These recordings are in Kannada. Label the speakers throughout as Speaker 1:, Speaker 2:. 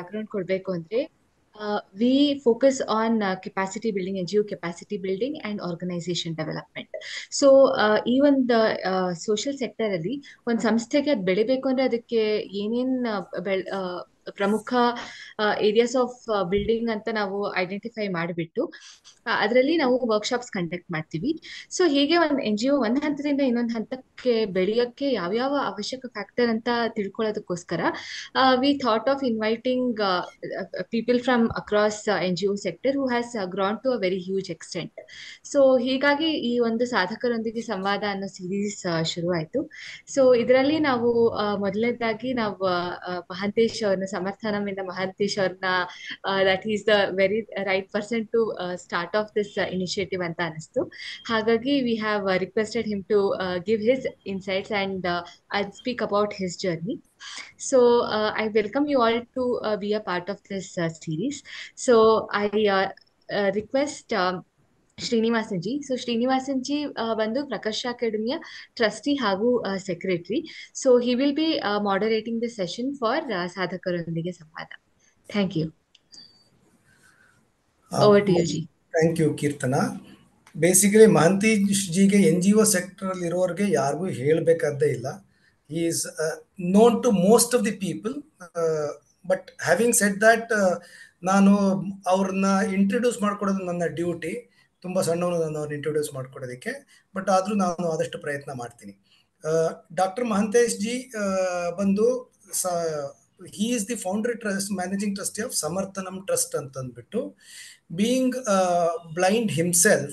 Speaker 1: ಬ್ಯಾಕ್ಗ್ರೌಂಡ್ ಕೊಡ್ಬೇಕು ಅಂದ್ರೆ we focus on capacity building, NGO capacity building and organisation development. So ಈ ಒಂದು ಸೋಷಿಯಲ್ ಸೆಕ್ಟರ್ ಅಲ್ಲಿ ಒಂದು ಸಂಸ್ಥೆಗೆ ಅದು ಬೆಳಿಬೇಕು ಅಂದ್ರೆ ಅದಕ್ಕೆ ಏನೇನ್ ಪ್ರಮುಖ ಏರಿಯಾಸ್ ಆಫ್ ಬಿಲ್ಡಿಂಗ್ ಅಂತ ನಾವು ಐಡೆಂಟಿಫೈ ಮಾಡಿಬಿಟ್ಟು ಅದರಲ್ಲಿ ನಾವು ವರ್ಕ್ಶಾಪ್ಸ್ ಕಂಡಕ್ಟ್ ಮಾಡ್ತೀವಿ. ಸೊ ಹೀಗೆ ಒಂದು NGO ಒಂದ್ ಹಂತದಿಂದ ಇನ್ನೊಂದು ಹಂತಕ್ಕೆ ಬೆಳೆಯೋಕ್ಕೆ ಯಾವ್ಯಾವ ಅವಶ್ಯಕ ಫ್ಯಾಕ್ಟರ್ ಅಂತ ತಿಳ್ಕೊಳ್ಳೋದಕ್ಕೋಸ್ಕರ we thought of inviting people from across NGO sector who has grown to a very huge extent. So ಹೀಗಾಗಿ ಈ ಒಂದು ಸಾಧಕರೊಂದಿಗೆ ಸಂವಾದ ಅನ್ನೋ ಸೀರೀಸ್ ಶುರು ಆಯ್ತು. ಸೊ ಇದರಲ್ಲಿ ನಾವು ಮೊದಲನೇದಾಗಿ ನಾವು ಮಹಾಂತೇಶ್ ಅವ್ರನ್ನ, ಸಮರ್ಥನಮಿಂದ ಮಹಾಂತೇಶ್ ಅವ್ರನ್ನ, that is the very right person to start off this initiative ಅಂತ ಅನಿಸ್ತು. ಹಾಗಾಗಿ we have requested him to give his insights and I speak about his journey. So I welcome you all to be a part of this series. So I request Srinivasan ji. So Srinivasan ji ಬಂದು ಪ್ರಕರ್ಷ ಅಕಾಡೆಮಿಯ ಟ್ರಸ್ಟಿ ಹಾಗೂ secretary. So he will be moderating the session for ಸಾಧಕರೊಂದಿಗೆ ಸಂವಾದ. Thank you. Over to you ji.
Speaker 2: Thank you Keerthana. Basically Mahantesh ಜಿಗೆ NGO ಸೆಕ್ಟರಲ್ಲಿ ಇರೋರಿಗೆ ಯಾರಿಗೂ ಹೇಳಬೇಕಾದ್ದೇ ಇಲ್ಲ. He is known to most of the people, but having said that, ನಾನು ಅವ್ರನ್ನ ಇಂಟ್ರೊಡ್ಯೂಸ್ ಮಾಡ್ಕೊಡೋದು ನನ್ನ ಡ್ಯೂಟಿ. ತುಂಬ ಸಣ್ಣವನು ನಾನು ಅವ್ರನ್ನ ಇಂಟ್ರೊಡ್ಯೂಸ್ ಮಾಡ್ಕೊಡೋದಕ್ಕೆ, ಬಟ್ ಆದರೂ ನಾನು ಆದಷ್ಟು ಪ್ರಯತ್ನ ಮಾಡ್ತೀನಿ. ಡಾಕ್ಟರ್ ಮಹಂತೇಶ್ ಜಿ ಬಂದು he is the founder managing trustee of Samarthanam trust ಅಂತಂದ್ಬಿಟ್ಟು. Being blind himself,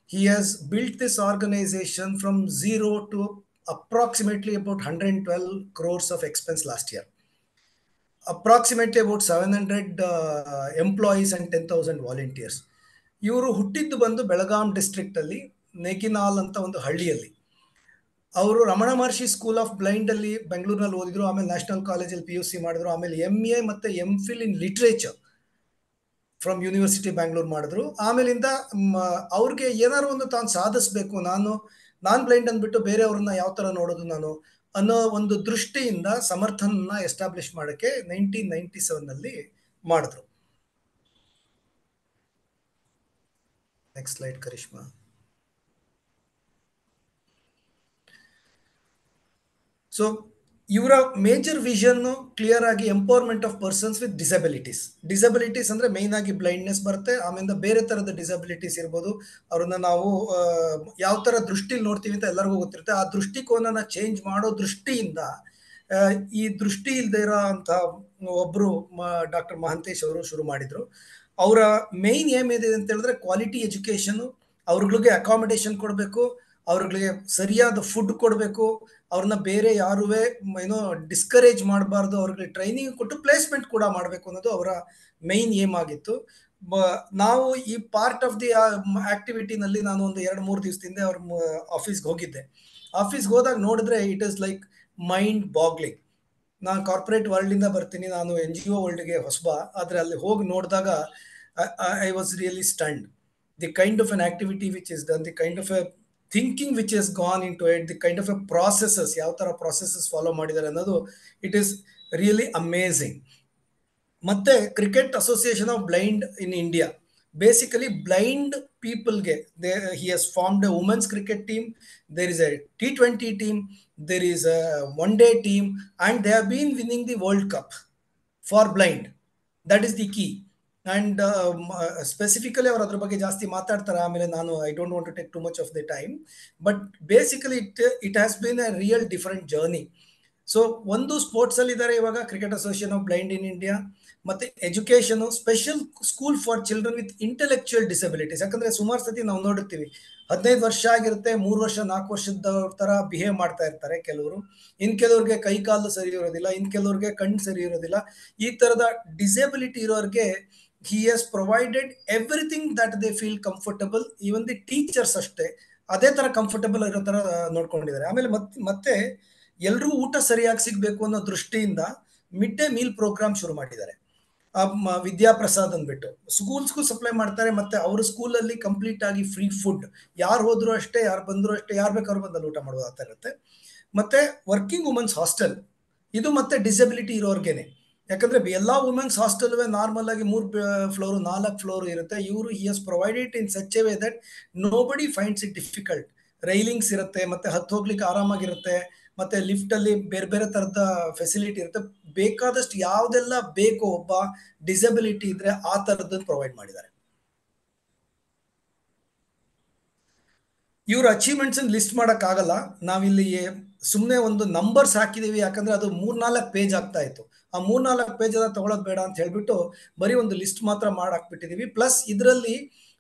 Speaker 2: he has built this organization from zero to approximately about 112 crores of expense last year. Approximately about 700 employees and 10,000 volunteers. ಇವರು ಹುಟ್ಟಿದ್ದು ಬಂದು ಬೆಳಗಾಂ ಡಿಸ್ಟ್ರಿಕ್ಟ್ ಅಲ್ಲಿ ನೇಕಿನಾಲ್ ಅಂತ ಒಂದು ಹಳ್ಳಿಯಲ್ಲಿ. ಅವರು ರಮಣ ಮಹರ್ಷಿ ಸ್ಕೂಲ್ ಆಫ್ ಬ್ಲೈಂಡ್ ಅಲ್ಲಿ ಬೆಂಗಳೂರಿನಲ್ಲಿ ಓದಿದ್ರು. ಆಮೇಲೆ ನ್ಯಾಷನಲ್ ಕಾಲೇಜಲ್ಲಿ PUC ಮಾಡಿದ್ರು. ಆಮೇಲೆ MA ಮತ್ತೆ MPhil in literature from university Bangalore ಮಾಡಿದ್ರು. ಆಮೇಲಿಂದ ಅವ್ರಿಗೆ ಏನಾದ್ರು ಒಂದು ತಾನು ಸಾಧಿಸ್ಬೇಕು, ನಾನು ಬ್ಲೈಂಡ್ ಅಂದ್ಬಿಟ್ಟು ಬೇರೆಯವ್ರನ್ನ ಯಾವ ತರ ನೋಡೋದು ನಾನು ಅನ್ನೋ ಒಂದು ದೃಷ್ಟಿಯಿಂದ ಸಮರ್ಥನ ಎಸ್ಟಾಬ್ಲಿಷ್ ಮಾಡಕ್ಕೆ 1997 ಮಾಡಿದ್ರು. Next slide Karishma. ಸೊ ಇವರ ಮೇಜರ್ ವಿಷನ್ ಕ್ಲಿಯರ್ ಆಗಿ empowerment of persons with disabilities ಅಂದ್ರೆ ಮೈನ್ ಆಗಿ ಬ್ಲೈಂಡ್ನೆಸ್ ಬರುತ್ತೆ. ಆಮೇಲೆ ಬೇರೆ ತರದ ಡಿಸಬಿಲಿಟೀಸ್ ಇರ್ಬೋದು. ಅವ್ರನ್ನ ನಾವು ಯಾವ ತರ ದೃಷ್ಟಿಲಿ ನೋಡ್ತೀವಿ ಅಂತ ಎಲ್ಲರಿಗೂ ಗೊತ್ತಿರುತ್ತೆ. ಆ ದೃಷ್ಟಿಕೋನನ ಚೇಂಜ್ ಮಾಡೋ ದೃಷ್ಟಿಯಿಂದ ಈ ದೃಷ್ಟಿ ಇಲ್ದೇ ಇರೋ ಅಂತ ಒಬ್ರು ಡಾಕ್ಟರ್ ಮಹಂತೇಶ್ ಅವರು ಶುರು ಮಾಡಿದ್ರು. ಅವರ ಮೇನ್ ಏಮ್ ಇದೆ ಅಂತ ಹೇಳಿದ್ರೆ ಕ್ವಾಲಿಟಿ ಎಜುಕೇಶನ್, ಅವ್ರಗಳಿಗೆ ಅಕಾಮಿಡೇಷನ್ ಕೊಡಬೇಕು, ಅವ್ರಿಗೆ ಸರಿಯಾದ ಫುಡ್ ಕೊಡಬೇಕು, ಅವ್ರನ್ನ ಬೇರೆ ಯಾರೂ ಡಿಸ್ಕರೇಜ್ ಮಾಡಬಾರ್ದು, ಅವ್ರಿಗೆ ಟ್ರೈನಿಂಗ್ ಕೊಟ್ಟು ಪ್ಲೇಸ್ಮೆಂಟ್ ಕೂಡ ಮಾಡಬೇಕು ಅನ್ನೋದು ಅವರ ಮೈನ್ ಏಮ್ ಆಗಿತ್ತು. ನಾವು ಈ ಪಾರ್ಟ್ ಆಫ್ ದಿ ಆಕ್ಟಿವಿಟಿನಲ್ಲಿ ನಾನು ಒಂದು 2-3 ದಿವಸದಿಂದ ಅವ್ರ ಆಫೀಸ್ಗೆ ಹೋಗಿದ್ದೆ. ಆಫೀಸ್ಗೆ ಹೋದಾಗ ನೋಡಿದ್ರೆ it is like mind boggling. ನಾನು ಕಾರ್ಪೊರೇಟ್ ವರ್ಲ್ಡಿಂದ ಬರ್ತೀನಿ, ನಾನು NGO ವರ್ಲ್ಡ್ಗೆ ಹೊಸಬ. ಆದರೆ ಅಲ್ಲಿ ಹೋಗಿ ನೋಡಿದಾಗ I was really stunned. The kind of an activity which is done, the kind of a thinking which is gone into it, the kind of a processes, ಯಾವ ಥರ ಪ್ರಾಸೆಸಸ್ ಫಾಲೋ ಮಾಡಿದ್ದಾರೆ ಅನ್ನೋದು ಇಟ್ ಈಸ್ ರಿಯಲಿ ಅಮೇಝಿಂಗ್. ಮತ್ತೆ cricket association of blind in India, basically blind ಪೀಪಲ್ಗೆ he has formed a women's cricket team, there is a T20 team, there is a one-day team, and they have been winning the World Cup for blind. That is the key. And specifically ಅವರು ಅದ್ರ ಬಗ್ಗೆ ಜಾಸ್ತಿ ಮಾತಾಡ್ತಾರೆ. ಆಮೇಲೆ ನಾನು I don't want to take too much of the time, but basically it has been a real different journey. So ಒಂದು ಸ್ಪೋರ್ಟ್ಸ್ ಅಲ್ಲಿ ಇದ್ದಾರೆ ಇವಾಗ cricket association of blind in India, ಮತ್ತೆ education, special school for children with intellectual disabilities. ಯಾಕಂದ್ರೆ ಸುಮಾರು ಸತಿ ನಾವು ನೋಡಿರ್ತೀವಿ 15 ವರ್ಷ ಆಗಿರುತ್ತೆ, 3 ವರ್ಷ 4 ವರ್ಷದ ತರ ಬಿಹೇವ್ ಮಾಡ್ತಾ ಇರ್ತಾರೆ ಕೆಲವರು. ಇನ್ ಕೆಲವ್ರಿಗೆ ಕೈ ಕಾಲು ಸರಿ ಇರೋದಿಲ್ಲ, ಇನ್ ಕೆಲವ್ರಿಗೆ ಕಣ್ಣು ಸರಿ ಇರೋದಿಲ್ಲ. ಈ ತರದ ಡಿಸೇಬಿಲಿಟಿ ಇರೋರಿಗೆ he has provided everything that they feel comfortable. even the teachers ಅಷ್ಟೇ ಅದೇ ತರ ಕಂಫರ್ಟಬಲ್ ಇರೋ ತರ ನೋಡ್ಕೊಂಡಿದ್ದಾರೆ. ಆಮೇಲೆ ಮತ್ತೆ ಎಲ್ರಿಗೂ ಊಟ ಸರಿಯಾಗಿ ಸಿಗ್ಬೇಕು ಅನ್ನೋ ದೃಷ್ಟಿಯಿಂದ ಮಿಡ್ ಡೇ ಮೀಲ್ ಪ್ರೋಗ್ರಾಮ್ ಶುರು ಮಾಡಿದ್ದಾರೆ. ವಿದ್ಯಾಪ್ರಸಾದ್ ಅಂದ್ಬಿಟ್ಟು ಸ್ಕೂಲ್ಸ್ಗೂ ಸಪ್ಲೈ ಮಾಡ್ತಾರೆ. ಮತ್ತೆ ಅವ್ರ ಸ್ಕೂಲಲ್ಲಿ ಕಂಪ್ಲೀಟ್ ಆಗಿ ಫ್ರೀ ಫುಡ್, ಯಾರು ಹೋದ್ರು ಅಷ್ಟೇ, ಯಾರು ಬಂದ್ರು ಅಷ್ಟೇ, ಯಾರು ಬೇಕಾದ್ರೂ ಬಂದಲ್ಲಿ ಊಟ ಮಾಡೋದಾಗ್ತಾ ಇರುತ್ತೆ. ಮತ್ತೆ ವರ್ಕಿಂಗ್ ವುಮೆನ್ಸ್ ಹಾಸ್ಟೆಲ್, ಇದು ಮತ್ತೆ ಡಿಸಬಿಲಿಟಿ ಇರೋರ್ಗೇನೆ. ಯಾಕಂದ್ರೆ ಎಲ್ಲಾ ವುಮೆನ್ಸ್ ಹಾಸ್ಟೆಲ್ ನಾರ್ಮಲ್ ಆಗಿ 3 ಫ್ಲೋರ್ 4 ಫ್ಲೋರ್ ಇರುತ್ತೆ. ಇವರು he has provided in such a way that nobody finds it difficult. Railings ಇರುತ್ತೆ, ಮತ್ತೆ ಹತ್ತು ಹೋಗ್ಲಿಕ್ಕೆ ಆರಾಮಾಗಿರುತ್ತೆ, ಮತ್ತೆ ಲಿಫ್ಟ್ ಅಲ್ಲಿ ಬೇರೆ ಬೇರೆ ತರದ ಫೆಸಿಲಿಟಿ ಇರುತ್ತೆ. ಬೇಕಾದಷ್ಟು ಯಾವ್ದೆಲ್ಲ ಬೇಕು ಒಬ್ಬ ಡಿಸಬಿಲಿಟಿ ಇದ್ರೆ ಆ ತರದನ್ನು ಪ್ರೊವೈಡ್ ಮಾಡಿದ್ದಾರೆ. ಇವ್ರ ಅಚೀವ್ಮೆಂಟ್ಸ್ ಲಿಸ್ಟ್ ಮಾಡಕ್ ಆಗಲ್ಲ. ನಾವಿಲ್ಲಿ ಸುಮ್ಮನೆ ಒಂದು ನಂಬರ್ಸ್ ಹಾಕಿದೀವಿ, ಯಾಕಂದ್ರೆ ಅದು 3-4 ಪೇಜ್ ಆಗ್ತಾ ಇತ್ತು. ಆ 3-4 ಪೇಜ್ ಅದ ತಗೊಳೋದ್ ಬೇಡ ಅಂತ ಹೇಳ್ಬಿಟ್ಟು ಬರೀ ಒಂದು ಲಿಸ್ಟ್ ಮಾತ್ರ ಮಾಡಾಕ್ಬಿಟ್ಟಿದೀವಿ. ಪ್ಲಸ್ ಇದರಲ್ಲಿ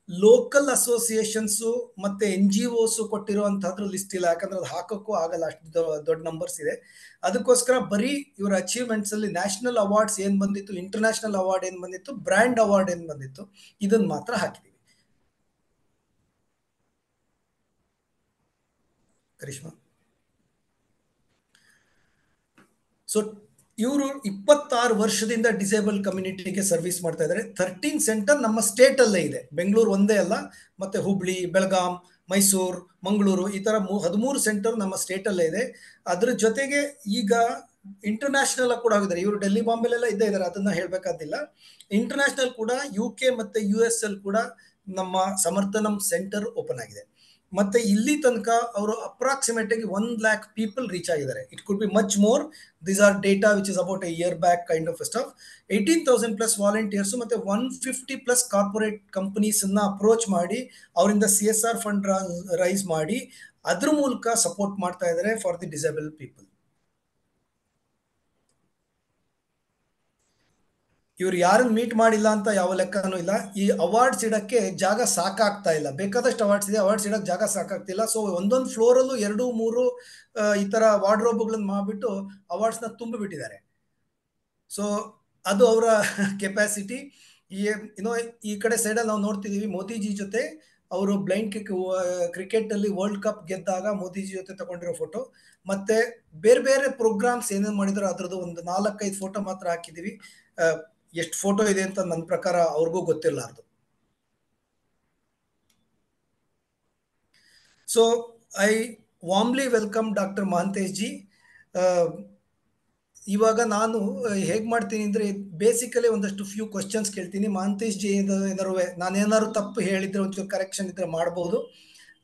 Speaker 2: ಲೋಕಲ್ ಅಸೋಸಿಯೇಷನ್ಸ್ ಮತ್ತೆ NGOs ಕೊಟ್ಟಿರುವಂತಹದ್ರ ಲಿಸ್ಟ್ ಇಲ್ಲ, ಯಾಕಂದ್ರೆ ಅದು ಹಾಕಕ್ಕೂ ಆಗಲ್ಲ, ಅಷ್ಟು ದೊಡ್ಡ ನಂಬರ್ಸ್ ಇದೆ. ಅದಕ್ಕೋಸ್ಕರ ಬರೀ ಇವರ ಅಚೀವ್ಮೆಂಟ್ಸ್ ಅಲ್ಲಿ ನ್ಯಾಷನಲ್ ಅವಾರ್ಡ್ಸ್ ಏನ್ ಬಂದಿತ್ತು, ಇಂಟರ್ನ್ಯಾಷನಲ್ ಅವಾರ್ಡ್ ಏನ್ ಬಂದಿತ್ತು, ಬ್ರ್ಯಾಂಡ್ ಅವಾರ್ಡ್ ಏನ್ ಬಂದಿತ್ತು, ಇದನ್ನ ಮಾತ್ರ ಹಾಕಿದೀವಿ. ಕರಿಷ್ಮಾ. ಸೊ ಇವರು 26 ವರ್ಷದಿಂದ ಡಿಸೇಬಲ್ ಕಮ್ಯುನಿಟಿಗೆ ಸರ್ವಿಸ್ ಮಾಡ್ತಾ ಇದ್ದಾರೆ. 13 ಸೆಂಟರ್ ನಮ್ಮ ಸ್ಟೇಟ್ ಅಲ್ಲೇ ಇದೆ, ಬೆಂಗಳೂರು ಒಂದೇ ಅಲ್ಲ, ಮತ್ತೆ ಹುಬ್ಳಿ, ಬೆಳಗಾಂ, ಮೈಸೂರು, ಮಂಗಳೂರು, ಈ ತರ 13 ಸೆಂಟರ್ ನಮ್ಮ ಸ್ಟೇಟ್ ಅಲ್ಲೇ ಇದೆ. ಅದ್ರ ಜೊತೆಗೆ ಈಗ ಇಂಟರ್ನ್ಯಾಷನಲ್ ಕೂಡ ಹೋಗಿದ್ದಾರೆ. ಇವರು ಡೆಲ್ಲಿ, ಬಾಂಬೆಲೆಲ್ಲ ಇದ್ದೇ ಇದ್ದಾರೆ, ಅದನ್ನ ಹೇಳ್ಬೇಕಾದಿಲ್ಲ. ಇಂಟರ್ನ್ಯಾಷನಲ್ ಕೂಡ UK ಮತ್ತೆ US ಅಲ್ಲಿ ಕೂಡ ನಮ್ಮ ಸಮರ್ಥನಂ ಸೆಂಟರ್ ಓಪನ್ ಆಗಿದೆ. ಮತ್ತೆ ಇಲ್ಲಿ ತನಕ ಅವರು ಅಪ್ರಾಕ್ಸಿಮೇಟ್ ಆಗಿ 1 lakh ಪೀಪಲ್ ರೀಚ್ ಆಗಿದ್ದಾರೆ. It could be much more. These are data which is about A year back kind of stuff. 18,000+ volunteers ಮತ್ತೆ 150+ ಕಾರ್ಪೊರೇಟ್ ಕಂಪನೀಸ್ ಅನ್ನ ಅಪ್ರೋಚ್ ಮಾಡಿ ಅವರಿಂದ CSR ಫಂಡ್ ರೈಸ್ ಮಾಡಿ ಅದ್ರ ಮೂಲಕ ಸಪೋರ್ಟ್ ಮಾಡ್ತಾ ಇದ್ದಾರೆ ಫಾರ್ ದಿ ಡಿಸೇಬಲ್ ಪೀಪಲ್. ಇವ್ರು ಯಾರನ್ನ ಮೀಟ್ ಮಾಡಿಲ್ಲ ಅಂತ ಯಾವ ಲೆಕ್ಕನೂ ಇಲ್ಲ. ಈ ಅವಾರ್ಡ್ಸ್ ಇಡಕ್ಕೆ ಜಾಗ ಸಾಕಾಗ್ತಾ ಇಲ್ಲ, ಬೇಕಾದಷ್ಟು ಅವಾರ್ಡ್ಸ್ ಇದೆ, ಅವಾರ್ಡ್ಸ್ ಇಡಕ್ಕೆ ಜಾಗ ಸಾಕಾಗ್ತಿಲ್ಲ. ಸೊ ಒಂದೊಂದು ಫ್ಲೋರ್ ಅಲ್ಲೂ 2-3 ಈ ತರ ವಾರ್ಡ್ರೋಬ್ಗಳನ್ನ ಮಾಡ್ಬಿಟ್ಟು ಅವಾರ್ಡ್ಸ್ ನ ತುಂಬಿಬಿಟ್ಟಿದ್ದಾರೆ. ಸೊ ಅದು ಅವರ ಕೆಪಾಸಿಟಿ. ಏನೋ ಈ ಕಡೆ ಸೈಡ್ ಅಲ್ಲಿ ನಾವು ನೋಡ್ತಿದೀವಿ, ಮೋದಿಜಿ ಜೊತೆ ಅವರು ಬ್ಲೈಂಡ್ ಕ್ರಿಕೆಟ್ ಅಲ್ಲಿ ವರ್ಲ್ಡ್ ಕಪ್ ಗೆದ್ದಾಗ ಮೋದಿಜಿ ಜೊತೆ ತಗೊಂಡಿರೋ ಫೋಟೋ, ಮತ್ತೆ ಬೇರೆ ಬೇರೆ ಪ್ರೋಗ್ರಾಮ್ಸ್ ಏನೇನು ಮಾಡಿದ್ರು ಅದ್ರದ್ದು ಒಂದು 4-5 ಫೋಟೋ ಮಾತ್ರ ಹಾಕಿದೀವಿ. ಎಷ್ಟು ಫೋಟೋ ಇದೆ ಅಂತ ನನ್ನ ಪ್ರಕಾರ ಅವ್ರಿಗೂ ಗೊತ್ತಿರಲಾರ್ದು. So I warmly welcome doctor Mahantesh ji. ಇವಾಗ ನಾನು ಹೇಗ್ ಮಾಡ್ತೀನಿ ಅಂದ್ರೆ, ಬೇಸಿಕಲಿ ಒಂದಷ್ಟು ಫ್ಯೂ ಕ್ವಶನ್ಸ್ ಕೇಳ್ತೀನಿ. ಮಹಾಂತೇಶ್ ಜಿ ಏನಾರು ನಾನೇನಾದ್ರು ತಪ್ಪು ಹೇಳಿದ್ರೆ ಒಂಚೂರು ಕರೆಕ್ಷನ್ ಇದ್ರೆ ಮಾಡಬಹುದು.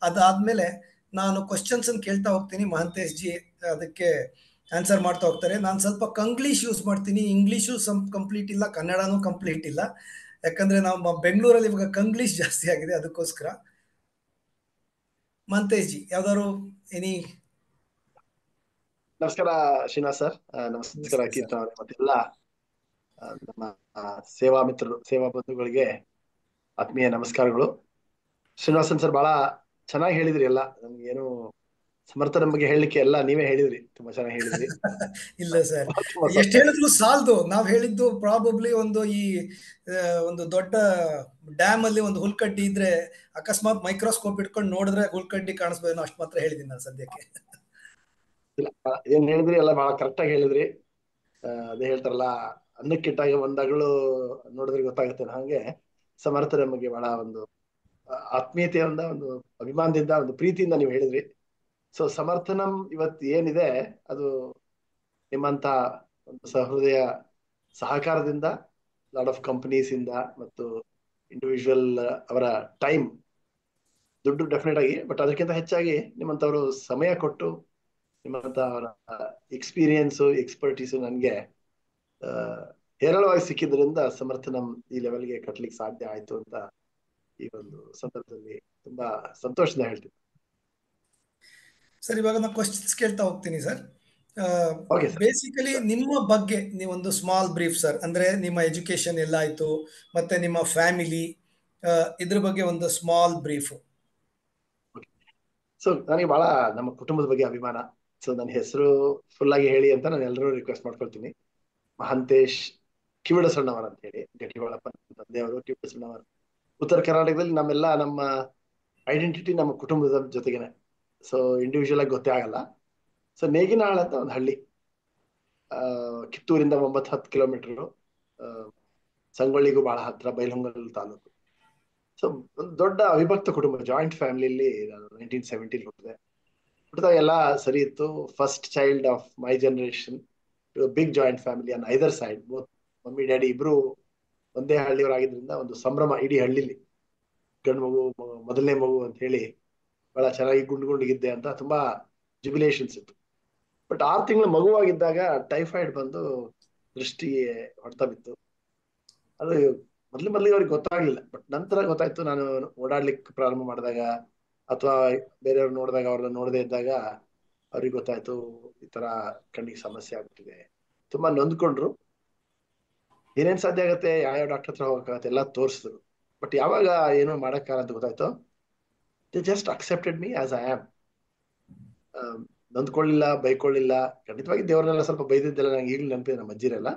Speaker 2: ಅದಾದ್ಮೇಲೆ ನಾನು ಕ್ವಶನ್ಸ್ ಕೇಳ್ತಾ ಹೋಗ್ತೀನಿ, ಮಹಾಂತೇಶ್ ಜಿ ಅದಕ್ಕೆ ಆನ್ಸರ್ ಮಾಡ್ತಾ ಹೋಗ್ತಾರೆ. ನಾನು ಸ್ವಲ್ಪ ಕಂಗ್ಲೀಷ್ ಯೂಸ್ ಮಾಡ್ತೀನಿ, ಇಂಗ್ಲೀಷು ಕಂಪ್ಲೀಟ್ ಇಲ್ಲ, ಕನ್ನಡನೂ ಕಂಪ್ಲೀಟ್ ಇಲ್ಲ, ಯಾಕಂದ್ರೆ ನಾವು ಬೆಂಗಳೂರಲ್ಲಿ ಇವಾಗ ಕಂಗ್ಲೀಷ್ ಜಾಸ್ತಿ ಆಗಿದೆ, ಅದಕ್ಕೋಸ್ಕರ. ಮಹಾಂತೇಶ್ ಜಿ ಯಾವ್ದಾದ್ರು ಎನಿ?
Speaker 3: ನಮಸ್ಕಾರ ಶ್ರೀನಿವಾಸ್ ಸರ್, ನಮಸ್ಕಾರ ಕೀರ್ತನ ಅವರೇ, ಮತ್ತೆಲ್ಲ ನಮ್ಮ ಸೇವಾ ಮಿತ್ರರು, ಸೇವಾ ಬಂಧುಗಳಿಗೆ ಆತ್ಮೀಯ ನಮಸ್ಕಾರಗಳು. ಶ್ರೀನಿವಾಸನ್ ಸರ್ ಬಹಳ ಚೆನ್ನಾಗಿ ಹೇಳಿದ್ರಿ. ಎಲ್ಲ ನಮ್ಗೆ ಏನು ಸಮರ್ಥನ ಬಗ್ಗೆ ಹೇಳಲಿಕ್ಕೆ ಎಲ್ಲ ನೀವೇ ಹೇಳಿದ್ರಿ, ತುಂಬಾ ಚೆನ್ನಾಗಿ ಹೇಳಿದ್ರಿ.
Speaker 2: ಇಲ್ಲ ಸರ್, ಎಷ್ಟು ಹೇಳಿದ್ರು ಸಾಲದು. ನಾವ್ ಹೇಳಿದ್ದು ಪ್ರಾಬಬ್ಲಿ ಒಂದು ದೊಡ್ಡ ಡ್ಯಾಮ್ ಅಲ್ಲಿ ಒಂದು ಹುಲ್ಕಡ್ಡಿ ಇದ್ರೆ ಅಕಸ್ಮಾತ್ ಮೈಕ್ರೋಸ್ಕೋಪ್ ಇಟ್ಕೊಂಡು ನೋಡಿದ್ರೆ ಹುಲ್ಕಡ್ಡಿ ಕಾಣಿಸ್ಬೋದು, ಅಷ್ಟು ಮಾತ್ರ ಹೇಳಿದೀನಿ ನಾನು ಸದ್ಯಕ್ಕೆ.
Speaker 3: ಏನ್ ಹೇಳಿದ್ರಿ ಎಲ್ಲ ಬಹಳ ಕರೆಕ್ಟ್ ಆಗಿ ಹೇಳಿದ್ರಿ. ಅದೇ ಹೇಳ್ತಾರಲ್ಲ, ಅನ್ನಕ್ಕಿಟ್ಟಾಗ ಒಂದಾಗಳು ನೋಡಿದ್ರೆ ಗೊತ್ತಾಗುತ್ತೆ, ಹಾಗೆ ಸಮರ್ಥನ ಬಗ್ಗೆ ಬಹಳ ಒಂದು ಆತ್ಮೀಯತೆಯಿಂದ, ಒಂದು ಅಭಿಮಾನದಿಂದ, ಒಂದು ಪ್ರೀತಿಯಿಂದ ನೀವು ಹೇಳಿದ್ರಿ. ಸೊ ಸಮರ್ಥನಂ ಇವತ್ತು ಏನಿದೆ ಅದು ನಿಮ್ಮಂತ ಒಂದು ಸಹೃದಯ ಸಹಕಾರದಿಂದ, ಲಾಟ್ ಆಫ್ ಕಂಪನೀಸ್ ಇಂದ ಮತ್ತು ಇಂಡಿವಿಜುವಲ್ ಅವರ ಟೈಮ್, ದುಡ್ಡು ಡೆಫಿನೆಟ್ ಆಗಿ, ಬಟ್ ಅದಕ್ಕಿಂತ ಹೆಚ್ಚಾಗಿ ನಿಮ್ಮಂತವರು ಸಮಯ ಕೊಟ್ಟು ನಿಮ್ಮಂತ ಅವರ ಎಕ್ಸ್ಪೀರಿಯನ್ಸು, ಎಕ್ಸ್ಪರ್ಟೀಸು ನನಗೆ ಹೇರಳವಾಗಿ ಸಿಕ್ಕಿದ್ರಿಂದ ಸಮರ್ಥನಂ ಈ ಲೆವೆಲ್ಗೆ ಕಟ್ಲಿಕ್ಕೆ ಸಾಧ್ಯ ಆಯ್ತು ಅಂತ ಈ ಒಂದು ಸಂದರ್ಭದಲ್ಲಿ ತುಂಬಾ ಸಂತೋಷದಿಂದ ಹೇಳ್ತೀನಿ.
Speaker 2: ಸರ್, ಇವಾಗ ನಾನು ಕ್ವಶನ್ಸ್ ಕೇಳ್ತಾ ಹೋಗ್ತೀನಿ ಸರ್. ಬೇಸಿಕಲಿ ನಿಮ್ಮ ಬಗ್ಗೆ ನೀವೊಂದು ಸ್ಮಾಲ್ ಬ್ರೀಫ್ ಸರ್, ಅಂದ್ರೆ ನಿಮ್ಮ ಎಜುಕೇಶನ್ ಎಲ್ಲ ಆಯ್ತು, ಮತ್ತೆ ನಿಮ್ಮ ಫ್ಯಾಮಿಲಿ, ಇದ್ರ ಬಗ್ಗೆ ಒಂದು ಸ್ಮಾಲ್ ಬ್ರೀಫ್.
Speaker 3: ಸೊ ನನಗೆ ಬಹಳ ನಮ್ಮ ಕುಟುಂಬದ ಬಗ್ಗೆ ಅಭಿಮಾನ. ಸೊ ನನ್ನ ಹೆಸರು ಫುಲ್ ಆಗಿ ಹೇಳಿ ಅಂತ ನಾನು ಎಲ್ಲರೂ ರಿಕ್ವೆಸ್ಟ್ ಮಾಡ್ಕೊಳ್ತೀನಿ. ಮಹಾಂತೇಶ್ ಕಿವಿಡಸಣ್ಣವರ್ ಅಂತ ಹೇಳಿ, ಗಟ್ಟಿಗೊಳಪ್ಪನ ತಂದೆಯವರು ಕಿವಿಡಸಣ್ಣವರ್. ಉತ್ತರ ಕರ್ನಾಟಕದಲ್ಲಿ ನಮ್ಮ ಐಡೆಂಟಿಟಿ ನಮ್ಮ ಕುಟುಂಬದ ಜೊತೆಗೇನೆ. ಸೊ ಇಂಡಿವಿಜುವಲ್ ಆಗಿ ಗೊತ್ತೇ ಆಗಲ್ಲ. ಸೊ ನೇಗಿನಾಳ್ ಅಂತ ಒಂದು ಹಳ್ಳಿ, ಕಿತ್ತೂರಿಂದ 9-10 ಕಿಲೋಮೀಟರ್, ಸಂಗೊಳ್ಳಿಗೂ ಬಹಳ ಹತ್ರ, ಬೈಲಹೊಂಗಲ ತಾಲೂಕು. ಸೊ ಒಂದು ದೊಡ್ಡ ಅವಿಭಕ್ತ ಕುಟುಂಬ, ಜಾಯಿಂಟ್ ಫ್ಯಾಮಿಲಿಯಲ್ಲಿ ನಾನು 1970 ಹುಟ್ಟಿದಾಗ ಎಲ್ಲ ಸರಿ ಇತ್ತು. First child of my generation, big joint family on either side, both mummy daddy ಇಬ್ರು ಒಂದೇ ಹಳ್ಳಿಯವರಾಗಿದ್ರಿಂದ ಒಂದು ಸಂಭ್ರಮ ಇಡೀ ಹಳ್ಳಿಲಿ. ಗಂಡು ಮಗು, ಮೊದಲನೇ ಮಗು ಅಂತ ಹೇಳಿ ಬಹಳ ಚೆನ್ನಾಗಿ ಗುಂಡಿಗಿದ್ದೆ ಅಂತ ತುಂಬಾ ಜುಬಿಲೇಷನ್ಸ್ ಇತ್ತು. ಬಟ್ 6 ತಿಂಗಳು ಮಗುವಾಗಿದ್ದಾಗ ಟೈಫಾಯ್ಡ್ ಬಂದು ದೃಷ್ಟಿಗೆ ಹೊಡ್ತಾ ಬಿತ್ತು. ಅದು ಮೊದಲಿಗೆ ಅವ್ರಿಗೆ ಗೊತ್ತಾಗ್ಲಿಲ್ಲ, ಬಟ್ ನಂತರ ಗೊತ್ತಾಯ್ತು. ನಾನು ಓಡಾಡ್ಲಿಕ್ಕೆ ಪ್ರಾರಂಭ ಮಾಡಿದಾಗ ಅಥವಾ ಬೇರೆಯವ್ರು ನೋಡಿದಾಗ, ಅವ್ರನ್ನ ನೋಡದೇ ಇದ್ದಾಗ ಅವ್ರಿಗೆ ಗೊತ್ತಾಯ್ತು ಈ ತರ ಕಣ್ಣಿಗೆ ಸಮಸ್ಯೆ ಆಗ್ಬಿಟ್ಟಿದೆ. ತುಂಬಾ ನೊಂದ್ಕೊಂಡ್ರು. ಏನೇನ್ ಸಾಧ್ಯ ಆಗತ್ತೆ, ಯಾವ ಡಾಕ್ಟರ್ ಹತ್ರ ಹೋಗಕ್ಕಾಗತ್ತೆ, ಎಲ್ಲ ತೋರಿಸಿದ್ರು. ಬಟ್ ಯಾವಾಗ ಏನೋ ಮಾಡಕ್ಕಾಗಲ್ಲ ಅಂತ ಗೊತ್ತಾಯ್ತು, they just accepted me as I am. ನೊಂದ್ಕೊಳ್ಳಿಲ್ಲ, ಬೈಕೊಳ್ಳಿಲ್ಲ. ಖಂಡಿತವಾಗಿ ದೇವ್ರನ್ನೆಲ್ಲ ಸ್ವಲ್ಪ ಬೈದಿದ್ದೆಲ್ಲ ನಂಗೆ ಈಗಲೂ ನೆನಪಿದೆ. ನಮ್ಮ ಅಜ್ಜಿರೆಲ್ಲ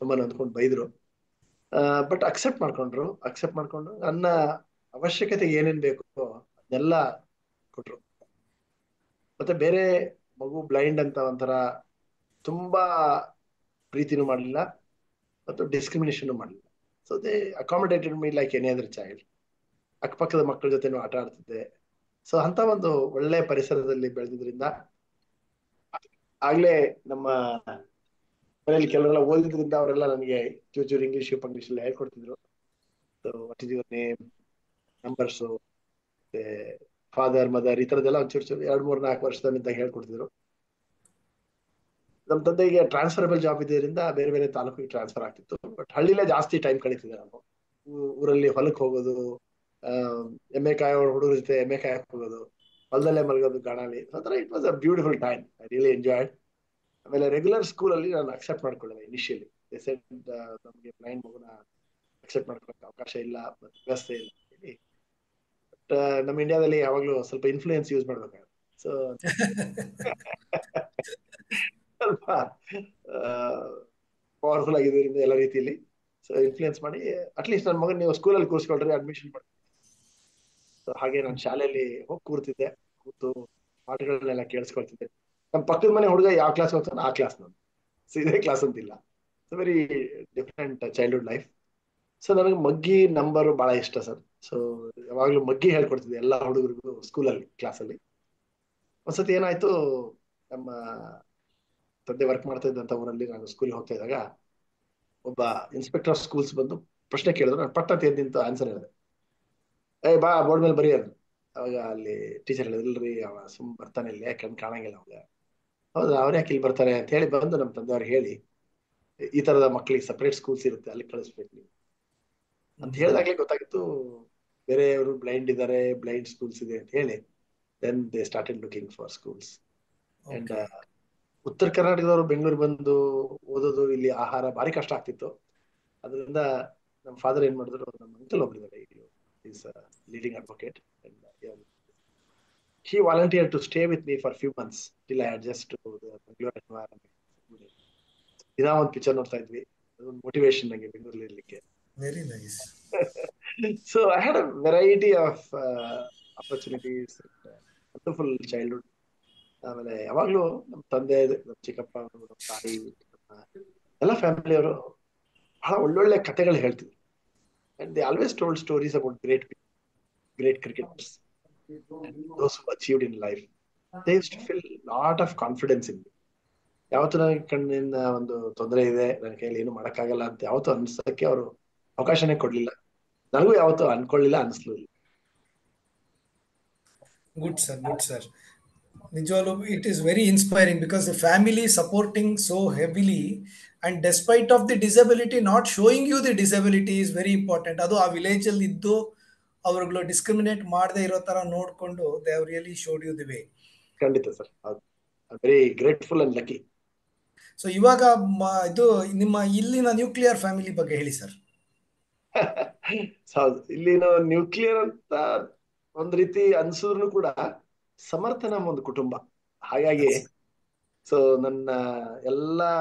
Speaker 3: ತುಂಬಾ ನೊಂದ್ಕೊಂಡು ಬೈದ್ರು. ಬಟ್ ಅಕ್ಸೆಪ್ಟ್ ಮಾಡ್ಕೊಂಡು ನನ್ನ ಅವಶ್ಯಕತೆಗೆ ಏನೇನ್ ಬೇಕು ಅದನ್ನೆಲ್ಲ ಕೊಟ್ರು. ಮತ್ತೆ ಬೇರೆ ಮಗು ಬ್ಲೈಂಡ್ ಅಂತ ಒಂಥರ ತುಂಬಾ ಪ್ರೀತಿನೂ ಮಾಡ್ಲಿಲ್ಲ ಮತ್ತು ಡಿಸ್ಕ್ರಿಮಿನೇಷನ್ ಮಾಡಲಿಲ್ಲ. So they ಅಕಾಮಡೇಟೆಡ್ me like any other child. ಅಕ್ಕಪಕ್ಕದ ಮಕ್ಕಳ ಜೊತೆನೂ ಆಟ ಆಡ್ತಿದ್ದೆ. ಸೊ ಅಂತ ಒಂದು ಒಳ್ಳೆ ಪರಿಸರದಲ್ಲಿ ಬೆಳೆದಿದ್ರಿಂದ ಆಗ್ಲೇ ನಮ್ಮ ಮನೆಯಲ್ಲಿ ಕೆಲವರೆಲ್ಲ ಓದಿದ್ರಿಂದ ಅವರೆಲ್ಲ ನನಗೆ ಚೂಚೂರು ಇಂಗ್ಲಿಷ್ ಪಂಗ್ಲಿಷ್ ಎಲ್ಲ ಹೇಳ್ಕೊಡ್ತಿದ್ರು. What is your name, numbers, ಮತ್ತೆ ಫಾದರ್ ಮದರ್ ಈ ತರದೆಲ್ಲ ಒಂಚೂರು 2, 3, 4 ವರ್ಷದಿಂದ ಹೇಳ್ಕೊಡ್ತಿದ್ರು. ನಮ್ಮ ತಂದೆಗೆ ಟ್ರಾನ್ಸ್ಫರಬಲ್ ಜಾಬ್ ಇದ್ದಿದ್ದರಿಂದ ಬೇರೆ ಬೇರೆ ತಾಲೂಕಿಗೆ ಟ್ರಾನ್ಸ್ಫರ್ ಆಗ್ತಿತ್ತು. ಬಟ್ ಹಳ್ಳಿಲೇ ಜಾಸ್ತಿ ಟೈಮ್ ಕಳೀತಿದ್ದೆ ನಾನು. ಊರಲ್ಲಿ ಹೊಲಕ್ಕೆ ಹೋಗೋದು, ಎಮ್ಮೆ ಕಾಯೋ ಹುಡುಗರ ಜೊತೆ ಎಮ್ಮೆ ಕಾಯಕ್ಕೆ ಹೋಗೋದು, ಹೊಲದಲ್ಲೇ ಮಲಗೋದು ಗಾಣಾಲಿ. ಆತರ it was a beautiful time. I really enjoyed. ಆಮೇಲೆ ರೆಗ್ಯುಲರ್ ಸ್ಕೂಲ್ ಅಲ್ಲಿ ನಾನು ಅಕ್ಸೆಪ್ಟ್ ಮಾಡ್ಕೊಳ್ಳಿಲ್ಲ ಇನಿಷಿಯಲಿ. ನಮಗೆ ಬ್ಲೈಂಡ್ ಮಗುನ ಅಕ್ಸೆಪ್ಟ್ ಮಾಡ್ಕೊಳಕ್ಕೆ ಅವಕಾಶ ಇಲ್ಲ, ವ್ಯವಸ್ಥೆ ಇಲ್ಲ ಹೇಳಿ. ಬಟ್ ನಮ್ಮ ಇಂಡಿಯಾದಲ್ಲಿ ಯಾವಾಗ್ಲೂ ಸ್ವಲ್ಪ ಇನ್ಫ್ಲೂಯೆನ್ಸ್ ಯೂಸ್ ಮಾಡ್ಬೇಕಾಗುತ್ತೆ. ಸೊ ಸ್ವಲ್ಪ ಪವರ್ಫುಲ್ ಆಗಿದ್ದರಿಂದ ಎಲ್ಲ ರೀತಿಯಲ್ಲಿ ಸೊ ಇನ್ಫ್ಲೂಯೆನ್ಸ್ ಮಾಡಿ ಅಟ್ಲೀಸ್ಟ್ ನನ್ನ ಮಗನ್ ನೀವು ಸ್ಕೂಲಲ್ಲಿ ಕೂರಿಸ್ಕೊಳ್ರಿ, ಅಡ್ಮಿಷನ್ ಮಾಡಿ. ಸೊ ಹಾಗೆ ನಾನು ಶಾಲೆಯಲ್ಲಿ ಹೋಗಿ ಕೂರ್ತಿದ್ದೆ. ಕೂತು ಪಾಠಗಳನ್ನೆಲ್ಲ ಕೇಳಿಸ್ಕೊಳ್ತಿದ್ದೆ. ನಮ್ಮ ಪಕ್ಕದ ಮನೆ ಹುಡುಗ ಯಾವ ಕ್ಲಾಸ್ ಹೋಗ್ತಾನೆ ಆ ಕ್ಲಾಸ್ ನಾನು. ಸೊ ಇದೇ ಕ್ಲಾಸ್ ಅಂತಿಲ್ಲ. So very different childhood life. So ನನಗೆ ಮಗ್ಗಿ ನಂಬರ್ ಬಹಳ ಇಷ್ಟ ಸರ್. ಸೊ ಯಾವಾಗ್ಲೂ ಮಗ್ಗಿ ಹೇಳ್ಕೊಡ್ತಿದ್ದೆ ಎಲ್ಲ ಹುಡುಗರಿಗೂ ಸ್ಕೂಲಲ್ಲಿ, ಕ್ಲಾಸಲ್ಲಿ. ಒಂದ್ಸತಿ ಏನಾಯ್ತು, ನಮ್ಮ ತಂದೆ ವರ್ಕ್ ಮಾಡ್ತಾ ಇದ್ದಂತ ಊರಲ್ಲಿ ನಾನು ಸ್ಕೂಲ್ಗೆ ಹೋಗ್ತಾ ಇದ್ದಾಗ ಒಬ್ಬ ಇನ್ಸ್ಪೆಕ್ಟರ್ ಆಫ್ ಸ್ಕೂಲ್ಸ್ ಬಂದು ಪ್ರಶ್ನೆ ಕೇಳಿದ್ರು. ನಾನು ಪಟ್ಟ ನಿಂತು ಆನ್ಸರ್ ಹೇಳಿದೆ. ಬಾ ಬೋರ್ಡ್ ಮೇಲೆ ಬರೀ. ಅವಾಗ ಅಲ್ಲಿ ಟೀಚರ್ ಹೇಳಿದ್ರು, ಇಲ್ರಿ ಅವ ಬರ್ತಾನೆ ಇಲ್ಲೇ ಕಾಣಂಗಿಲ್ಲ ಅವಾಗ. ಹೌದಾ, ಅವ್ರು ಯಾಕೆ ಇಲ್ಲಿ ಬರ್ತಾರೆ ಅಂತ ಹೇಳಿ ಬಂದು ನಮ್ಮ ತಂದೆಯವ್ರಿಗೆ ಹೇಳಿ, ಈ ತರದ ಮಕ್ಕಳಿಗೆ ಸಪರೇಟ್ ಸ್ಕೂಲ್ಸ್ ಇರುತ್ತೆ, ಅಲ್ಲಿ ಕಳಿಸ್ಬೇಕು ನೀವು ಅಂತ ಹೇಳಿದಾಗ್ಲೇ ಗೊತ್ತಾಗಿತ್ತು ಬೇರೆಯವರು ಬ್ಲೈಂಡ್ ಇದ್ದಾರೆ, ಬ್ಲೈಂಡ್ ಸ್ಕೂಲ್ಸ್ ಇದೆ ಅಂತ ಹೇಳಿ. Then they started looking for schools. And ಉತ್ತರ ಕರ್ನಾಟಕದವರು ಬೆಂಗಳೂರು ಬಂದು ಓದೋದು, ಇಲ್ಲಿ ಆಹಾರ ಭಾರಿ ಕಷ್ಟ ಆಗ್ತಿತ್ತು. ಅದರಿಂದ ನಮ್ಮ ಫಾದರ್ ಏನ್ ಮಾಡಿದ್ರು, ನಮ್ಮ ಅಂಕಲ್ ಒಬ್ಬರಿದ್ದಾರೆ, is leading advocate. He volunteered to stay with me for a few months till I adjust to the Bangalore environment. ದಿನ ಒಂದು ಪಿಕ್ಚರ್ ನೋಡ್ತಾ ಇದ್ವಿ. ಅದೊಂದು ಮೋಟಿವೇಶನ್ ನಂಗೆ ಬೆಂಗಳೂರಲ್ಲಿ ಇರ್ಲಿಕ್ಕೆ.
Speaker 2: Very nice.
Speaker 3: So I had a variety of opportunities, wonderful childhood. ಆಮೇಲೆ ಯಾವಾಗ್ಲೂ ನಮ್ಮ ತಂದೆ, ನಮ್ಮ ಚಿಕ್ಕಪ್ಪ, ನಮ್ಮ ತಾಯಿ, ಎಲ್ಲ ಫ್ಯಾಮಿಲಿಯವರು ಬಹಳ ಒಳ್ಳೊಳ್ಳೆ ಕಥೆಗಳು ಹೇಳ್ತಿದ್ರು. And they always told stories about great cricketers and those who achieved in life. They used to feel lot of confidence in me. ಯಾವತ್ತು ನನಗೆ ಕಣ್ಣಿನ ಒಂದು ತೊಂದರೆ ಇದೆ, ನನ್ನ ಕೈಯಲ್ಲಿ ಏನು ಮಾಡಕ್ಕಾಗಲ್ಲ ಅಂತ ಯಾವತ್ತು ಅನ್ಸಕ್ಕೆ ಅವರು ಅವಕಾಶನೇ ಕೊಡ್ಲಿಲ್ಲ. ನನಗೂ ಯಾವತ್ತು ಅನ್ಕೊಳ್ಳಿಲ್ಲ, ಅನ್ಸ್ಲಿಲ್ಲ.
Speaker 2: Good sir, good sir. ನಿಜವಾಗ್ಲೂ it is very inspiring because the family supporting so heavily and despite of the disability not showing you the disability is very important. ಅದು ಆ ವಿಲೇಜ್ ಅಲ್ಲಿ ಇದ್ದು ಅವ್ರುಗಳು ಡಿಸ್ಕ್ರಿಮಿನೇಟ್ ಮಾಡದೆ ಇರೋ ತರ ನೋಡ್ಕೊಂಡು they have really showed you the way.
Speaker 3: ಖಂಡಿತ sir, very grateful and lucky.
Speaker 2: So ಇವಾಗ ಇದು ನಿಮ್ಮ ಇಲ್ಲಿನ ನ್ಯೂಕ್ಲಿಯರ್ ಫ್ಯಾಮಿಲಿ ಬಗ್ಗೆ ಹೇಳಿ ಸರ್.
Speaker 3: ಹೌದು, ಇಲ್ಲಿನ ನ್ಯೂಕ್ಲಿಯರ್ ಅಂತ ಒಂದ್ ರೀತಿ ಅನ್ಸಿದ್ರು ಕೂಡ ಸಮರ್ಥನ ಒಂದು ಕುಟುಂಬ. ಹಾಗಾಗಿ ಸೊ ನನ್ನ ಎಲ್ಲಾ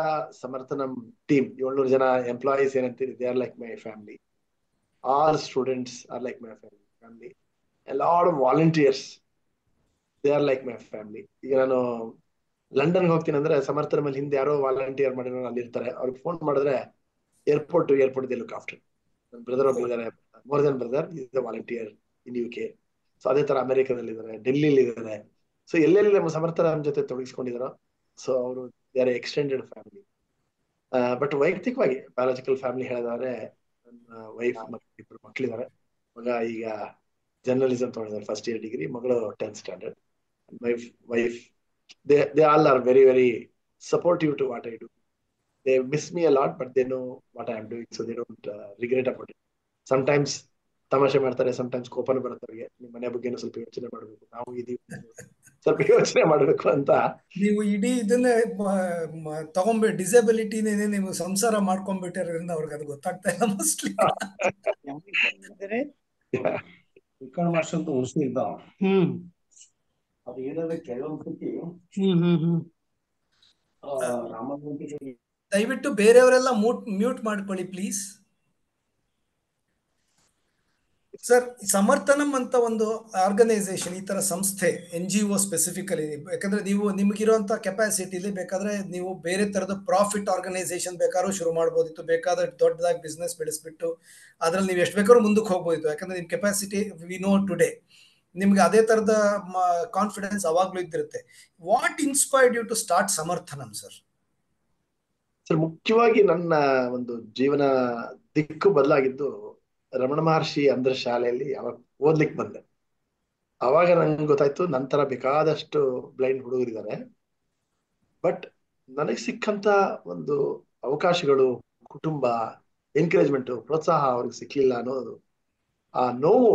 Speaker 3: ಸಮರ್ಥನ ಟೀಮ್ 700 ಜನ ಎಂಪ್ಲಾಯೀಸ್ ಏನಂತೀರಿ, they are like my family. All students are like my family. A lot of volunteers, they are like my family. ಈಗ ನಾನು ಲಂಡನ್ಗೆ ಹೋಗ್ತೀನಿ ಅಂದ್ರೆ ಸಮರ್ಥನ ಮೇಲೆ ಹಿಂದೆ ಯಾರೋ ವಾಲಂಟಿಯರ್ ಮಾಡಿರೋ ಅಲ್ಲಿ ಇರ್ತಾರೆ. ಅವ್ರಿಗೆ ಫೋನ್ ಮಾಡಿದ್ರೆ ಏರ್ಪೋರ್ಟ್ ದೇ ಲುಕ್ ಆಫ್ಟರ್. ನನ್ನ ಬ್ರದರ್ ಒಬ್ಬರಿದ್ದಾರೆ, more than brother, is a volunteer in UK. So ಅದೇ ತರ ಅಮೆರಿಕದಲ್ಲಿ ಇದ್ದಾರೆ, ಡೆಲ್ಲಿಲಿ ಇದ್ದಾರೆ. ಸೊ ಎಲ್ಲೆಲ್ಲಿ ನಮ್ಮ ಸಮರ್ಥನ ಜೊತೆ ತೊಡಗಿಸ್ಕೊಂಡಿದಾರೋ ಸೊ ಅವರು they are extended family. But ವೈಯಕ್ತಿಕವಾಗಿ ಬಯಾಲಜಿಕಲ್ ಫ್ಯಾಮಿಲಿ ಹೇಳಿದ್ರೆ ನನ್ನ ವೈಫ್ ಮತ್ತು ಇಬ್ಬರು ಮಕ್ಕಳಿದ್ದಾರೆ. ಮಗ ಈಗ ಜರ್ನಲಿಸಂ ತಗೊಂಡಿದ್ದಾರೆ, ಫಸ್ಟ್ ಇಯರ್ ಡಿಗ್ರಿ. ಮಗಳು 10th standard. My wife, they all are very very supportive to what I do. They miss me a lot, but they know what I am doing, so they don't regret about it. Sometimes ತಮಾಷೆ ಮಾಡ್ತಾರೆ, ಸಮಟೈಮ್ಸ್ ಕೋಪನ ಬರುತ್ತೆ ಅವ್ರಿಗೆ. ನಿಮ್ಮ ಮನೆ ಬಗ್ಗೆನೂ ಸ್ವಲ್ಪ ಯೋಚನೆ ಮಾಡಬೇಕು, ನಾವು ಇದೀವಿ ಸ್ವಲ್ಪ ಯೋಚನೆ ಮಾಡಬೇಕು ಅಂತ.
Speaker 2: ನೀವು ಇಡೀ ಇದನ್ನೇ ಡಿಸಬಿಲಿಟಿನೇ ನೀವು ಸಂಸಾರ ಮಾಡ್ಕೊಂಡ್ಬಿಟ್ಟಿರೋದ್ರಿಂದ ಅವ್ರಿಗೆ ಅದು ಗೊತ್ತಾಗ್ತಾ ಇಲ್ಲ ಮೋಸ್ಟ್ಲಿ.
Speaker 4: ಮಾಸ್ಟರ್ ಅಂತ ಉಳಿಸಿ ಇದ್ದಾವ ಅದು ಏನಂದ್ರೆ ಕೆಲವೊಂದ್ಸತಿ ರಾಮಮೂರ್ತಿ.
Speaker 2: ದಯವಿಟ್ಟು ಬೇರೆಯವರೆಲ್ಲ ಮ್ಯೂಟ್ ಮಾಡ್ಕೊಳ್ಳಿ ಪ್ಲೀಸ್. ಸರ್, ಸಮರ್ಥನಂ ಅಂತ ಒಂದು ಆರ್ಗನೈಸೇಷನ್, ಈ ತರ ಸಂಸ್ಥೆ, NGO ಸ್ಪೆಸಿಫಿಕಲಿ, ಯಾಕಂದ್ರೆ ನೀವು ನಿಮ್ಗಿರುವಂತ ಕೆಪಾಸಿಟಿಲಿ ಬೇಕಾದ್ರೆ ನೀವು ಬೇರೆ ತರದ ಪ್ರಾಫಿಟ್ ಆರ್ಗನೈಸೇಷನ್ ಬೇಕಾದ್ರೂ ಶುರು ಮಾಡ್ಬೋದಿತ್ತು, ಬೇಕಾದ್ರೆ ದೊಡ್ಡದಾಗಿ ಬಿಸ್ನೆಸ್ ಬೆಳೆಸ್ಬಿಟ್ಟು ಅದ್ರಲ್ಲಿ ನೀವು ಎಷ್ಟು ಬೇಕಾದ್ರೂ ಮುಂದಕ್ಕೆ ಹೋಗ್ಬೋದಿತ್ತು. ಯಾಕಂದ್ರೆ ನಿಮ್ ಕೆಪಾಸಿಟಿ ವಿ ನೋ ಟುಡೇ, ನಿಮ್ಗೆ ಅದೇ ತರದ ಕಾನ್ಫಿಡೆನ್ಸ್ ಅವಾಗ್ಲೂ ಇದ್ದಿರುತ್ತೆ. What inspired you to start Samarthanam sir?
Speaker 3: Sir, ಮುಖ್ಯವಾಗಿ ನನ್ನ ಒಂದು ಜೀವನ ದಿಕ್ಕು ಬದಲಾಗಿದ್ದು ರಮಣ ಮಹರ್ಷಿ ಅಂದ್ರ ಶಾಲೆಯಲ್ಲಿ ಯಾವಾಗ ಓದ್ಲಿಕ್ಕೆ ಬಂದೆ, ಅವಾಗ ನಂಗೆ ಗೊತ್ತಾಯ್ತು ನಂತರ ಬೇಕಾದಷ್ಟು ಬ್ಲೈಂಡ್ ಹುಡುಗರಿದ್ದಾರೆ, ಬಟ್ ನನಗೆ ಸಿಕ್ಕಂತ ಒಂದು ಅವಕಾಶಗಳು, ಕುಟುಂಬ, ಎನ್ಕರೇಜ್ಮೆಂಟ್, ಪ್ರೋತ್ಸಾಹ ಅವ್ರಿಗೆ ಸಿಕ್ಲಿಲ್ಲ ಅನ್ನೋದು ಆ ನೋವು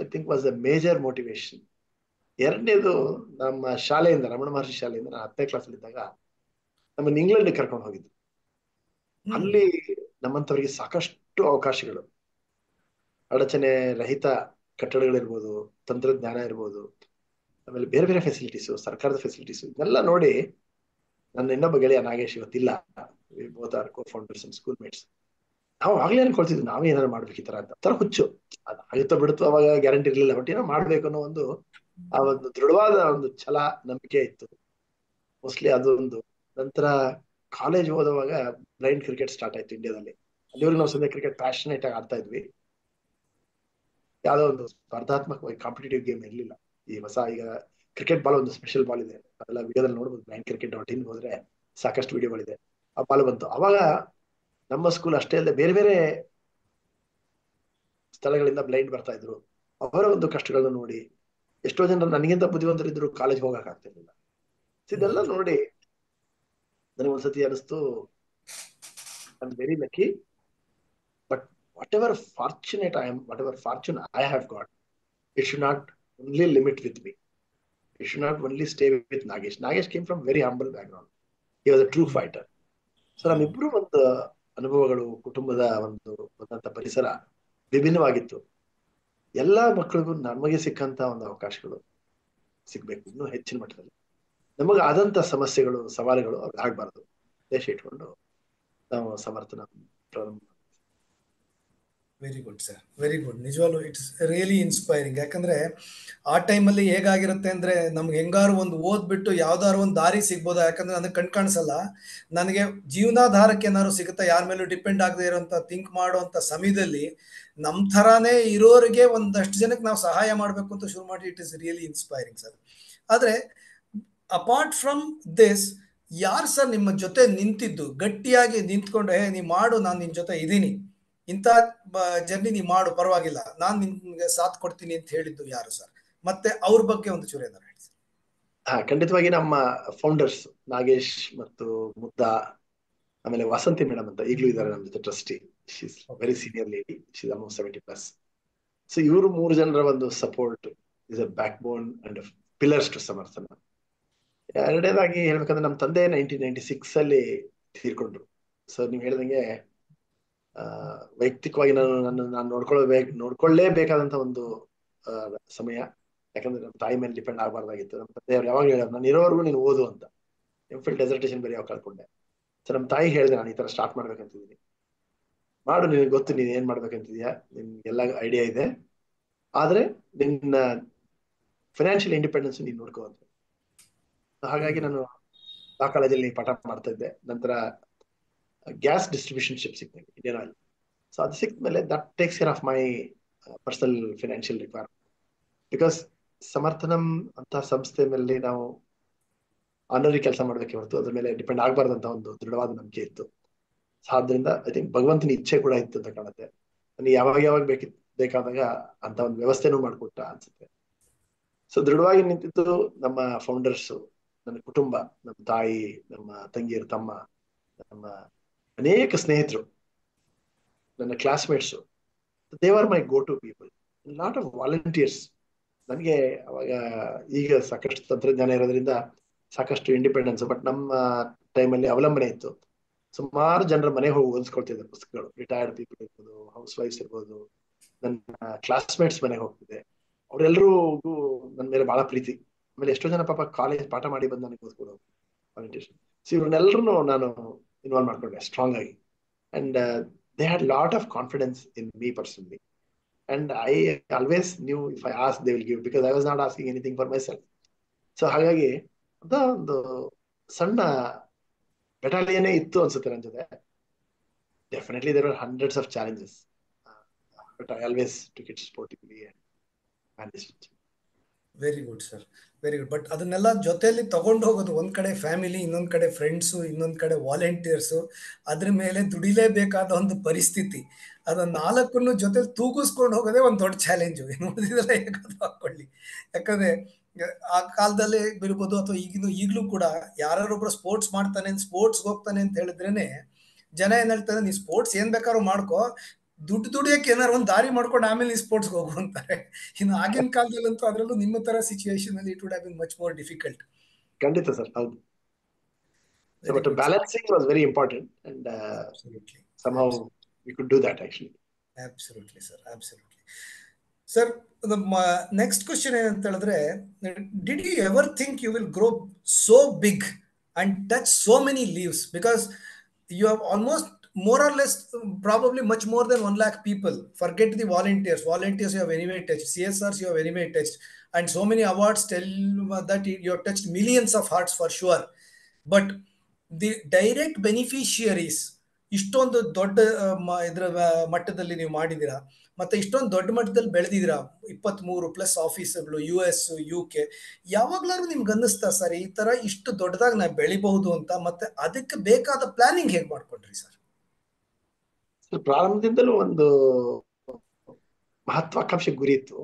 Speaker 3: I think was the major motivation. ಎರಡನೇದು, ನಮ್ಮ ಶಾಲೆಯಿಂದ, ರಮಣ ಮಹರ್ಷಿ ಶಾಲೆಯಿಂದ ನಾನು 10ನೇ ಕ್ಲಾಸಲ್ಲಿ ಇದ್ದಾಗ ನಮ್ಮನ್ನು ಇಂಗ್ಲೆಂಡ್ ಕರ್ಕೊಂಡು ಹೋಗಿದ್ದು. ಅಲ್ಲಿ ನಮ್ಮಂತವರಿಗೆ ಸಾಕಷ್ಟು ಅವಕಾಶಗಳು, ಅಡಚಣೆ ರಹಿತ ಕಟ್ಟಡಗಳಿರ್ಬೋದು, ತಂತ್ರಜ್ಞಾನ ಇರ್ಬೋದು, ಆಮೇಲೆ ಬೇರೆ ಬೇರೆ ಫೆಸಿಲಿಟೀಸು, ಸರ್ಕಾರದ ಫೆಸಿಲಿಟೀಸು, ಇದೆಲ್ಲ ನೋಡಿ ನನ್ನ ಇನ್ನೊಬ್ಬ ಗೆಳೆಯ ನಾಗೇಶ್ ಇವತ್ತಿಲ್ಲ, both are co-founders and school mates. ನಾವು ಆಗ್ಲೇ ಅನ್ಕೊಳ್ತಿದ್ವಿ ನಾವೇ ಏನಾದ್ರು ಮಾಡ್ಬೇಕು ಈ ತರ ಅಂತ. ತರ ಹುಚ್ಚು, ಅದು ಆಗುತ್ತೋ ಬಿಡುತ್ತೋ ಅವಾಗ ಗ್ಯಾರಂಟಿ ಇರ್ಲಿಲ್ಲ, ಬಟ್ ಏನೋ ಮಾಡ್ಬೇಕು ಅನ್ನೋ ಒಂದು ಆ ಒಂದು ದೃಢವಾದ ಒಂದು ಛಲ, ನಂಬಿಕೆ ಇತ್ತು. ಮೋಸ್ಟ್ಲಿ ಅದು ಒಂದು. ನಂತರ ಕಾಲೇಜ್ ಓದುವಾಗ ಬ್ಲೈಂಡ್ ಕ್ರಿಕೆಟ್ ಸ್ಟಾರ್ಟ್ ಆಯ್ತು ಇಂಡಿಯಾದಲ್ಲಿ. ಅಲ್ಲಿವರೆಗೂ ನಾವು ಸದ್ಯ ಕ್ರಿಕೆಟ್ ಪ್ಯಾಷನೇಟ್ ಆಗಿ ಆಡ್ತಾ ಇದ್ವಿ. ಯಾವ್ದೋ ಒಂದು ಸ್ಪರ್ಧಾತ್ಮಕವಾಗಿ ಕಾಂಪಿಟೇಟಿವ್ ಗೇಮ್ ಇರಲಿಲ್ಲ. ಈ ಹೊಸ ಈಗ ಕ್ರಿಕೆಟ್ ಬಾಲ್ ಒಂದು ಸ್ಪೆಷಲ್ ಬಾಲ್ ಇದೆ, ಅದೆಲ್ಲ ವಿಡಿಯೋದಲ್ಲಿ ನೋಡ್ಬೋದು. BlaindCricket.in ಹೋದ್ರೆ ಸಾಕಷ್ಟು ವಿಡಿಯೋಗಳಿದೆ. ಆ ಬಾಲ್ ಬಂತು ಅವಾಗ. ನಮ್ಮ ಸ್ಕೂಲ್ ಅಷ್ಟೇ ಅಲ್ಲದೆ ಬೇರೆ ಬೇರೆ ಸ್ಥಳಗಳಿಂದ ಬ್ಲೈಂಡ್ ಬರ್ತಾ ಇದ್ರು. ಅವರ ಒಂದು ಕಷ್ಟಗಳನ್ನ ನೋಡಿ ಎಷ್ಟೋ ಜನ ನನಗಿಂತ ಬುದ್ಧಿವಂತರಿದ್ರು, ಕಾಲೇಜ್ ಹೋಗಕ್ ಆಗ್ತಿರ್ಲಿಲ್ಲ. ಇದೆಲ್ಲ ನೋಡಿ ನನಗೆ ಒಂದ್ಸತಿ ಅನಿಸ್ತು, I am very lucky, but whatever fortunate I am, whatever fortune I have got, it should not only limit with me. It should not only stay with Nagesh. Nagesh came from very humble background. He was a true fighter. So ನಮ್ಮಿಬ್ರು ಒಂದು ಅನುಭವಗಳು, ಕುಟುಂಬದ ಒಂದು ಬಂದಂತ ಪರಿಸರ ವಿಭಿನ್ನವಾಗಿತ್ತು. ಎಲ್ಲಾ ಮಕ್ಕಳಿಗೂ ನಮಗೆ ಸಿಕ್ಕಂತ ಒಂದು ಅವಕಾಶಗಳು ಸಿಗ್ಬೇಕು, ಇನ್ನೂ ಹೆಚ್ಚಿನ ಮಟ್ಟದಲ್ಲಿ. ನಮಗೆ ಆದಂತ ಸಮಸ್ಯೆಗಳು, ಸವಾಲುಗಳು ಅವ್ರಿಗೆ ಆಗ್ಬಾರ್ದು ಉದ್ದೇಶ ಇಟ್ಕೊಂಡು ನಾವು ಸಮರ್ಥನ ಪ್ರಾರಂಭ.
Speaker 2: Very good sir, very good. ನಿಜವಾಗ್ಲೂ ಇಟ್ಸ್ ರಿಯಲಿ ಇನ್ಸ್ಪೈರಿಂಗ್. ಯಾಕಂದ್ರೆ ಆ ಟೈಮಲ್ಲಿ ಹೇಗಾಗಿರುತ್ತೆ ಅಂದ್ರೆ, ನಮ್ಗೆ ಹೆಂಗಾರು ಒಂದು ಓದ್ಬಿಟ್ಟು ಯಾವ್ದಾದ್ರು ಒಂದು ದಾರಿ ಸಿಗ್ಬೋದಾ, ಯಾಕಂದ್ರೆ ನನಗೆ ಕಾಣಿಸಲ್ಲ, ನನಗೆ ಜೀವನಾಧಾರಕ್ಕೆ ಏನಾದ್ರು ಸಿಗುತ್ತಾ, ಯಾರ ಮೇಲೂ ಡಿಪೆಂಡ್ ಆಗದೆ ಇರೋಂಥ ಥಿಂಕ್ ಮಾಡುವಂಥ ಸಮಯದಲ್ಲಿ ನಮ್ಮ ಥರಾನೇ ಇರೋರಿಗೆ ಒಂದಷ್ಟು ಜನಕ್ಕೆ ನಾವು ಸಹಾಯ ಮಾಡಬೇಕು ಅಂತ ಶುರು ಮಾಡಿ, it is really inspiring sir. ಆದರೆ ಅಪಾರ್ಟ್ ಫ್ರಮ್ ದಿಸ್, ಯಾರು ಸರ್ ನಿಮ್ಮ ಜೊತೆ ನಿಂತಿದ್ದು, ಗಟ್ಟಿಯಾಗಿ ನಿಂತ್ಕೊಂಡು ನೀ ಮಾಡು, ನಾನು ನಿನ್ನ ಜೊತೆ ಇದ್ದೀನಿ, ಇಂಥ ಜರ್ನಿ ನೀ ಮಾಡು, ಪರವಾಗಿಲ್ಲ, ನಾನು ನಿನ್ಗೆ ಸಾಥ್ ಕೊಡ್ತೀನಿ ಅಂತ ಹೇಳಿದ್ದು ಯಾರು ಸರ್? ಮತ್ತೆ ಅವ್ರ ಬಗ್ಗೆ ಒಂದು ಚೂರು ಏನಾರು ಹೇಳಿ ಸರ್.
Speaker 3: ಖಂಡಿತವಾಗಿ ನಮ್ಮ ಫೌಂಡರ್ಸ್ ನಾಗೇಶ್ ಮತ್ತು ಮುದ್ದಾ, ಆಮೇಲೆ ವಸಂತಿ ಮೇಡಮ್ ಅಂತ ಈಗಲೂ ಇದ್ದಾರೆ ನಮ್ಮ ಜೊತೆ, trustee. She is very senior lady, she is almost 70+. So ಇವರು 3 ಜನರ ಒಂದು support is a backbone and pillars to Samarthana. ಎರಡನೇದಾಗಿ ಹೇಳ್ಬೇಕಂದ್ರೆ, ನಮ್ಮ ತಂದೆ 1996 ಅಲ್ಲಿ ತೀರ್ಕೊಂಡ್ರು. ಸೊ ನೀವು ಹೇಳ್ದಂಗೆ ವೈಯಕ್ತಿಕವಾಗಿ ನಾನು ನೋಡ್ಕೊಳ್ಳೇಬೇಕಾದಂತ ಒಂದು ಸಮಯ. ಯಾಕಂದ್ರೆ ನಮ್ಮ ತಾಯಿ ಮೇಲೆ ಡಿಪೆಂಡ್ ಆಗಬಾರ್ದಾಗಿತ್ತು. ನಮ್ಮ ತಂದೆಯವ್ರು ಯಾವಾಗ ಹೇಳೋರು, ನಾನು ಇರೋವರೆಗೂ ನೀನು ಓದು ಅಂತ. MPhil ಡೆಸರ್ಟೇಷನ್ ಬೇರೆ ಯಾವಾಗ ಕಳ್ಕೊಂಡೆ. ಸೊ ನಮ್ಮ ತಾಯಿ ಹೇಳಿದೆ, ನಾನು ಈ ತರ ಸ್ಟಾರ್ಟ್ ಮಾಡ್ಬೇಕಂತಿದ್ದೀನಿ, ಮಾಡು, ನಿನಗೆ ಗೊತ್ತು ನೀನ್ ಏನ್ ಮಾಡ್ಬೇಕಂತಿದ್ಯಾ, ನಿನ್ಗೆಲ್ಲ ಐಡಿಯಾ ಇದೆ, ಆದ್ರೆ ನಿನ್ನ ಫೈನಾನ್ಷಿಯಲ್ ಇಂಡಿಪೆಂಡೆನ್ಸ್ ನೀನ್ ನೋಡ್ಕೋ ಅಂತ. ಹಾಗಾಗಿ ನಾನು ಆ ಕಾಲೇಜಲ್ಲಿ ಪಾಠ ಮಾಡ್ತಾ ಇದ್ದೆ. ನಂತರ ಗ್ಯಾಸ್ ಡಿಸ್ಟ್ರಿಬ್ಯೂಷನ್ ಶಿಪ್ ಸಿಕ್ತು ಇಂಡಿಯನ್ ಆಯಿಲ್. ಸೊ ಅದು ಸಿಕ್ತ ಮೇಲೆ that takes care of my personal financial requirement. Because Samarthanam ಅಂತ ಸಂಸ್ಥೆ ಮೇಲೆ ನಾವು ಆನರಿ ಕೆಲಸ ಮಾಡ್ಬೇಕೆ ಹೊರತು ಅದ್ರ ಮೇಲೆ ಡಿಪೆಂಡ್ ಆಗಬಾರ್ದಂತ ಒಂದು ದೃಢವಾದ ನಂಬಿಕೆ ಇತ್ತು. ಆದ್ರಿಂದ ಐ ಥಿಂಕ್ ಭಗವಂತನ ಇಚ್ಛೆ ಕೂಡ ಇತ್ತು ಅಂತ ಕಾಣುತ್ತೆ. ನನಗೆ ಯಾವಾಗ ಯಾವಾಗ ಬೇಕಾದಾಗ ಅಂತ ಒಂದು ವ್ಯವಸ್ಥೆನೂ ಮಾಡ್ಕೊಟ್ಟ ಅನ್ಸುತ್ತೆ. ಸೊ ದೃಢವಾಗಿ ನಿಂತಿದ್ದು ನಮ್ಮ ಫೌಂಡರ್ಸ್, ನನ್ನ ಕುಟುಂಬ, ನಮ್ಮ ತಾಯಿ, ನಮ್ಮ ತಂಗಿಯರು, ತಮ್ಮ, ನಮ್ಮ ಅನೇಕ ಸ್ನೇಹಿತರು, ನನ್ನ classmates. They are my go to people. Lot of volunteers. ನನಗೆ ಅವಾಗ, ಈಗ ಸಾಕಷ್ಟು ತಂತ್ರಜ್ಞಾನ ಇರೋದ್ರಿಂದ ಸಾಕಷ್ಟು ಇಂಡಿಪೆಂಡೆನ್ಸ್, ಬಟ್ ನಮ್ಮ ಟೈಮಲ್ಲಿ ಅವಲಂಬನೆ ಇತ್ತು. ಸುಮಾರು ಜನರ ಮನೆಗೆ ಹೋಗಿ ಓದಿಸ್ಕೊಳ್ತಿದ್ದೆ ಪುಸ್ತಕಗಳು. ರಿಟೈರ್ಡ್ ಪೀಪಲ್ ಇರ್ಬೋದು, ಹೌಸ್ ವೈಫ್ಸ್ ಇರ್ಬೋದು, ನನ್ನ ಕ್ಲಾಸ್ಮೇಟ್ಸ್ ಮನೆಗೆ ಹೋಗ್ತಿದ್ದೆ. ಅವರೆಲ್ಲರಿಗೂ ನನ್ನ ಮೇಲೆ ಬಹಳ ಪ್ರೀತಿ. ಆಮೇಲೆ ಎಷ್ಟೋ ಜನ ಪಾಪ ಕಾಲೇಜ್ ಪಾಠ ಮಾಡಿ ಬಂದು ನನಗೆ ಓದ್ಕೊಡೋರು ವಾಲಂಟಿಯರ್ಸ್. ಸೊ ಇವ್ರನ್ನೆಲ್ಲರೂ ನಾನು ಇನ್ವಾಲ್ವ್ ಮಾಡ್ಕೊಂಡೆ ಸ್ಟ್ರಾಂಗ್ ಆಗಿ. And they had lot of confidence in me personally. And I always knew if I asked, they will give, because I was not asking anything for myself. So ಹಾಗಾಗಿ ಒಂದು ಸಣ್ಣ ಬೆಟಾಲಿಯನ್ನೇ ಇತ್ತು ಅನ್ಸುತ್ತೆ ನನ್ನ ಜೊತೆ. Definitely there were hundreds of challenges, but I always took it sportively and managed it.
Speaker 2: Very good sir, very good. But ಅದನ್ನೆಲ್ಲ ಜೊತೆಯಲ್ಲಿ ತಗೊಂಡು ಹೋಗೋದು, ಒಂದ್ ಕಡೆ ಫ್ಯಾಮಿಲಿ, ಇನ್ನೊಂದ್ ಕಡೆ ಫ್ರೆಂಡ್ಸು, ಇನ್ನೊಂದ್ ಕಡೆ ವಾಲಂಟಿಯರ್ಸು, ಅದ್ರ ಮೇಲೆ ದುಡಿಲೇಬೇಕಾದ ಒಂದು ಪರಿಸ್ಥಿತಿ, ಅದನ್ನ ನಾಲ್ಕನ್ನು ಜೊತೆಲಿ ತೂಗಿಸ್ಕೊಂಡು ಹೋಗೋದೇ ಒಂದು ದೊಡ್ಡ ಚಾಲೆಂಜು. ನೋಡಿದೆಲ್ಲ ಹೇಗಾದ್ರು ಹಾಕೊಳ್ಳಿ. ಯಾಕಂದ್ರೆ ಆ ಕಾಲದಲ್ಲಿ ಇರ್ಬೋದು ಅಥವಾ ಈಗಲೂ ಕೂಡ ಯಾರೊಬ್ರು ಸ್ಪೋರ್ಟ್ಸ್ ಮಾಡ್ತಾನೆ, ಸ್ಪೋರ್ಟ್ಸ್ಗೆ ಹೋಗ್ತಾನೆ ಅಂತ ಹೇಳಿದ್ರೇನೆ ಜನ ಏನ್ ಹೇಳ್ತಾರೆ, ನೀ ಸ್ಪೋರ್ಟ್ಸ್ ಏನ್ ಬೇಕಾದ್ರೂ ಮಾಡ್ಕೋ, ದುಡಿಯಕ್ಕೆ ಏನಾರು ಒಂದು ದಾರಿ ಮಾಡ್ಕೊಂಡು ಆಮೇಲೆ ಈ ಸ್ಪೋರ್ಟ್ಸ್ಗೆ ಹೋಗು ಅಂತಾರೆ. ಇನ್ನು ಆಗಿನ ಕಾಲದಲ್ಲಂತೂ ಅದರಲ್ಲೂ ನಿಮ್ಮ ತರ ಸಿಚುವೇಶನ್ ಅಲ್ಲಿ it would have been much more difficult.
Speaker 3: ಖಂಡಿತ ಸರ್, ಹೌದು. But balancing was very important, and somehow we could do that actually.
Speaker 2: Absolutely, sir. Absolutely. Sir, the next question ಏನಂತ ಹೇಳಿದ್ರೆ, did you ever think you will grow so big and touch so many lives? Because you have almost more or less probably much more than 1 lakh people. Forget the volunteers you have anyway touched, CSRs you have anyway touched, and so many awards tell that you have touched millions of hearts for sure. But the direct beneficiaries, ಇಷ್ಟೊಂದು ದೊಡ್ಡ ಇದ್ರ ಮಟ್ಟದಲ್ಲಿ ನೀವು ಮಾಡಿದೀರಾ, ಮತ್ತೆ ಇಷ್ಟೊಂದು ದೊಡ್ಡ ಮಟ್ಟದಲ್ಲಿ ಬೆಳೆದಿದ್ದೀರಾ, 23+ ಆಫೀಸ್ಗಳು, US, UK. ಯಾವಾಗ್ಲಾದ್ರು ನಿಮ್ಗೆ ಅನ್ನಿಸ್ತಾ ಸರ್ ಈ ತರ ಇಷ್ಟು ದೊಡ್ಡದಾಗಿ ನಾವು ಬೆಳಿಬಹುದು ಅಂತ? ಮತ್ತೆ ಅದಕ್ಕೆ ಬೇಕಾದ ಪ್ಲಾನಿಂಗ್ ಹೇಗೆ ಮಾಡ್ಕೊಂಡ್ರಿ ಸರ್?
Speaker 3: ಪ್ರಾರಂಭದಿಂದಲೂ ಒಂದು ಮಹತ್ವಾಕಾಂಕ್ಷೆ ಗುರಿ ಇತ್ತು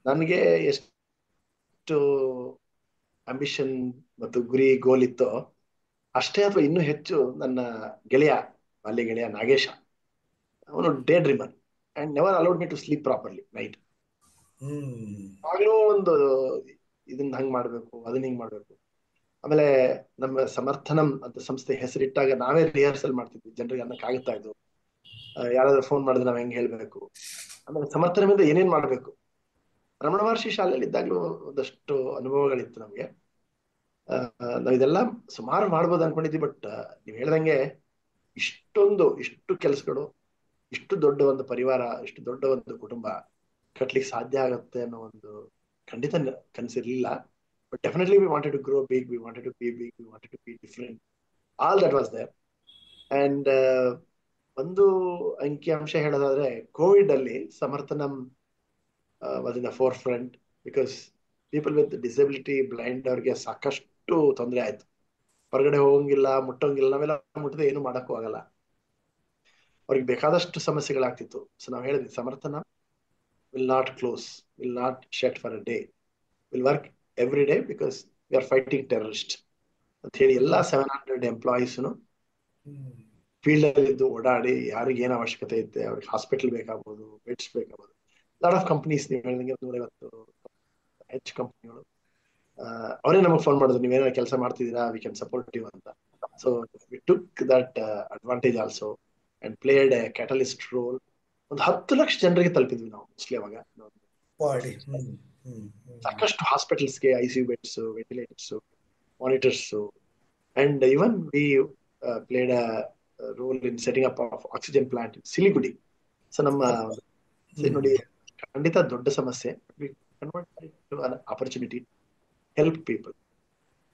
Speaker 3: ನನಗೆ. ಎಷ್ಟು ಅಂಬಿಷನ್ ಮತ್ತು ಗುರಿ ಗೋಲ್ ಇತ್ತೋ ಅಷ್ಟೇ ಅಥವಾ ಇನ್ನೂ ಹೆಚ್ಚು ನನ್ನ ಬಾಲ್ಯ ಗೆಳೆಯ ನಾಗೇಶ, ಅವನು day dreamer and never allowed me to sleep properly night. ಆವಾಗಲೂ ಒಂದು ಇದನ್ನ ಹಂಗ್ ಮಾಡ್ಬೇಕು, ಅದನ್ನ ಹಿಂಗ್ ಮಾಡ್ಬೇಕು. ಆಮೇಲೆ ನಮ್ಮ ಸಮರ್ಥನಂ ಅಂತ ಸಂಸ್ಥೆ ಹೆಸರಿಟ್ಟಾಗ ನಾವೇ ರಿಹರ್ಸಲ್ ಮಾಡ್ತಿದ್ವಿ, ಜನರಿಗೆ ಅನ್ನಕ್ಕಾಗುತ್ತಾ ಇದು, ಯಾರಾದ್ರೂ ಫೋನ್ ಮಾಡಿದ್ರೆ ನಾವ್ ಹೆಂಗ್ ಹೇಳ್ಬೇಕು, ಆಮೇಲೆ ಸಮರ್ಥನದಿಂದ ಏನೇನ್ ಮಾಡ್ಬೇಕು. ರಮಣ ಮಹರ್ಷಿ ಶಾಲೆಯಲ್ಲಿ ಇದ್ದಾಗ್ಲೂ ಒಂದಷ್ಟು ಅನುಭವಗಳಿತ್ತು ನಮ್ಗೆ. ನಾವ್ ಇದೆಲ್ಲ ಸುಮಾರು ಮಾಡ್ಬೋದು ಅನ್ಕೊಂಡಿದ್ವಿ. ಬಟ್ ನೀವ್ ಹೇಳ್ದಂಗೆ ಇಷ್ಟು ಕೆಲಸಗಳು, ಇಷ್ಟು ದೊಡ್ಡ ಒಂದು ಪರಿವಾರ, ಇಷ್ಟು ದೊಡ್ಡ ಒಂದು ಕುಟುಂಬ ಕಟ್ಲಿಕ್ಕೆ ಸಾಧ್ಯ ಆಗುತ್ತೆ ಅನ್ನೋ ಒಂದು ಖಂಡಿತ ಕನಸಿರ್ಲಿಲ್ಲ. But definitely we wanted to grow big, we wanted to be big, we wanted to be different. All that was there. And ಒಂದು ಅಂಕಿಅಂಶ ಹೇಳೋದಾದ್ರೆ, ಕೋವಿಡ್ ಅಲ್ಲಿ Samarthanam was in the forefront, because people with disability, blind ಅವ್ರಿಗೆ ಸಾಕಷ್ಟು ತೊಂದರೆ ಆಯ್ತು. ಹೊರಗಡೆ ಹೋಗಂಗಿಲ್ಲ, ಮುಟ್ಟಂಗಿಲ್ಲ, ನಾವೆಲ್ಲ ಮುಟ್ಟದೆ ಏನು ಮಾಡಕ್ಕೂ ಆಗಲ್ಲ. ಅವ್ರಿಗೆ ಬೇಕಾದಷ್ಟು ಸಮಸ್ಯೆಗಳಾಗ್ತಿತ್ತು. ಸೊ ನಾವ್ ಹೇಳಿದ್ವಿ, Samarthana will not close, will not shut for a day, will work every day because we are fighting terrorist ಅಂತ ಹೇಳಿ ಎಲ್ಲಾ 700 ಎಂಪ್ಲಾಯೀಸ್ನು ಫೀಲ್ಡ್ ಅಲ್ಲಿ ಇದ್ದು ಓಡಾಡಿ, ಯಾರಿಗೆ ಏನ್ ಅವಶ್ಯಕತೆ ಇತ್ತೆ, ಅವ್ರಿಗೆ ಹಾಸ್ಪಿಟಲ್ ಬೇಕಾಗ್ಬೋದು, ಬೆಡ್ಸ್ ಬೇಕಾಗ್ಬೋದು. ಲಾಟ್ ಆಫ್ ಕಂಪನೀಸ್, ನೀವು ಹೇಳಿದಂಗೆ 150 ಹೆಚ್ಚು ಕಂಪನಿಗಳು ಅವರೇ ನಮಗೆ ಫೋನ್ ಮಾಡಿದ್ರು, ನೀವೇನಾದ್ರು ಕೆಲಸ ಮಾಡ್ತಿದ್ದೀರಾ, ವಿ ಕ್ಯಾನ್ ಸಪೋರ್ಟ್ ಯು ಅಂತ. So we took that advantage also and played a catalyst role. ಒಂದು 10 ಲಕ್ಷ ಜನರಿಗೆ ತಲುಪಿದ್ವಿ ನಾವು ಮೋಸ್ಟ್ಲಿ ಅವಾಗ. ಸಾಕಷ್ಟು ಹಾಸ್ಪಿಟಲ್ಸ್ಗೆ ICU beds, ventilators, monitors, and even we played a role in setting up of oxygen plant in Siliguri. So ನಮ್ಮ ನೋಡಿ, ಖಂಡಿತ ದೊಡ್ಡ ಸಮಸ್ಯೆ, an opportunity to help people.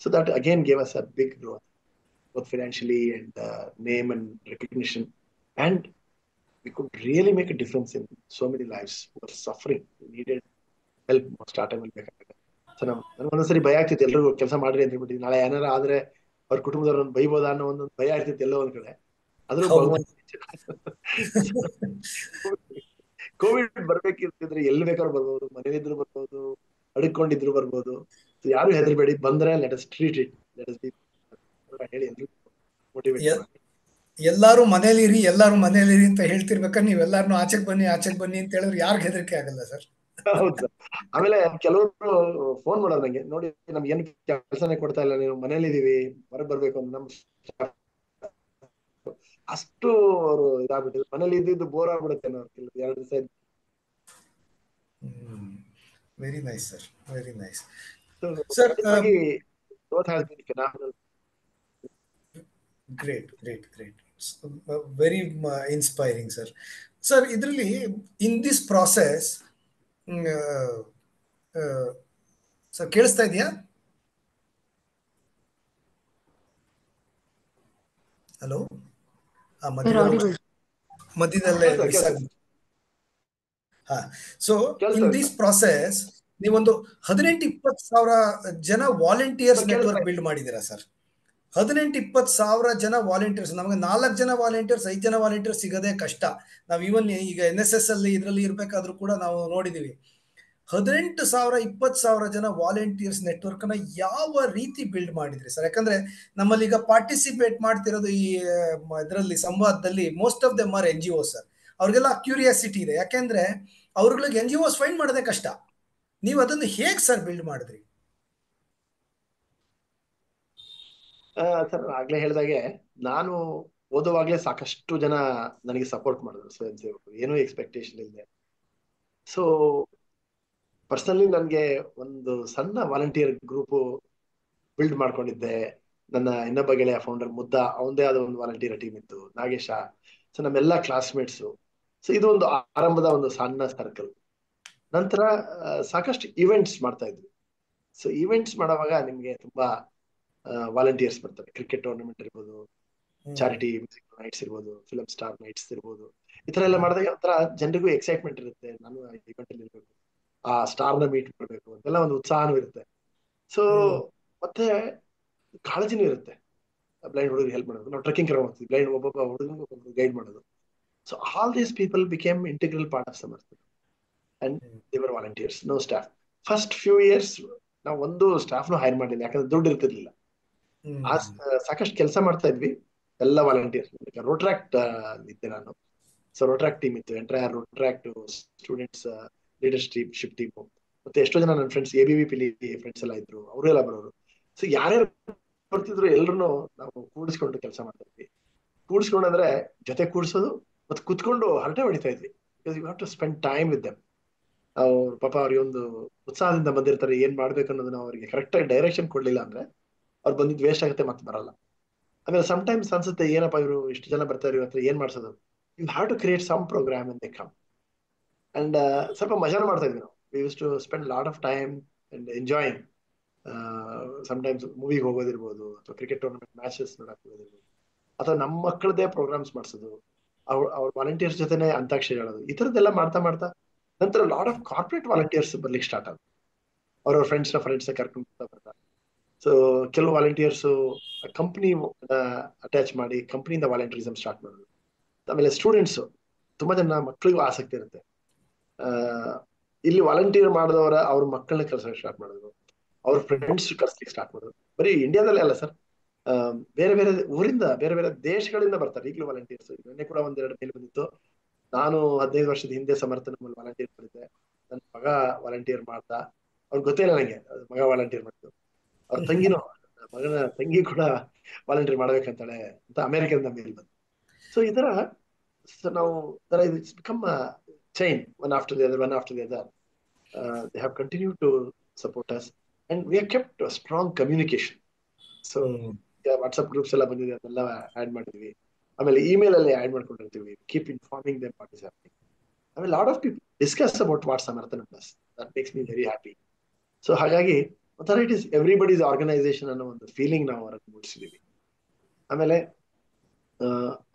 Speaker 3: So that again gave us a big growth, both financially and name and recognition. And we could really make a difference in so many lives who are suffering, who needed help most ಆ ಟೈಮಲ್ಲಿ ಬೇಕಾಗುತ್ತೆ. ಸೊ ನನಗೊಂದೊಂದ್ಸರಿ ಭಯ ಆಗ್ತಿತ್ತು, ಎಲ್ರಿಗೂ ಕೆಲಸ ಮಾಡ್ರಿ ಅಂತ ಹೇಳ್ಬಿಟ್ಟು, ನಾಳೆ ಏನಾರ ಆದ್ರೆ ಅವ್ರ ಕುಟುಂಬದವ್ರನ್ನ ಬೈಬೋದಾ ಅನ್ನೋ ಒಂದೊಂದು ಭಯ ಆಗ್ತಿತ್ತು ಎಲ್ಲೋ ಒಂದ್ ಕಡೆ. ಆದ್ರೂ
Speaker 2: ಹೌದು.
Speaker 3: ಭಗವಂತ ಕೋವಿಡ್ ಬರ್ಬೇಕಿರ್ತಿದ್ರೆ ಎಲ್ಲಿ ಬೇಕಾದ್ರೂ ಬರ್ಬೋದು, ಮನೇಲಿದ್ರು ಬರ್ಬೋದು, ಅಡ್ಕೊಂಡಿದ್ರು ಬರ್ಬೋದು. ಯಾರು ಹೆದರ್ಬೇಡಿ, ಬಂದ್ರೆ let us treat it, let us be ಹೇಳಿ ಮೋಟಿವೇಟ್
Speaker 2: ಎ-
Speaker 3: ಮಾಡಿ.
Speaker 2: ಎಲ್ಲಾರು ಮನೇಲಿರಿ ಎಲ್ಲಾರು ಮನೇಲಿರಿ ಅಂತ ಹೇಳ್ತಿರ್ಬೇಕಾದ್ರೆ ನೀವೆಲ್ಲಾರು ಆಚೆಗೆ ಬನ್ನಿ ಆಚೆಗೆ ಬನ್ನಿ ಅಂತ ಹೇಳಿದ್ರೆ ಯಾರಿಗ್ ಹೆದರಿಕೆ ಆಗಲ್ಲ ಸರ್.
Speaker 3: ಹೌದು ಸರ್. ಆಮೇಲೆ ಕೆಲವರು ಫೋನ್ ಮಾಡೋದು ನಂಗೆ, ನೋಡಿ ನಮ್ಗೆ ಏನ್ ಕೆಲಸನೇ ಕೊಡ್ತಾ ಇಲ್ಲ, ನೀವು ಮನೇಲಿ ಇದೀವಿ, ಹೊರಗೆ ಬರ್ಬೇಕು ಅಂತ. ನಮ್ staff ಅಷ್ಟು ಅವರು ಇದಾಗ್ಬಿಟ್ಟಿದ್ರು, ಮನೇಲಿ ಇದ್ದಿದ್ದು ಬೋರ್ ಆಗ್ಬಿಡುತ್ತೆ ಅನ್ನೋ 2 ದಿವಸ.
Speaker 2: Very nice sir, very nice
Speaker 3: So,
Speaker 2: sir.
Speaker 3: ಖಂಡಿತವಾಗಿ growth has been phenomenal.
Speaker 2: Great great great, very inspiring sir. Sir ಇದರಲ್ಲಿ ಇನ್ ದಿಸ್ ಪ್ರಾಸೆಸ್ ಸರ್ ಕೇಳಿಸ್ತಾ ಇದೆಯಾ? Hello,
Speaker 1: You're audible.
Speaker 2: ಮಧ್ಯದಲ್ಲೇ
Speaker 3: ಕೇಳ್ತದೆ,
Speaker 2: ಮಿಸ್
Speaker 3: ಕೇಳ್ತದೆ.
Speaker 2: ಆಗಿ. ಹಾ, ಸೊ ಇನ್
Speaker 3: ಕೇಳ್ತದೆ
Speaker 2: ದಿಸ್
Speaker 3: ಸರ್.
Speaker 2: ಪ್ರಾಸೆಸ್ ನೀವೊಂದು 18-20 ಸಾವಿರ ಜನ ವಾಲಂಟಿಯರ್ಸ್
Speaker 3: ಸರ್,
Speaker 2: ನೆಟ್ವರ್ಕ್
Speaker 3: ಕೇಳ್ತಾ
Speaker 2: ಬಿಲ್ಡ್ ಮಾಡಿದ್ದೀರಾ ಸರ್. 18-20 ಸಾವಿರ ಜನ ವಾಲಂಟಿಯರ್ಸ್, ನಮಗೆ 4 ಜನ ವಾಲಂಟಿಯರ್ಸ್ 5 ಜನ ವಾಲಂಟಿಯರ್ಸ್ ಸಿಗೋದೇ ಕಷ್ಟ. ನಾವು ಇವನ್ ಈಗ NSS ಅಲ್ಲಿ ಇದರಲ್ಲಿ ಇರ್ಬೇಕಾದ್ರೂ ಕೂಡ ನಾವು ನೋಡಿದೀವಿ. 18,000 20,000 ಜನ ವಾಲಂಟಿಯರ್ಸ್ ನೆಟ್ವರ್ಕ್ ನ ಯಾವ ರೀತಿ ಬಿಲ್ಡ್ ಮಾಡಿದ್ರಿ ಸರ್? ಯಾಕಂದ್ರೆ ನಮ್ಮಲ್ಲಿ ಈಗ ಪಾರ್ಟಿಸಿಪೇಟ್ ಮಾಡ್ತಿರೋದು ಈ ಇದರಲ್ಲಿ ಸಂವಾದದಲ್ಲಿ most of them are NGO sir. ಅವ್ರಿಗೆಲ್ಲ ಕ್ಯೂರಿಯಾಸಿಟಿ ಇದೆ, ಯಾಕೆಂದ್ರೆ ಅವ್ರಿಗೆ NGOs ಫೈಂಡ್ ಮಾಡೋದೇ ಕಷ್ಟ. ನೀವು ಅದನ್ನು ಹೇಗೆ ಸರ್ ಬಿಲ್ಡ್ ಮಾಡಿದ್ರಿ?
Speaker 3: ಸರ್, ಆಗ್ಲೇ ಹೇಳ್ದಾಗೆ ನಾನು ಓದುವಾಗ್ಲೇ ಸಾಕಷ್ಟು ಜನ ನನಗೆ ಸಪೋರ್ಟ್ ಮಾಡಿದ್ರು, ಸ್ವಯಂ ಸೇವಕರು, ಏನೂ ಎಕ್ಸ್ಪೆಕ್ಟೇಷನ್ ಇಲ್ಲದೆ. ಸೊ ಪರ್ಸನಲಿ ನನಗೆ ಒಂದು ಸಣ್ಣ ವಾಲಂಟಿಯರ್ ಗ್ರೂಪ್ ಬಿಲ್ಡ್ ಮಾಡ್ಕೊಂಡಿದ್ದೆ. ನನ್ನ ಇನ್ನೊಬ್ಬ ಗೆಳೆಯ ಫೌಂಡರ್ ಮುದ್ದ, ಅವಂದೇ ಆದ ಒಂದು ವಾಲಂಟಿಯರ್ ಟೀಮ್ ಇತ್ತು, ನಾಗೇಶ. ಸೊ ನಮ್ಮೆಲ್ಲ ಕ್ಲಾಸ್ಮೇಟ್ಸು. ಸೊ ಇದು ಒಂದು ಆರಂಭದ ಒಂದು ಸಣ್ಣ ಸರ್ಕಲ್. ನಂತರ ಸಾಕಷ್ಟು ಇವೆಂಟ್ಸ್ ಮಾಡ್ತಾ ಇದ್ವಿ. ಸೊ ಇವೆಂಟ್ಸ್ ಮಾಡುವಾಗ ನಿಮ್ಗೆ ತುಂಬಾ ವಾಲಂಟಿಯರ್ಸ್ ಬರ್ತಾರೆ. ಕ್ರಿಕೆಟ್ ಟೂರ್ನಮೆಂಟ್ ಇರ್ಬೋದು, ಚಾರಿಟಿ ಮ್ಯೂಸಿಕ್ ನೈಟ್ಸ್ ಇರ್ಬೋದು, ಫಿಲಂ ಸ್ಟಾರ್ ನೈಟ್ಸ್ ಇರ್ಬೋದು. ಈ ತರ ಎಲ್ಲ ಮಾಡಿದಾಗ ಒಂಥರ ಜನರಿಗೂ ಎಕ್ಸೈಟ್ಮೆಂಟ್ ಇರುತ್ತೆ, ನಾನು ಇವೆಂಟ್ ಅಲ್ಲಿ ಇರ್ಬೇಕು, ಆ ಸ್ಟಾರ್ ನ ಮೀಟ್ ಮಾಡ್ಬೇಕು ಅಂತೆಲ್ಲ ಒಂದು ಉತ್ಸಾಹನೂ ಇರುತ್ತೆ. ಸೊ ಮತ್ತೆ ಕಾಳಜಿನೂ ಇರುತ್ತೆ. ಬ್ಲೈಂಡ್ ಹುಡುಗರಿಗೆ ಹೆಲ್ಪ್ ಮಾಡೋದು, ನಾವು ಟ್ರೆಕ್ಕಿಂಗ್ ಕರ್ಕೊಂಡು ಹೋಗ್ತೀವಿ, ಬ್ಲೈಂಡ್ ಒಬ್ಬೊಬ್ಬ ಹುಡುಗನಿಗೆ ಒಬ್ಬೊಬ್ರು ಗೈಡ್ ಮಾಡೋದು. So all these people became integral part of Samartha and their volunteers, no staff. First few years ನಾವು ಒಂದು ಸ್ಟಾಫ್ನು ಹೈರ್ ಮಾಡಲಿಲ್ಲ, ಯಾಕಂದ್ರೆ ದುಡ್ಡು ಇರ್ತಿರ್ಲಿಲ್ಲ. ಸಾಕಷ್ಟು ಕೆಲಸ ಮಾಡ್ತಾ ಇದ್ವಿ ಎಲ್ಲ ವಾಲಂಟಿಯರ್ಸ್. ರೋಟ್ರಾಕ್ಟ್ ಇದ್ದೆ ನಾನು. ಸೊ ರೋಟ್ರಾಕ್ಟ್ ಟೀಮ್ ಇತ್ತು, entire Rotaract students leadership team. ಮತ್ತೆ ಎಷ್ಟೋ ಜನ ನನ್ನ ಫ್ರೆಂಡ್ಸ್ ABVP ಫ್ರೆಂಡ್ಸ್ ಎಲ್ಲ ಇದ್ರು, ಅವರೆಲ್ಲ ಬರೋರು. ಸೊ ಯಾರ್ಯಾರು ಬರ್ತಿದ್ರು ಎಲ್ಲರೂ ನಾವು ಕೂಡಿಸ್ಕೊಂಡು ಕೆಲಸ ಮಾಡ್ತಾ ಇದ್ವಿ. ಕೂಡಿಸ್ಕೊಂಡು ಅಂದ್ರೆ ಜೊತೆ ಕೂಡಿಸೋದು ಮತ್ತೆ ಕುತ್ಕೊಂಡು ಹರಟೆ ಹೊಡಿತಾ ಇದ್ವಿ. Because you have to spend time with them. ಅವ್ರು ಪಾಪ ಅವ್ರಿಗೆ ಒಂದು ಉತ್ಸಾಹದಿಂದ ಬಂದಿರ್ತಾರೆ, ಏನ್ ಮಾಡ್ಬೇಕು ಅನ್ನೋದನ್ನ ಅವರಿಗೆ ಕರೆಕ್ಟ್ ಆಗಿ ಡೈರೆಕ್ಷನ್ ಕೊಡ್ಲಿಲ್ಲ ಅಂದ್ರೆ ಅವ್ರು ಬಂದಿದ್ದು ವೇಸ್ಟ್ ಆಗುತ್ತೆ, ಮತ್ತೆ ಬರಲ್ಲ. ಆಮೇಲೆ ಸಮ್ಟೈಮ್ಸ್ ಅನ್ಸುತ್ತೆ, ಏನಪ್ಪ ಇವರು ಇಷ್ಟು ಜನ ಬರ್ತಾರೆ, ಇವತ್ತು ಏನ್ ಮಾಡ್ಸೋದು. You have to create some program and they come. And ಸ್ವಲ್ಪ ಮಜಾನು ಮಾಡ್ತಾ ಇದ್ವಿ ನಾವು. We use to spend lot of time and enjoying. Sometimes ಮೂವಿಗೆ ಹೋಗೋದಿರ್ಬೋದು, ಅಥವಾ ಕ್ರಿಕೆಟ್ ಟೂರ್ನಮೆಂಟ್ ಮ್ಯಾಚಸ್ ನೋಡಕ್ ಹೋಗೋದಿರ್ಬೋದು, ಅಥವಾ ನಮ್ಮ ಮಕ್ಕಳದೇ ಪ್ರೋಗ್ರಾಮ್ಸ್ ಮಾಡಿಸೋದು, ಅವ್ರ ವಾಲಂಟಿಯರ್ಸ್ ಜೊತೆನೆ ಅಂತಾಕ್ಷರಿ ಹೇಳೋದು. ಈ ತರದ್ದೆಲ್ಲ ಮಾಡ್ತಾ ಮಾಡ್ತಾ ನಂತರ ಲಾಟ್ ಆಫ್ ಕಾರ್ಪೊರೇಟ್ ವಾಲಂಟಿಯರ್ಸ್ ಬರ್ಲಿಕ್ಕೆ ಸ್ಟಾರ್ಟ್ ಆಗುತ್ತೆ. ಅವ್ರವ್ರ ಫ್ರೆಂಡ್ಸ್ ಕರ್ಕೊಂಡು ಬರ್ತಾರೆ. ಸೊ ಕೆಲವು ವಾಲಂಟಿಯರ್ಸ್ ಕಂಪ್ನಿ ಅಟ್ಯಾಚ್ ಮಾಡಿ ಕಂಪ್ನಿಯಿಂದ ವಾಲಂಟಿಯರಿಸಮ್ ಸ್ಟಾರ್ಟ್ ಮಾಡೋದು. ಆಮೇಲೆ ಸ್ಟೂಡೆಂಟ್ಸ್ ತುಂಬಾ ಜನ ಮಕ್ಕಳಿಗೂ ಆಸಕ್ತಿ ಇರುತ್ತೆ. ಇಲ್ಲಿ ವಾಲಂಟಿಯರ್ ಮಾಡಿದವರ ಅವ್ರ ಮಕ್ಕಳನ್ನ ಕರ್ಸೋಕೆ ಸ್ಟಾರ್ಟ್ ಮಾಡೋದು, ಅವ್ರ ಫ್ರೆಂಡ್ಸ್ ಕರ್ಸ್ಲಿಕ್ಕೆ ಸ್ಟಾರ್ಟ್ ಮಾಡೋದು. ಬರೀ ಇಂಡಿಯಾದಲ್ಲೇ ಅಲ್ಲ ಸರ್, ಬೇರೆ ಬೇರೆ ಊರಿಂದ ಬೇರೆ ಬೇರೆ ದೇಶಗಳಿಂದ ಬರ್ತಾರೆ ಈಗಲೂ ವಾಲಂಟಿಯರ್ಸ್. ನಿನ್ನೆ ಕೂಡ 1-2 ಮೇಲ್ ಬಂದಿತ್ತು. ನಾನು 15 ವರ್ಷದ ಹಿಂದೆ ಸಮರ್ಥ ನಮ್ಮಲ್ಲಿ ವಾಲಂಟಿಯರ್ ಮಾಡಿದ್ದೆ, ನನ್ನ ಮಗ ವಾಲಂಟಿಯರ್ ಮಾಡ್ದ, ಅವ್ರಿಗೆ ಗೊತ್ತೇ ಇಲ್ಲ ನನಗೆ ಮಗ ವಾಲಂಟಿಯರ್ ಮಾಡಿದ್ದು. ಅವ್ರ ತಂಗಿನೂ, ಮಗನ ತಂಗಿ ಕೂಡ ವಾಲಂಟಿಯರ್ ಮಾಡ್ಬೇಕಂತಾಳೆ ಅಂತ ಅಮೆರಿಕದಿಂದ ಮೇಲ್ ಬಂದು. ಸೊ ಈ ತರ ನಾವು it's become chain, one after the other. They have continued to support us and we have kept a strong communication. So WhatsApp groups ಎಲ್ಲ ಬಂದಿದೆ, ಅದೆಲ್ಲ ಆಡ್ ಮಾಡಿದ್ವಿ. ಆಮೇಲೆ ಇಮೇಲ್ ಅಲ್ಲಿ ಆಡ್ ಮಾಡ್ಕೊಂಡಿರ್ತೀವಿ. Keep informing them what is happening. ಆಮೇಲೆ lot of people discuss about what ಸಮರ್ಥನ plus. That makes me very happy. So ಹಾಗಾಗಿ ಒಂಥರ ಇಟ್ ಇಸ್ ಎವ್ರಿಬಡೀಸ್ ಆರ್ಗನೈಸೇಷನ್ ಅನ್ನೋ ಒಂದು ಫೀಲಿಂಗ್ ನಾವು ಹೊರಗೆ ಮೂಡಿಸಿದೀವಿ. ಆಮೇಲೆ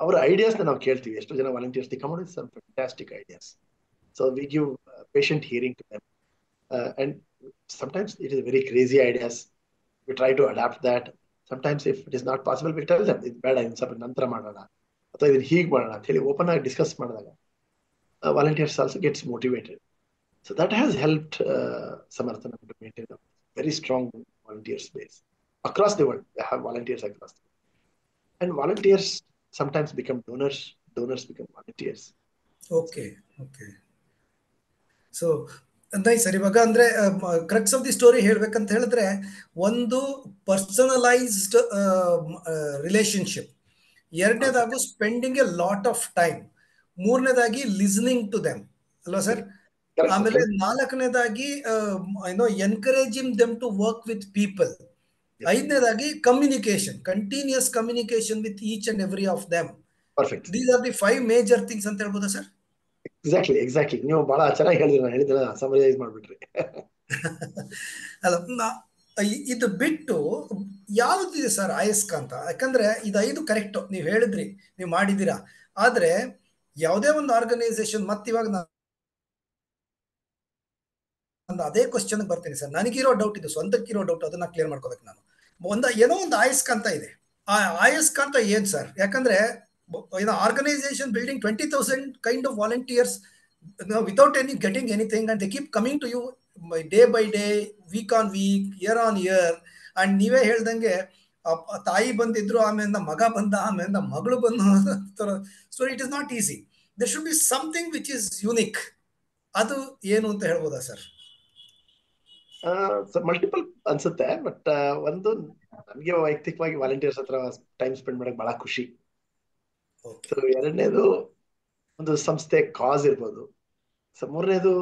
Speaker 3: ಅವರ ಐಡಿಯಾಸ್ ನಾವು ಕೇಳ್ತೀವಿ. ಎಷ್ಟೋ ಜನ volunteers they come out with some fantastic ideas. So we give patient hearing to them. And sometimes it is very crazy ideas. We try to adapt that. Sometimes if it is not possible, we tell them it's bad, in ಸ್ವಲ್ಪ ನಂತರ ಮಾಡೋಣ. ಅಥವಾ ಇದನ್ನ ಹೀಗೆ ಮಾಡೋಣ ಅಂತ ಹೇಳಿ ಓಪನ್ ಆಗಿ ಡಿಸ್ಕಸ್ ಮಾಡಿದಾಗ volunteers also gets motivated. So that has helped ಸಮರ್ಥನ to maintain a very strong volunteers base across the world. They have volunteers across the world. And volunteers sometimes become donors, donors become volunteers.
Speaker 2: Okay okay. So nice sir. ಇವಾಗ ಅಂದ್ರೆ ಕ್ರಕ್ಸ್ ಆಫ್ ದಿ ಸ್ಟೋರಿ ಹೇಳ್ಬೇಕಂತ ಹೇಳಿದ್ರೆ, ಒಂದು ಪರ್ಸನಲೈಸ್ಡ್ ರಿಲೇಶನ್ಶಿಪ್, ಎರಡನೇದಾಗು spending a lot of time, ಮೂರನೇದಾಗಿ ಲಿಸ್ನಿಂಗ್ ಟು ದೆಮ್ ಅಲ್ವಾ ಸರ್? ಆಮೇಲೆ ನಾಲ್ಕನೇದಾಗಿ encouraging them to work with people. ಐದನೇದಾಗಿ communication, continuous communication with each and every of them.
Speaker 3: Perfect.
Speaker 2: These are the 5 major things ಅಂತ ಹೇಳ್ಬೋದಾ ಸರ್?
Speaker 3: ಎಕ್ಸಾಕ್ಟ್ಲಿ. ನೀವು ಬಹಳ ಚೆನ್ನಾಗಿ ಹೇಳಿದ್ರಿ, ನಾನು ಹೇಳಿದ್ರೆ ಸಮರೈಸ್ ಮಾಡ್ಬಿಟ್ರಿ.
Speaker 2: ಅಲ್ಲ, ಇದು ಬಿಟ್ಟು ಯಾವ್ದಿದೆ ಸರ್ ಅಯಸ್ಕಾಂತ? ಯಾಕಂದ್ರೆ ಇದು 5 ಕರೆಕ್ಟ್ ನೀವು ಹೇಳಿದ್ರಿ, ನೀವು ಮಾಡಿದ್ದೀರಾ. ಆದ್ರೆ ಯಾವುದೇ ಒಂದು ಆರ್ಗನೈಸೇಷನ್, ಮತ್ತಿವಾಗ ನಾನು ಅದೇ ಕ್ವಶನ್ ಬರ್ತೀನಿ ಸರ್. ನನಗಿರೋ ಡೌಟ್ ಇದು, ಸ್ವಂತಕ್ಕಿರೋ ಡೌಟ್, ಅದನ್ನ ಕ್ಲಿಯರ್ ಮಾಡ್ಕೋಬೇಕು ನಾನು. ಏನೋ ಒಂದು ಅಯಸ್ಕಾಂತ ಇದೆ. ಆ ಅಯಸ್ಕಾಂತ ಏನ್ ಸರ್? ಯಾಕಂದ್ರೆ organisation building 20,000 kind of volunteers without any getting anything, and they keep coming to you day by day, week on week, year on year. and ನೀವೇ ಹೇಳ್ದಂಗೆ ತಾಯಿ ಬಂದಿದ್ರು, ಆಮೇಲೆ ಮಗ ಬಂದ, ಆಮೇಲೆ ಮಗಳು ಬಂದ. So it is not easy. There should be something which is unique. ಅದು ಏನು ಅಂತ ಹೇಳ್ಬೋದಾ ಸರ್?
Speaker 3: ಮಲ್ಟಿಪಲ್ ಅನ್ಸುತ್ತೆ. ಬಟ್ ಒಂದು, ನಮಗೆ ವೈಯಕ್ತಿಕವಾಗಿ ವಾಲಂಟಿಯರ್ಸ್ ಹತ್ರ ಟೈಮ್ ಸ್ಪೆಂಡ್ ಮಾಡಕ್ ಬಹಳ ಖುಷಿ. ಸೊ ಎರಡನೇದು ಒಂದು ಸಂಸ್ಥೆ ಕಾಸ್ ಇರ್ಬೋದು. ಸೊ ಮೂರನೇದು,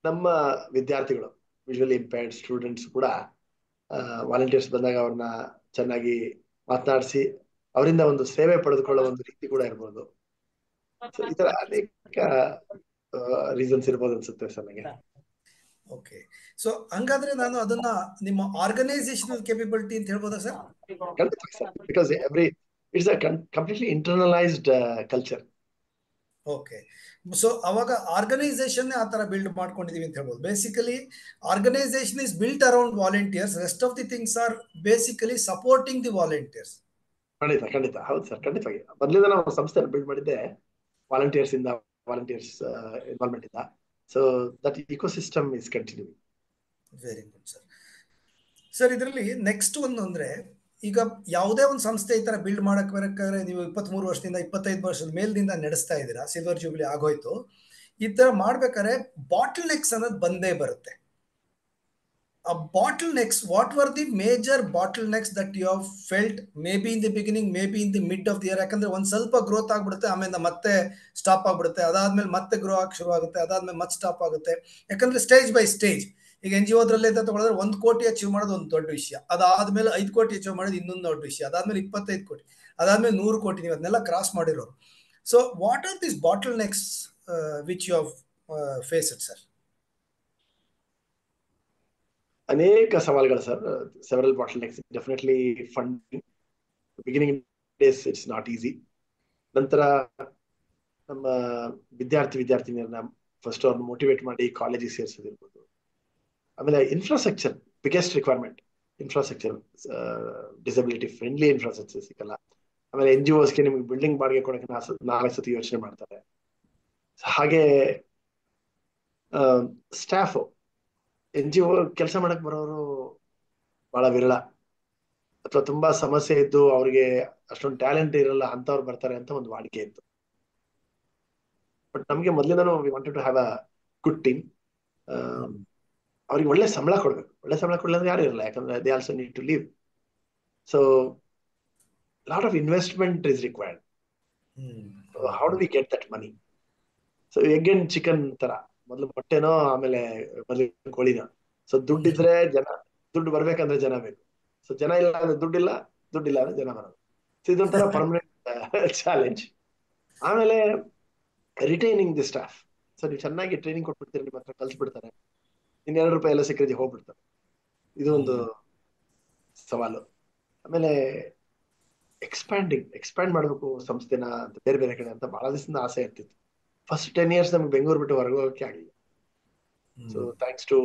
Speaker 3: ನಮ್ಮ ವಿದ್ಯಾರ್ಥಿಗಳು, ವಿಜುವಲಿ ಇಂಪೇರ್ಡ್ ಸ್ಟೂಡೆಂಟ್ಸ್ ಕೂಡ ವಾಲಂಟಿಯರ್ಸ್ ಬಂದಾಗ ಅವ್ರನ್ನ ಚೆನ್ನಾಗಿ ಮಾತನಾಡಿಸಿ ಅವರಿಂದ ಒಂದು ಸೇವೆ ಪಡೆದುಕೊಳ್ಳೋ ಒಂದು ರೀತಿ ಕೂಡ ಇರ್ಬೋದು. ಸೊ ಈ ತರ ಅನೇಕ ರೀಸನ್ಸ್ ಇರ್ಬೋದು ಅನ್ಸುತ್ತೆ ಸರ್ ನನಗೆ.
Speaker 2: ಓಕೆ. ಸೊ ಹಂಗಾದ್ರೆ ನಾನು ಅದನ್ನ ನಿಮ್ಮ ಆರ್ಗನೈಸೇಷನಲ್ ಕೇಪಬಿಲಿಟಿ ಅಂತ ಹೇಳ್ಬೋದಾ ಸರ್?
Speaker 3: ಖಂಡಿತ sir, because it's a completely internalised culture.
Speaker 2: Okay. So ಅವಾಗ ಆರ್ಗನೈಸೇಷನ್ ಆ ತರ ಬಿಲ್ಡ್ ಮಾಡ್ಕೊಂಡಿದೀವಿ ಅಂತ ಹೇಳ್ಬೋದು. Basically organisation is built around volunteers. Rest of the things are basically supporting the volunteers.
Speaker 3: ಖಂಡಿತ ಹೌದು ಸರ್, ಖಂಡಿತವಾಗಿ. ಮೊದಲಿಂದ ನಾವು ಸಂಸ್ಥೆ ಬಿಲ್ಡ್ ಮಾಡಿದ್ದೆ ವಾಲಂಟಿಯರ್ಸ್ ಇನ್ವಾಲ್ವ್ಮೆಂಟ್ ಇಂದ. So that ecosystem is continuing.
Speaker 2: Very good sir. Sir, ಇದರಲ್ಲಿ ನೆಕ್ಸ್ಟ್ ಒಂದು ಅಂದ್ರೆ, ಈಗ ಯಾವುದೇ ಒಂದು ಸಂಸ್ಥೆ ಈ ತರ ಬಿಲ್ಡ್ ಮಾಡಕ್ ಬರಬೇಕಾದ್ರೆ ನೀವು 23 ವರ್ಷದಿಂದ 25 ವರ್ಷದ ಮೇಲ್ದಿಂದ ನಡೆಸ್ತಾ ಇದ್ದೀರಾ. ಸಿಲ್ವರ್ ಜೂಬ್ಲಿ ಆಗೋಯ್ತು. ಈ ತರ ಮಾಡ್ಬೇಕಾದ್ರೆ ಬಾಟಲ್ ನೆಕ್ಸ್ ಅನ್ನೋದು ಬಂದೇ ಬರುತ್ತೆ. ಆ bottlenecks, what were the major bottlenecks that you have felt, maybe in the beginning, maybe in the mid of the year? ಯಾಕಂದ್ರೆ ಒಂದ್ ಸ್ವಲ್ಪ ಗ್ರೋತ್ ಆಗ್ಬಿಡುತ್ತೆ, ಆಮೇಲೆ ಮತ್ತೆ ಸ್ಟಾಪ್ ಆಗ್ಬಿಡುತ್ತೆ, ಅದಾದ್ಮೇಲೆ ಮತ್ತೆ ಗ್ರೋ ಆಗಿ ಶುರು ಆಗುತ್ತೆ, ಅದಾದ್ಮೇಲೆ ಮತ್ತೆ ಸ್ಟಾಪ್ ಆಗುತ್ತೆ. ಯಾಕಂದ್ರೆ ಸ್ಟೇಜ್ ಬೈ ಸ್ಟೇಜ್, ಈಗ NGO ತಗೊಳಿದ್ರೆ 1 ಕೋಟಿ ಅಚೀವ್ ಮಾಡೋದು ಒಂದು ದೊಡ್ಡ ವಿಷಯ, ಅದಾದ್ಮೇಲೆ 5 ಕೋಟಿ ಅಚೀವ್ ಮಾಡೋದು ಇನ್ನೊಂದು ದೊಡ್ಡ ವಿಷಯ, ಅದಾದ್ಮೇಲೆ 25 ಕೋಟಿ, ಅದಾದ್ಮೇಲೆ 100 ಕೋಟಿ, ನೀವು ಅದನ್ನೆಲ್ಲ ಕ್ರಾಸ್ ಮಾಡಿರೋರು. So what are this bottlenecks which you have faced sir?
Speaker 3: ಅನೇಕ ಸವಾಲುಗಳು sir. Several bottlenecks. Definitely funding. Beginning days it's not easy. ನಂತರ ನಮ್ಮ ವಿದ್ಯಾರ್ಥಿನಿಯರನ್ನ ಫಸ್ಟ್ ಅವ್ರನ್ನ ಮೋಟಿವೇಟ್ ಮಾಡಿ ಕಾಲೇಜಿಗೆ ಸೇರಿಸೋದಿರ್ಬೋದು. ಆಮೇಲೆ infrastructure, biggest requirement infrastructure. Disability friendly infrastructure ಸಿಗಲ್ಲ. ಆಮೇಲೆ NGOಸ್ಗೆ ನಿಮ್ಗೆ ಬಿಲ್ಡಿಂಗ್ ಬಾಡಿಗೆ ಕೊಡಕ್ಕೆ 4 ಸತಿ ಯೋಚನೆ ಮಾಡ್ತಾರೆ. ಹಾಗೆ ಸ್ಟಾಫ್, NGO ಕೆಲಸ ಮಾಡಕ್ ಬರೋರು ಬಹಳ ವಿರಳ, ಅಥವಾ ತುಂಬಾ ಸಮಸ್ಯೆ ಇದ್ದು ಅವ್ರಿಗೆ ಅಷ್ಟೊಂದು ಟ್ಯಾಲೆಂಟ್ ಇರಲ್ಲ, ಅಂತವ್ರು ಬರ್ತಾರೆ ಅಂತ ಒಂದು ವಾಡಿಕೆ ಇತ್ತು. ಬಟ್ ನಮ್ಗೆ ಮೊದಲಿಂದನೂ we wanted to have a good team. ಅವ್ರಿಗೆ ಒಳ್ಳೆ ಸಂಬಳ ಕೊಡ್ಬೇಕು. ಒಳ್ಳೆ ಸಂಬಳ ಕೊಡಲಿಲ್ಲ ಅಂದ್ರೆ ಯಾರು ಇರಲ್ಲ, ಯಾಕಂದ್ರೆ they also need to leave. So lot of investment is required. How do we get that money? So egg and chicken ತರ, ಮೊದಲು ಮೊಟ್ಟೆನೋ, ಆಮೇಲೆ ಮೊದಲು ಕೋಳಿನೋ. ಸೊ ದುಡ್ಡಿದ್ರೆ ದುಡ್ಡು ಬರ್ಬೇಕಂದ್ರೆ ಜನ ಬೇಕು. ಸೊ ಜನ ಇಲ್ಲ ಅಂದ್ರೆ ದುಡ್ಡಿಲ್ಲ, ದುಡ್ಡಿಲ್ಲ ಅಂದ್ರೆ ಜನ ಬರೋದು. ಸೊ ಇದೊಂಥರ ಪರ್ಮನೆಂಟ್ ಚಾಲೆಂಜ್. ಆಮೇಲೆ ರಿಟೈನಿಂಗ್ ದಿ ಸ್ಟಾಫ್. ಸೊ ನೀವು ಚೆನ್ನಾಗಿ ಟ್ರೈನಿಂಗ್ ಕೊಟ್ಬಿಡ್ತೀರಿ, ನಿಮ್ಮ ಹತ್ರ ಕಲ್ಸ್ಬಿಡ್ತಾರೆ, ಇನ್ನು ₹2 ಎಲ್ಲ ಸಿಕ್ಕರೆ ಹೋಗ್ಬಿಡ್ತಾರೆ. ಇದು ಒಂದು ಸವಾಲು. ಆಮೇಲೆ ಎಕ್ಸ್ಪ್ಯಾಂಡ್ ಮಾಡಬೇಕು ಸಂಸ್ಥೆನ ಅಂತ ಬೇರೆ ಬೇರೆ ಕಡೆ ಅಂತ ಬಹಳ ದಿವಸದಿಂದ ಆಸೆ ಇರ್ತಿತ್ತು. ಫಸ್ಟ್ 10 years ನಮ್ಗೆ ಬೆಂಗಳೂರು ಬಿಟ್ಟು ಹೊರಗೆ ಹೋಗಕ್ಕೆ ಆಗಲಿಲ್ಲ. So thanks to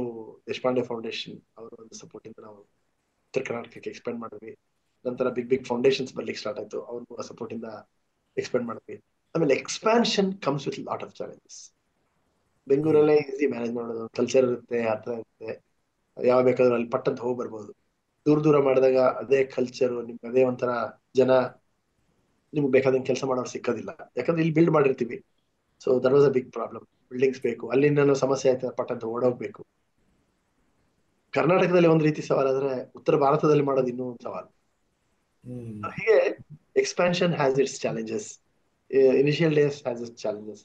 Speaker 3: Deshpande foundation ಅವರ ಒಂದು ಸಪೋರ್ಟ್ ಇಂದ ನಾವು ಉತ್ತರ ಕರ್ನಾಟಕಕ್ಕೆ ಎಕ್ಸ್ಪ್ಯಾಂಡ್ ಮಾಡಿದ್ವಿ. ನಂತರ ಬಿಗ್ ಫೌಂಡೇಶನ್ಸ್ ಬರ್ಲಿಕ್ಕೆ ಸ್ಟಾರ್ಟ್ ಆಯ್ತು. ಅವ್ರ ಸಪೋರ್ಟ್ ಇಂದ ಎಕ್ಸ್ಪೆಂಡ್ ಮಾಡ್ತೀವಿ. ಆಮೇಲೆ expansion comes with lot of challenges. ಬೆಂಗಳೂರಲ್ಲೇ ಈಸಿ ಮ್ಯಾನೇಜ್ ಮಾಡೋದು, ಕಲ್ಚರ್ ಇರುತ್ತೆ, ಹತ್ರ ಇರುತ್ತೆ, ಯಾವ ಬೇಕಾದ್ರೂ ಅಲ್ಲಿ ಪಟ್ಟಂತ ಹೋಗಿ ಬರ್ಬೋದು. ದೂರ ದೂರ ಮಾಡಿದಾಗ ಅದೇ ಕಲ್ಚರು, ನಿಮ್ಗೆ ಅದೇ ಒಂಥರ ಜನ, ನಿಮ್ಗೆ ಬೇಕಾದಂಗೆ ಕೆಲಸ ಮಾಡೋರು ಸಿಕ್ಕೋದಿಲ್ಲ. ಯಾಕಂದ್ರೆ ಇಲ್ಲಿ ಬಿಲ್ಡ್ ಮಾಡಿರ್ತೀವಿ. So that was a big problem. Buildings ಬೇಕು, ಅಲ್ಲಿಂದ ಸಮಸ್ಯೆ ಆಯ್ತು ಪಟ್ಟಂತ ಓಡೋಗ್ಬೇಕು. ಕರ್ನಾಟಕದಲ್ಲಿ ಒಂದು ರೀತಿ ಸವಾಲಾದ್ರೆ ಉತ್ತರ ಭಾರತದಲ್ಲಿ ಮಾಡೋದು ಇನ್ನೂ ಒಂದು ಸವಾಲು. ಹೀಗೆ expansion has its challenges, initial days has its challenges.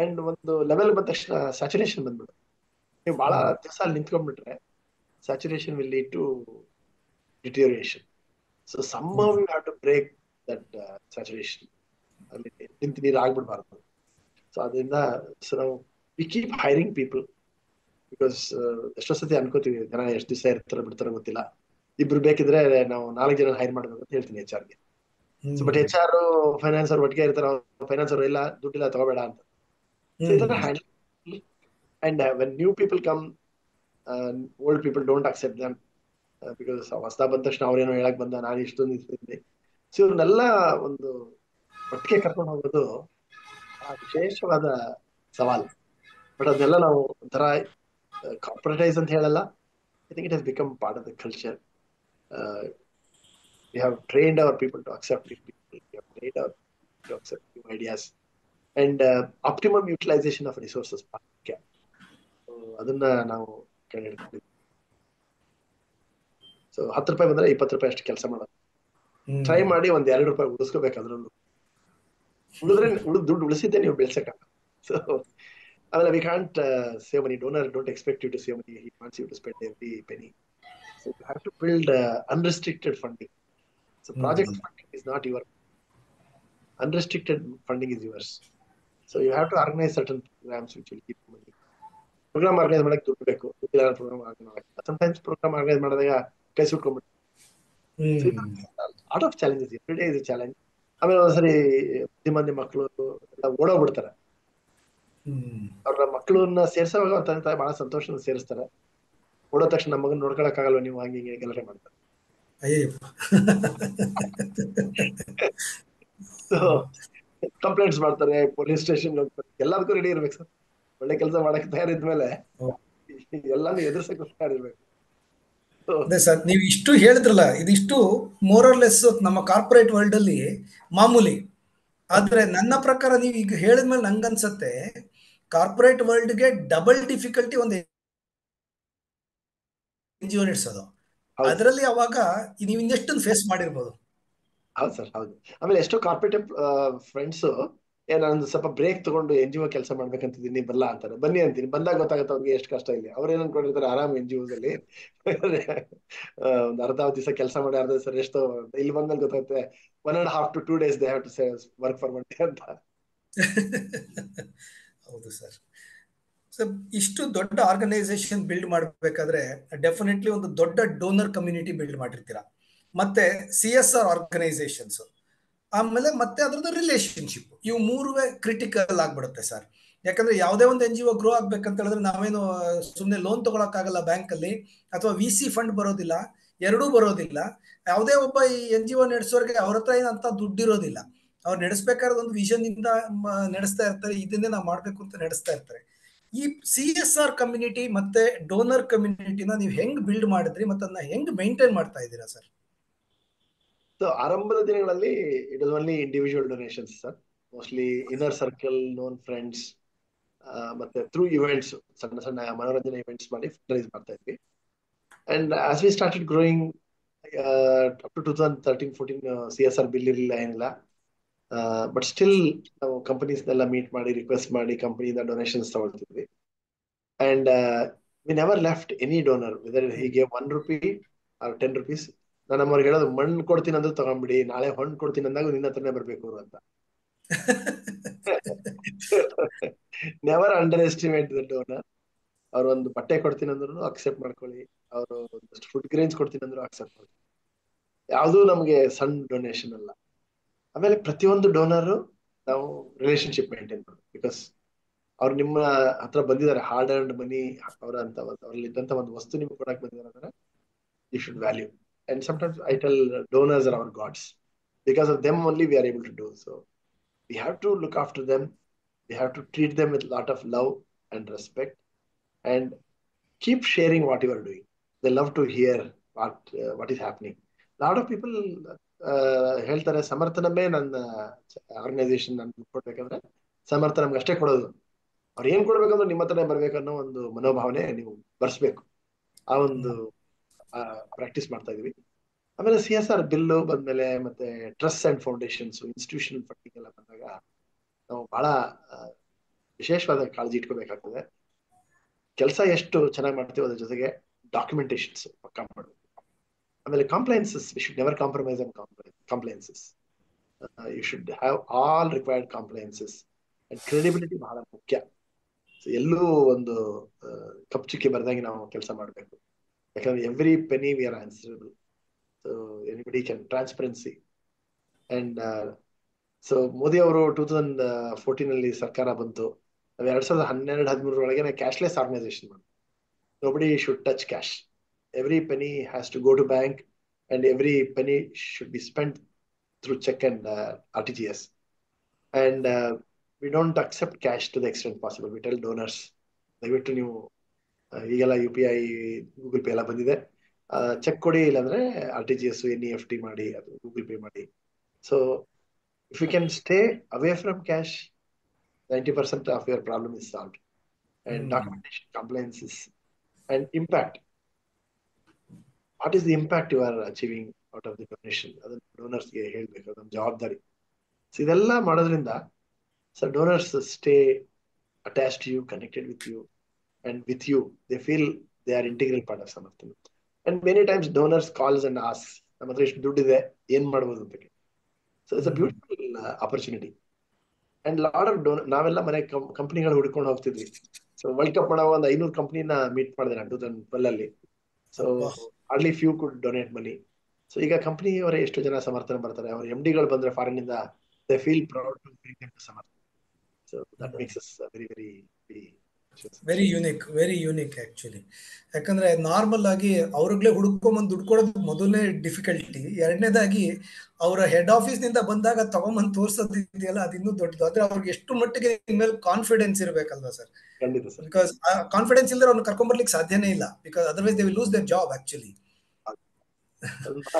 Speaker 3: And ಒಂದು ಲೆವೆಲ್ ಬಂದ ತಕ್ಷಣ ಸ್ಯಾಚುರೇಷನ್ ಬಂದ್ಬಿಡುತ್ತೆ. ನೀವು ಬಹಳ ದಿವಸ ಅಲ್ಲಿ ನಿಂತ್ಕೊಂಡ್ಬಿಟ್ರೆ saturation will lead to deterioration. So somehow you have to break that saturation. ಅಲ್ಲಿ ನಿಂತು ನೀರು ಆಗ್ಬಿಡ್ಬಾರ್ದು. ಸೊ ಅದರಿಂದ ಸೊ ನಾವು we keep hiring people, because ಎಷ್ಟೋ ಸತಿ ಅನ್ಕೋತೀವಿ ಜನ ಎಷ್ಟು ದಿವಸ ಇರ್ತಾರೋ ಬಿಡ್ತಾರೋ ಗೊತ್ತಿಲ್ಲ, ಇಬ್ರು ಬೇಕಿದ್ರೆ ನಾವು 4 ಜನ ಹೈರ್ ಮಾಡ್ಬೇಕು ಅಂತ ಹೇಳ್ತೀನಿ HR ಗೆ. ಸೊ ಬಟ್ HR ಫೈನಾನ್ಸ್ ಅವ್ರು ಒಟ್ಟಿಗೆ ಇರ್ತಾರ, ಫೈನಾನ್ಸ್ ಅವರು ಇಲ್ಲ ದುಡ್ಡಿಲ್ಲ ತಗೋಬೇಡ ಅಂತ. ಸೊ ಇದನ್ನ handle. And when new people come, old people don't accept dum, because ಹೊಸದ ಬಂದ ತಕ್ಷಣ ಅವ್ರೇನೋ ಹೇಳಕ್ ಬಂದ, ನಾನು ಇಷ್ಟೊಂದು ಇರ್ತೀನಿ. ಸೊ ಇವ್ರನ್ನೆಲ್ಲ ಒಂದು ಒಟ್ಟಿಗೆ ಕರ್ಕೊಂಡು ಹೋಗೋದು ವಿಶೇಷವಾದ ಸವಾಲು. ಬಟ್ ಅದನ್ನೆಲ್ಲ ನಾವು ಒಂಥರ ಕಾರ್ಪೊರೇಟೈಸ್ ಅಂತ ಹೇಳಲ್ಲ. I think it has become part of the culture. We have trained our people to accept new people. We have trained our people to accept new ideas. And optimum utilization of resources. So ಅದನ್ನ ನಾವು ಕಂಡು ಹಿಡ್ಕೊಂಡಿದ್ವಿ. ಸೊ 10 ರೂಪಾಯಿ ಬಂದ್ರೆ 20 ರೂಪಾಯಿ ಅಷ್ಟು ಕೆಲಸ ಮಾಡೋದು, ಟ್ರೈ ಮಾಡಿ ಒಂದ್ 2 ರೂಪಾಯಿ ಉಳಿಸ್ಕೋಬೇಕು. ಅದ್ರಲ್ಲೂ ದುಡ್ಡು ಉಳಿಸಿದ್ದೆ ನೀವು ಬೆಳ್ಸಕ್ಕಾಗ. ಸೊ ಆಮೇಲೆ we can't save money. Donor don't expect you to save money, he wants you to spend every penny. So you have to build unrestricted funding. So project funding is not your, unrestricted funding is yours. So you have to organize certain programs which will keep money. Program organize ಮಾಡಕ್ಕೆ ದುಡ್ಡು ಬೇಕು, ದುಡ್ಡಿಲ್ಲ ಪ್ರೋಗ್ರಾಮ್ ಆರ್ಗನೈಸ್ ಮಾಡಕ್ಕೆ. Sometimes program organize ಮಾಡಿದಾಗ ಕೈ ಸುಟ್ಕೊಂಡ್ಬಿಟ್ಟು. Lot of challenges, every day is a challenge. ಆಮೇಲೆ ಒಂದ್ಸರಿ ಬುದ್ಧಿಮಾಂದ್ಯ ಮಕ್ಕಳು ಎಲ್ಲ ಓಡೋಗ್ಬಿಡ್ತಾರೆ. ಅವ್ರ ಮಕ್ಕಳನ್ನ ಸೇರ್ಸೋವಾಗ ಅವ್ರ ತಂದೆ ತಾಯಿ ಬಹಳ ಸಂತೋಷದಿಂದ ಸೇರಿಸ್ತಾರೆ. ಓಡೋ ತಕ್ಷಣ ನಮ್ಮ ಮಗನ್ ನೋಡ್ಕೊಳಕ್ ಆಗಲ್ವ ನೀವು, ಹಂಗೆ ಹಿಂಗೆ ಗಲಾಟೆ ಮಾಡ್ತಾರೆ. ಕಂಪ್ಲೇಂಟ್ಸ್ ಮಾಡ್ತಾರೆ, ಪೊಲೀಸ್ ಸ್ಟೇಷನ್ ಹೋಗ್ತಾರೆ. ಎಲ್ಲದಕ್ಕೂ ರೆಡಿ ಇರ್ಬೇಕು ಸರ್. ಒಳ್ಳೆ ಕೆಲಸ ಮಾಡಕ್ ತಯಾರಿದ್ಮೇಲೆ ಎಲ್ಲಾನು ಎದುರ್ಸಕ್ ತಯಾರಿರ್ಬೇಕು.
Speaker 2: ಅದೇ ಸರ್, ನೀವು ಇಷ್ಟು ಹೇಳಿದ್ರಲ್ಲ, ಇದಿಷ್ಟು ಮೋರರ್ಲೆಸ್ ನಮ್ಮ ಕಾರ್ಪೊರೇಟ್ ವರ್ಲ್ಡ್ ಅಲ್ಲಿ ಮಾಮೂಲಿ. ಆದ್ರೆ ನನ್ನ ಪ್ರಕಾರ ನೀವು ಈಗ ಹೇಳಿದ್ಮೇಲೆ ನಂಗನ್ಸತ್ತೆ ಕಾರ್ಪೊರೇಟ್ ವರ್ಲ್ಡ್ಗೆ ಡಬಲ್ ಡಿಫಿಕಲ್ಟಿ ಒಂದು NGO ನಡೆಸೋದು. ಅದರಲ್ಲಿ ಅವಾಗ ನೀವು ಇನ್ನೆಷ್ಟೊಂದು ಫೇಸ್ ಮಾಡಿರ್ಬೋದು.
Speaker 3: ಹೌದು ಸರ್, ಹೌದು. ಆಮೇಲೆ ಎಷ್ಟೋ ಕಾರ್ಪೊರೇಟ್ ಫ್ರೆಂಡ್ಸ್ ನಾನು ಸ್ವಲ್ಪ ಬ್ರೇಕ್ ತಗೊಂಡು NGO ಕೆಲಸ ಮಾಡ್ಬೇಕಂತಿದ್ದೀನಿ ಬಲ್ಲ ಅಂತಾರೆ. ಬನ್ನಿ ಅಂತೀನಿ. ಬಂದಾಗ ಗೊತ್ತಾಗುತ್ತೆ ಅವ್ರಿಗೆ ಎಷ್ಟು ಕಷ್ಟ ಇದೆ. ಅವ್ರು ಏನ್ ಅನ್ಕೊಂಡಿರ್ತಾರೆ, ಆರಾಮ್ NGOs ಅಲ್ಲಿ ಒಂದು ಅರ್ಧ ದಿವಸ ಕೆಲಸ ಮಾಡಿ ಅರ್ಧ ದಿವಸ ರೆಸ್ಟ್. ಇಲ್ಲಿ ಬಂದ್ಮೇಲೆ ಗೊತ್ತಾಗುತ್ತೆ 1.5 to 2 days they have to say work for one day ಅಂತ.
Speaker 2: ಹೌದು ಸರ್. ಸೊ ಇಷ್ಟು ದೊಡ್ಡ ಆರ್ಗನೈಸೇಷನ್ ಬಿಲ್ಡ್ ಮಾಡಬೇಕಾದ್ರೆ ಡೆಫಿನೆಟ್ಲಿ ಒಂದು ದೊಡ್ಡ ಡೋನರ್ ಕಮ್ಯುನಿಟಿ ಬಿಲ್ಡ್ ಮಾಡಿರ್ತೀರಾ, ಮತ್ತೆ CSR ಆರ್ಗನೈಸೇಷನ್ಸ್, ಆಮೇಲೆ ಮತ್ತೆ ಅದ್ರದ್ದು ರಿಲೇಶನ್ಶಿಪ್, ಇವು ಮೂರುವೇ ಕ್ರಿಟಿಕಲ್ ಆಗ್ಬಿಡುತ್ತೆ ಸರ್. ಯಾಕಂದ್ರೆ ಯಾವುದೇ ಒಂದು NGO ಗ್ರೋ ಆಗ್ಬೇಕಂತ ಹೇಳಿದ್ರೆ ನಾವೇನು ಸುಮ್ಮನೆ ಲೋನ್ ತಗೊಳಕ್ಕಾಗಲ್ಲ ಬ್ಯಾಂಕ್ ಅಲ್ಲಿ, ಅಥವಾ VC ಫಂಡ್ ಬರೋದಿಲ್ಲ, ಎರಡೂ ಬರೋದಿಲ್ಲ. ಯಾವುದೇ ಒಬ್ಬ ಈ NGO ನಡೆಸೋರ್ಗೆ ಅವ್ರ ಹತ್ರ ಏನಂತ ದುಡ್ಡಿರೋದಿಲ್ಲ. ಅವ್ರು ನಡೆಸ್ಬೇಕಾದ್ರೆ ಒಂದು ವಿಷನ್ ಇಂದ ನಡೆಸ್ತಾ ಇರ್ತಾರೆ, ಇದನ್ನೇ ನಾವು ಮಾಡ್ಬೇಕು ಅಂತ ನಡೆಸ್ತಾ ಇರ್ತಾರೆ. ಈ CSR ಕಮ್ಯುನಿಟಿ ಮತ್ತೆ ಡೋನರ್ ಕಮ್ಯುನಿಟಿನ ನೀವು ಹೆಂಗ್ ಬಿಲ್ಡ್ ಮಾಡಿದ್ರಿ, ಮತ್ತೆ ಅದನ್ನ ಹೆಂಗ್ ಮೇಂಟೈನ್ ಮಾಡ್ತಾ ಇದ್ದೀರಾ ಸರ್?
Speaker 3: ಸೊ ಆರಂಭದ ದಿನಗಳಲ್ಲಿ it was only individual donations sir. Mostly inner circle, known friends, ಮತ್ತೆ ಥ್ರೂ ಇವೆಂಟ್ಸ್, ಸಣ್ಣ ಸಣ್ಣ ಮನೋರಂಜನೆ ಇವೆಂಟ್ಸ್ ಮಾಡಿ ಫಂಡ್ ರೈಸ್ ಮಾಡ್ತಾ ಇದ್ವಿ. And as we started growing up to 2013-14 CSR bill ಇರಲಿಲ್ಲ, ಏನಿಲ್ಲ. ಬಟ್ ಸ್ಟಿಲ್ ನಾವು ಕಂಪನೀಸ್ನೆಲ್ಲ ಮೀಟ್ ಮಾಡಿ ರಿಕ್ವೆಸ್ಟ್ ಮಾಡಿ ಕಂಪನಿಯಿಂದ ಡೊನೇಷನ್ಸ್ ತಗೊಳ್ತಿದ್ವಿ. And we never left any donor whether he gave 1 rupee or 10 rupees. ನಾನು ನಮ್ಮವ್ರಿಗೆ ಹೇಳೋದು, ಮಣ್ಣು ಕೊಡ್ತೀನಿ ಅಂದ್ರೆ ತಗೊಂಡ್ಬಿಡಿ, ನಾಳೆ ಹಣ್ಣು ಕೊಡ್ತೀನಿ ಅಂದಾಗ ನಿನ್ನ ಹತ್ರನೇ ಬರ್ಬೇಕು ಅಂತ. Never under estimate the donor. ಅವ್ರು ಒಂದು ಬಟ್ಟೆ ಕೊಡ್ತೀನಿ ಅಂದ್ರೂ ಅಕ್ಸೆಪ್ಟ್ ಮಾಡ್ಕೊಳ್ಳಿ, ಅವರು ಒಂದಷ್ಟು ಫುಡ್ ಗ್ರೇನ್ಸ್ ಕೊಡ್ತೀನಿ ಅಂದ್ರು ಅಕ್ಸೆಪ್ಟ್ ಮಾಡ್ಕೊಳ್ಳಿ. ಯಾವುದೂ ನಮ್ಗೆ ಸಣ್ಣ ಡೊನೇಷನ್ ಅಲ್ಲ. ಆಮೇಲೆ ಪ್ರತಿಯೊಂದು ಡೋನರ್ ನಾವು ರಿಲೇಶನ್ಶಿಪ್ ಮೇಂಟೈನ್ ಮಾಡೋದು. ಬಿಕಾಸ್ ಅವ್ರು ನಿಮ್ಮ ಹತ್ರ ಬಂದಿದ್ದಾರೆ, ಹಾರ್ಡ್ ಅರ್ನ್ಡ್ ಮನಿ, ಅವರ ಅಂತ ಅವ್ರಲ್ಲಿ ಇದ್ದಂತ ಒಂದು ವಸ್ತು ನಿಮ್ಗೆ ಕೊಡಕ್ ಬಂದಿದ್ದಾರೆ ಅಂದ್ರೆ you should value. And sometimes I tell donors are our gods. Because of them only we are able to do so. we have to look after them. We have to treat them with a lot of love and respect, and keep sharing what you are doing. They love to hear what is happening. A lot of people ಹೇಳ್ತಾರೆ ಸಮರ್ಥ ನಮ್ಮೇ ನನ್ನ ಆರ್ಗನೈಸೇಷನ್ ನಾನು ಕೊಡ್ಬೇಕಂದ್ರೆ ಸಮರ್ಥ ನಮ್ಗೆ ಅಷ್ಟೇ ಕೊಡೋದು, ಅವ್ರು ಏನ್ ಕೊಡ್ಬೇಕಂದ್ರೆ ನಿಮ್ಮ ಹತ್ರನೇ ಬರ್ಬೇಕನ್ನೋ ಒಂದು ಮನೋಭಾವನೆ ನೀವು ಬರ್ಸ್ಬೇಕು. ಆ ಒಂದು ಪ್ರಾಕ್ಟೀಸ್ ಮಾಡ್ತಾ ಇದೀವಿ. ಆಮೇಲೆ CSR ಬಿಲ್ಲು ಬಂದ್ಮೇಲೆ ಮತ್ತೆ trust and foundations institutional funding ಎಲ್ಲ ಬಂದಾಗ ನಾವು ಬಹಳ ವಿಶೇಷವಾದ ಕಾಳಜಿ ಇಟ್ಕೋಬೇಕಾಗ್ತದೆ. ಕೆಲಸ ಎಷ್ಟು ಚೆನ್ನಾಗಿ ಮಾಡ್ತೀವಿ ಅದ್ರ ಜೊತೆಗೆ ಡಾಕ್ಯುಮೆಂಟೇಶನ್ಸ್ ಪಕ್ಕಾ ಮಾಡಬೇಕು. ಆಮೇಲೆ compliances, we should never compromise on compliances. You should have all required compliances and credibility ಬಹಳ ಮುಖ್ಯ. ಎಲ್ಲೂ ಒಂದು ಕಪ್ಚುಕ್ಕಿ ಬರ್ದಂಗೆ ನಾವು ಕೆಲಸ ಮಾಡಬೇಕು. ಯಾಕಂದ್ರೆ every ಪೆನಿ we are answerable. So anybody can transparency. And so Modi ಅವರು 2014 ಸರ್ಕಾರ ಬಂತು. ನಾವು 2012-13 ಒಳಗೆ ಕ್ಯಾಶ್ಲೆಸ್ ಆರ್ಗನೈಸೇಷನ್ ಮಾಡಿ. Nobody should touch cash. Every penny has to go to bank, and every penny should be spent through check and RTGS. And we don't accept cash to the extent possible. We tell donors, ದಯವಿಟ್ಟು ನೀವು ಈಗೆಲ್ಲ UPI ಗೂಗಲ್ ಪೇ ಎಲ್ಲ ಬಂದಿದೆ, ಚೆಕ್ ಕೊಡಿ, ಇಲ್ಲಾಂದ್ರೆ RTGS NEFT ಮಾಡಿ, ಅದು ಗೂಗಲ್ ಪೇ ಮಾಡಿ. So if you can stay away from cash, 90% of your problem is solved. And documentation, compliances, and impact. What is the impact you are achieving out of the donation? ಅದನ್ನ ಡೋನರ್ಸ್ಗೆ ಹೇಳ್ಬೇಕು, ಅದೊಂದು ಜವಾಬ್ದಾರಿ. ಸೊ ಇದೆಲ್ಲ ಮಾಡೋದ್ರಿಂದ donors stay attached to you, connected with you, and with you they feel they are integral part of Samarthana. And many times donors calls and asks, ನಮ್ಮ ಹತ್ರ ಎಷ್ಟು ದುಡ್ಡಿದೆ, ಏನ್ ಮಾಡ್ಬೋದು ಅಂತ. So it's a beautiful opportunity. And lot of ನಾವೆಲ್ಲ ಮನೆ ಕಂಪ್ನಿಗಳು ಹುಡ್ಕೊಂಡು ಹೋಗ್ತಿದ್ವಿ. ಸೊ ವರ್ಲ್ಡ್ ಕಪ್ ಮಾಡೋ ಒಂದು 500 ಕಂಪ್ನಿನ ಮೀಟ್ ಮಾಡಿದೆ ನಾನು 2012. ಸೊ ಹಾರ್ಡ್ಲಿ ಫ್ಯೂ ಕುಡ್ ಡೊನೇಟ್ ಮನಿ. ಸೊ ಈಗ ಕಂಪ್ನಿ ಅವರೇ ಎಷ್ಟು ಜನ ಸಮರ್ಥನೆ ಬರ್ತಾರೆ. ಅವ್ರ MDಗಳು ಬಂದ್ರೆ ಫಾರಿನ್ ಇಂದ, they feel proud to bring them to ಸಮರ್ಥನೆ. So that makes us
Speaker 2: very unique actually. ಯಾಕಂದ್ರೆ ನಾರ್ಮಲ್ ಆಗಿ ಅವ್ರಿಗ್ಲೇ ಹುಡುಕೊಂಬಂದು ದುಡ್ಡು ಕೊಡೋದು ಮೊದಲನೇ ಡಿಫಿಕಲ್ಟಿ. ಎರಡನೇದಾಗಿ ಅವರ ಹೆಡ್ ಆಫೀಸ್ ನಿಂದ ಬಂದಾಗ ತಗೊಂಬಂದು ತೋರ್ಸೋದು ಇದೆಯಲ್ಲ, ಅದು ಇನ್ನೂ ದೊಡ್ಡದು. ಆದ್ರೆ ಅವ್ರಿಗೆ ಎಷ್ಟು ಮಟ್ಟಿಗೆ ಇನ್ಮೇಲೆ ಕಾನ್ಫಿಡೆನ್ಸ್ ಇರ್ಬೇಕಲ್ವಾ ಸರ್? ಬಿಕಾಸ್ ಕಾನ್ಫಿಡೆನ್ಸ್ ಇಲ್ಲದ್ರೆ ಅವ್ರನ್ನ ಕರ್ಕೊಂಡ್ಬರ್ಲಿಕ್ಕೆ ಸಾಧ್ಯನೇ ಇಲ್ಲ. Because otherwise they will lose there job actually.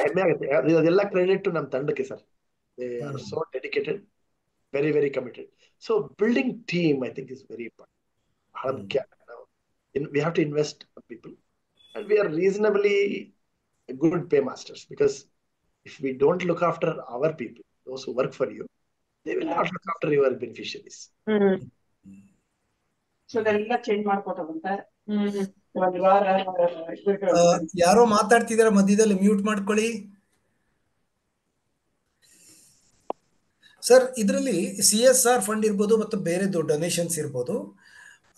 Speaker 3: ಹೆಮ್ಮೆ ಆಗುತ್ತೆ. ಅದೆಲ್ಲ ಕ್ರೆಡಿಟ್ ನಮ್ಮ ತಂಡಕ್ಕೆ sir. They are so dedicated, very very committed. So building team I think is very important. ಬಹಳ ಮುಖ್ಯ. We have to invest in people, and we are reasonably good paymasters, because if we don't look after our people, those who work for you, they will not look after your beneficiaries.
Speaker 5: So ಅದೆಲ್ಲ ಚೇಂಜ್ ಮಾಡ್ಕೊಟ್ಟಂತ
Speaker 2: ಯಾರೋ ಮಾತಾಡ್ತಿದಾರೆ ಮಧ್ಯದಲ್ಲಿ, ಮ್ಯೂಟ್ ಮಾಡ್ಕೊಳ್ಳಿ ಸರ್. ಇದರಲ್ಲಿ CSR ಫಂಡ್ ಇರ್ಬೋದು ಮತ್ತು ಬೇರೆ ಡೊನೇಷನ್ಸ್ ಇರ್ಬೋದು,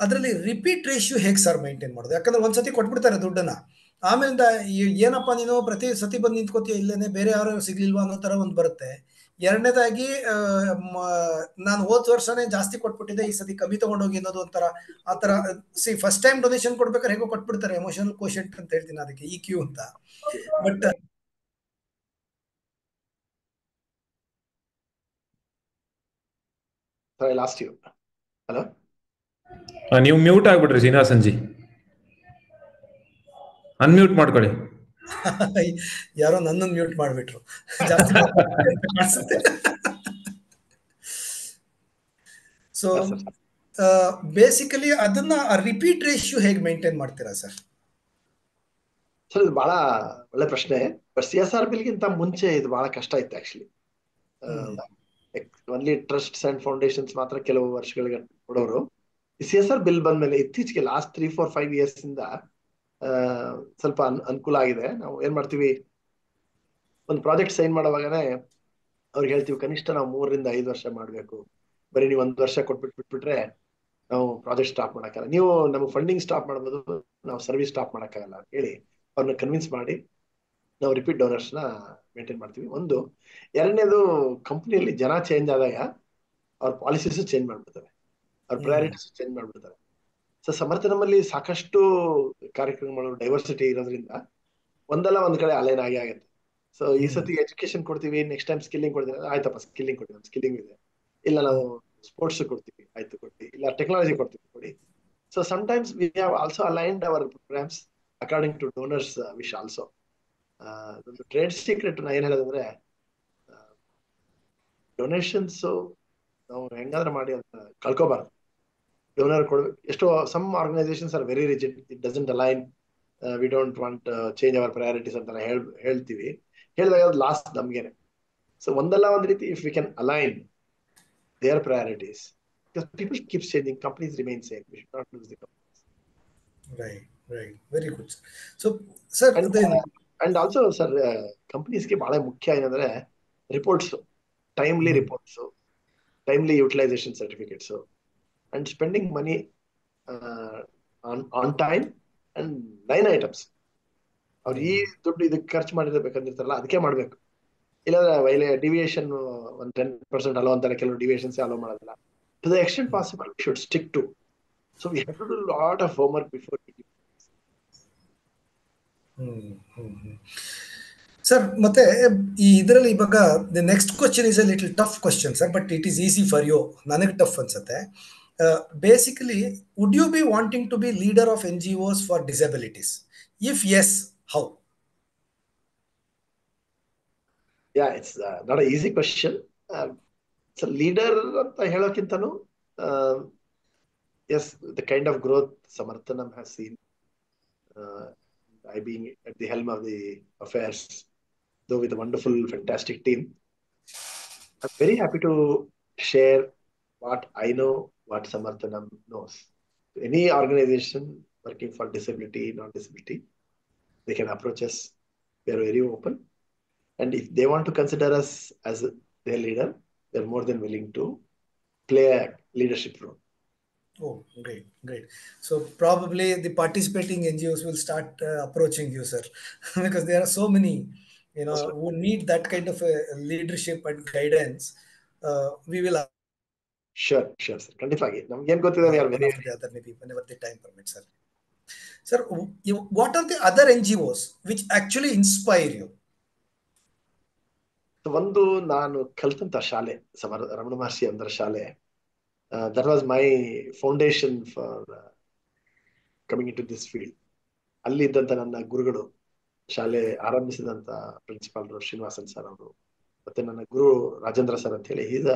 Speaker 2: ಅದರಲ್ಲಿ ರಿಪೀಟ್ ರೇಷಿಯೋ ಹೇಗೆ ಸರ್ ಮೇಂಟೈನ್ ಮಾಡೋದು? ಯಾಕಂದ್ರೆ ಒಂದ್ಸತಿ ಕೊಟ್ಬಿಡ್ತಾರೆ ದುಡ್ಡನ್ನ, ಆಮೇಲಿಂದ ಏನಪ್ಪಾ ನೀನು ಪ್ರತಿ ಸತಿ ಬಂದು ನಿಂತ್ಕೋತೀಯ ಇಲ್ಲೇನೆ, ಬೇರೆ ಯಾರು ಸಿಗ್ಲಿಲ್ವಾ ಅನ್ನೋ ತರ ಒಂದು ಬರುತ್ತೆ. ಎರಡನೇದಾಗಿ ನಾನು ಹೋದ ವರ್ಷನೇ ಜಾಸ್ತಿ ಕೊಟ್ಬಿಟ್ಟಿದ್ದೆ, ಈ ಸತಿ ಕಮ್ಮಿ ತಗೊಂಡೋಗಿ ಅನ್ನೋದು ಒಂಥರ ಆ ತರ. ಫಸ್ಟ್ ಟೈಮ್ ಡೊನೇಷನ್ ಕೊಡ್ಬೇಕಾದ್ರೆ ಹೇಗೋ ಕೊಟ್ಬಿಡ್ತಾರೆ, ಎಮೋಷನಲ್ ಕೋಶೆಂಟ್ ಅಂತ ಹೇಳ್ತೀನಿ ಅದಕ್ಕೆ, EQ ಅಂತ. ಬಟ್
Speaker 3: ಲಾಸ್ಟ್ ಯು ಹಲೋ,
Speaker 6: ನೀವು ಮ್ಯೂಟ್ ಆಗ್ಬಿಟ್ರಿ ಶ್ರೀನಿವಾಸನ್ ಜಿ, ಅನ್ಮ್ಯೂಟ್ ಮಾಡ್ಕೊಳ್ಳಿ.
Speaker 2: ಯಾರೋ ನನ್ನನ್ನು ಮ್ಯೂಟ್ ಮಾಡ್ಬಿಟ್ರು, ಜಾಸ್ತಿ ಅನ್ಸುತ್ತೆ. ಸೊ ಬೇಸಿಕಲಿ ಅದನ್ನ ರಿಪೀಟ್ ರೇಷಿಯೋ ಹೇಗೆ ಮೇಂಟೈನ್ ಮಾಡ್ತೀರಾ ಸರ್?
Speaker 3: ಸರ್ ಇದು ಬಹಳ ಒಳ್ಳೆ ಪ್ರಶ್ನೆ. ಬಟ್ CSR ಬಿಲ್ಗಿಂತ ಮುಂಚೆ ಇದು ಬಹಳ ಕಷ್ಟ ಇತ್ತು ಆಕ್ಚುಲಿ. ಓನ್ಲಿ ಟ್ರಸ್ಟ್ಸ್ ಅಂಡ್ ಫೌಂಡೇಶನ್ಸ್ ಮಾತ್ರ ಕೆಲವು ವರ್ಷಗಳಿಗೆ ಕೊಡೋರು. CSR ಬಿಲ್ ಬಂದ್ಮೇಲೆ ಇತ್ತೀಚೆಗೆ ಲಾಸ್ಟ್ 3-4-5 years ಇಂದ ಸ್ವಲ್ಪ ಅನುಕೂಲ ಆಗಿದೆ. ನಾವು ಏನ್ ಮಾಡ್ತೀವಿ, ಒಂದು ಪ್ರಾಜೆಕ್ಟ್ ಸೈನ್ ಮಾಡುವಾಗನೇ ಅವ್ರಿಗೆ ಹೇಳ್ತೀವಿ, ಕನಿಷ್ಠ ನಾವು 3-5 ವರ್ಷ ಮಾಡ್ಬೇಕು. ಬರೀ ನೀವು 1 ವರ್ಷ ಬಿಟ್ಬಿಟ್ರೆ ನಾವು ಪ್ರಾಜೆಕ್ಟ್ ಸ್ಟಾಪ್ ಮಾಡಕ್ಕಾಗಲ್ಲ. ನೀವು ನಮ್ಗೆ ಫಂಡಿಂಗ್ ಸ್ಟಾಪ್ ಮಾಡ್ಬೋದು, ನಾವು ಸರ್ವಿಸ್ ಸ್ಟಾಪ್ ಮಾಡಕ್ಕಾಗಲ್ಲ ಅಂತ ಹೇಳಿ ಅವ್ರನ್ನ ಕನ್ವಿನ್ಸ್ ಮಾಡಿ ನಾವು ರಿಪೀಟ್ ಡೋನರ್ಸ್ ನ ಮೇಂಟೈನ್ ಮಾಡ್ತೀವಿ. ಒಂದು. ಎರಡನೇದು, ಕಂಪ್ನಿಯಲ್ಲಿ ಜನ ಚೇಂಜ್ ಆದಾಗ ಅವ್ರ ಪಾಲಿಸೀಸ್ ಚೇಂಜ್ ಮಾಡ್ಬಿಡ್ತಾರೆ, ಅವ್ರ ಪ್ರಯಾರಿಟೀಸ್ ಚೇಂಜ್ ಮಾಡ್ಬಿಡ್ತಾರೆ. ಸೊ ಸಮರ್ಥನಮಲ್ಲಿ ಸಾಕಷ್ಟು ಕಾರ್ಯಕ್ರಮಗಳು ಡೈವರ್ಸಿಟಿ ಇರೋದ್ರಿಂದ ಒಂದಲ್ಲ ಒಂದ್ ಕಡೆ ಅಲೈನ್ ಆಗೇ ಆಗುತ್ತೆ. ಸೊ ಈ ಸತಿ ಎಜುಕೇಶನ್ ಕೊಡ್ತೀವಿ, ನೆಕ್ಸ್ಟ್ ಟೈಮ್ ಸ್ಕಿಲ್ಲಿಂಗ್ ಕೊಡ್ತೀವಿ, ಆಯ್ತಪ್ಪ ಸ್ಕಿಲ್ಲಿಂಗ್ ಕೊಡ್ತೀವಿ, ಸ್ಕಿಲ್ಲಿಂಗ್ ಇದೆ. ಇಲ್ಲ ನಾವು ಸ್ಪೋರ್ಟ್ಸ್ ಕೊಡ್ತೀವಿ, ಆಯ್ತು ಕೊಡ್ತೀವಿ, ಇಲ್ಲ ಟೆಕ್ನಾಲಜಿ ಕೊಡ್ತೀವಿ ಕೊಡಿ. So sometimes we have also aligned our programmes according to donors wish also. ಒಂದು ಟ್ರೇಡ್ ಸೀಕ್ರೆಟ್ ನಾ ಏನ್ ಹೇಳೋದಂದ್ರೆ, ಡೊನೇಷನ್ಸ್ ನಾವು ಹೆಂಗಾದ್ರೆ ಮಾಡಿ ಅಂತ ಕಳ್ಕೋಬಾರ್ದು. ಡೋನರ್ ಕೊಡ್ಬೇಕು. ಎಷ್ಟೋ some organisations are very rigid, it doesn't align, we don't want change our priorities ಅಂತ ಹೇಳ್ತೀವಿ. ಹೇಳಿದಾಗ ಅದು ಲಾಸ್ಟ್ ನಮ್ಗೇನೆ. ಸೊ ಒಂದಲ್ಲ ಒಂದ್ ರೀತಿ if we can align their priorities, because people keep changing, companies remain same, we should not lose the companies.
Speaker 2: Right, very good, sir. So sir,
Speaker 3: and also sir, companies ಗೆ ಬಹಳ ಮುಖ್ಯ ಏನಂದ್ರೆ reports, timely reports, timely utilisation certificates, and spending money on time and line items. ಅವ್ರು ಈ ದುಡ್ಡು ಇದಕ್ಕೆ ಖರ್ಚು ಮಾಡಿರ್ಬೇಕಂದಿರ್ತಾರಲ್ಲ ಅದಕ್ಕೆ ಮಾಡ್ಬೇಕು. ಇಲ್ಲಾಂದ್ರೆ ಡಿವಿಯೇಷನ್ ಒಂದು 10% ಅಲೋ ಅಂತಾರೆ, ಕೆಲವು ಡಿವಿಯೇಷನ್ಸ್ ಅಲೋ ಮಾಡೋದಿಲ್ಲ. To the extent possible we should stick to. So we have to do lot of homework before.
Speaker 2: Sir ಮತ್ತೆ ಈ ಇದರಲ್ಲಿ ಇವಾಗ the next question is a little tough question sir, but it is easy for you. ನನಗೆ ಟಫ್ ಅನ್ಸುತ್ತೆ. Basically, would you be wanting to be leader of NGOs for disabilities? If yes, how?
Speaker 3: Yeah, it's not an easy question. So leader ಅಂತ ಹೇಳೋಕ್ಕಿಂತನೂ, yes, the kind of growth Samarthanam has seen, I being at the helm of the affairs, though with a wonderful, fantastic team, I'm very happy to share what I know, what Samarthanam knows. Any organization working for disability, non-disability, they can approach us. We are very open. And if they want to consider us as their leader, they're more than willing to play a leadership role.
Speaker 2: Oh, great. So probably the participating NGOs will start approaching you, sir, because there are so many, who need that kind of leadership and guidance. We will.
Speaker 3: Sure, sir. Kandipagi. Namge en gottide, we are very
Speaker 2: other maybe whenever the time permits, sir. Sir, what are the other NGOs which actually inspire you?
Speaker 3: ಒಂದು ನಾನು ಕಲ್ತಂತ ಶಾಲೆ ರಮಣ ಮಹರ್ಷಿ ಅಂದ್ರ ಶಾಲೆ. That was my foundation for coming into this field. ಅಲ್ಲಿ ಇದ್ದಂತ ನನ್ನ ಗುರುಗಳು, ಶಾಲೆ ಆರಂಭಿಸಿದಂತ ಪ್ರಿನ್ಸಿಪಾಲ್ ಶ್ರೀನಿವಾಸನ್ ಸರ್ ಅವರು, ಮತ್ತೆ ನನ್ನ ಗುರು ರಾಜೇಂದ್ರ ಸರ್ ಅಂತ ಹೇಳಿ, is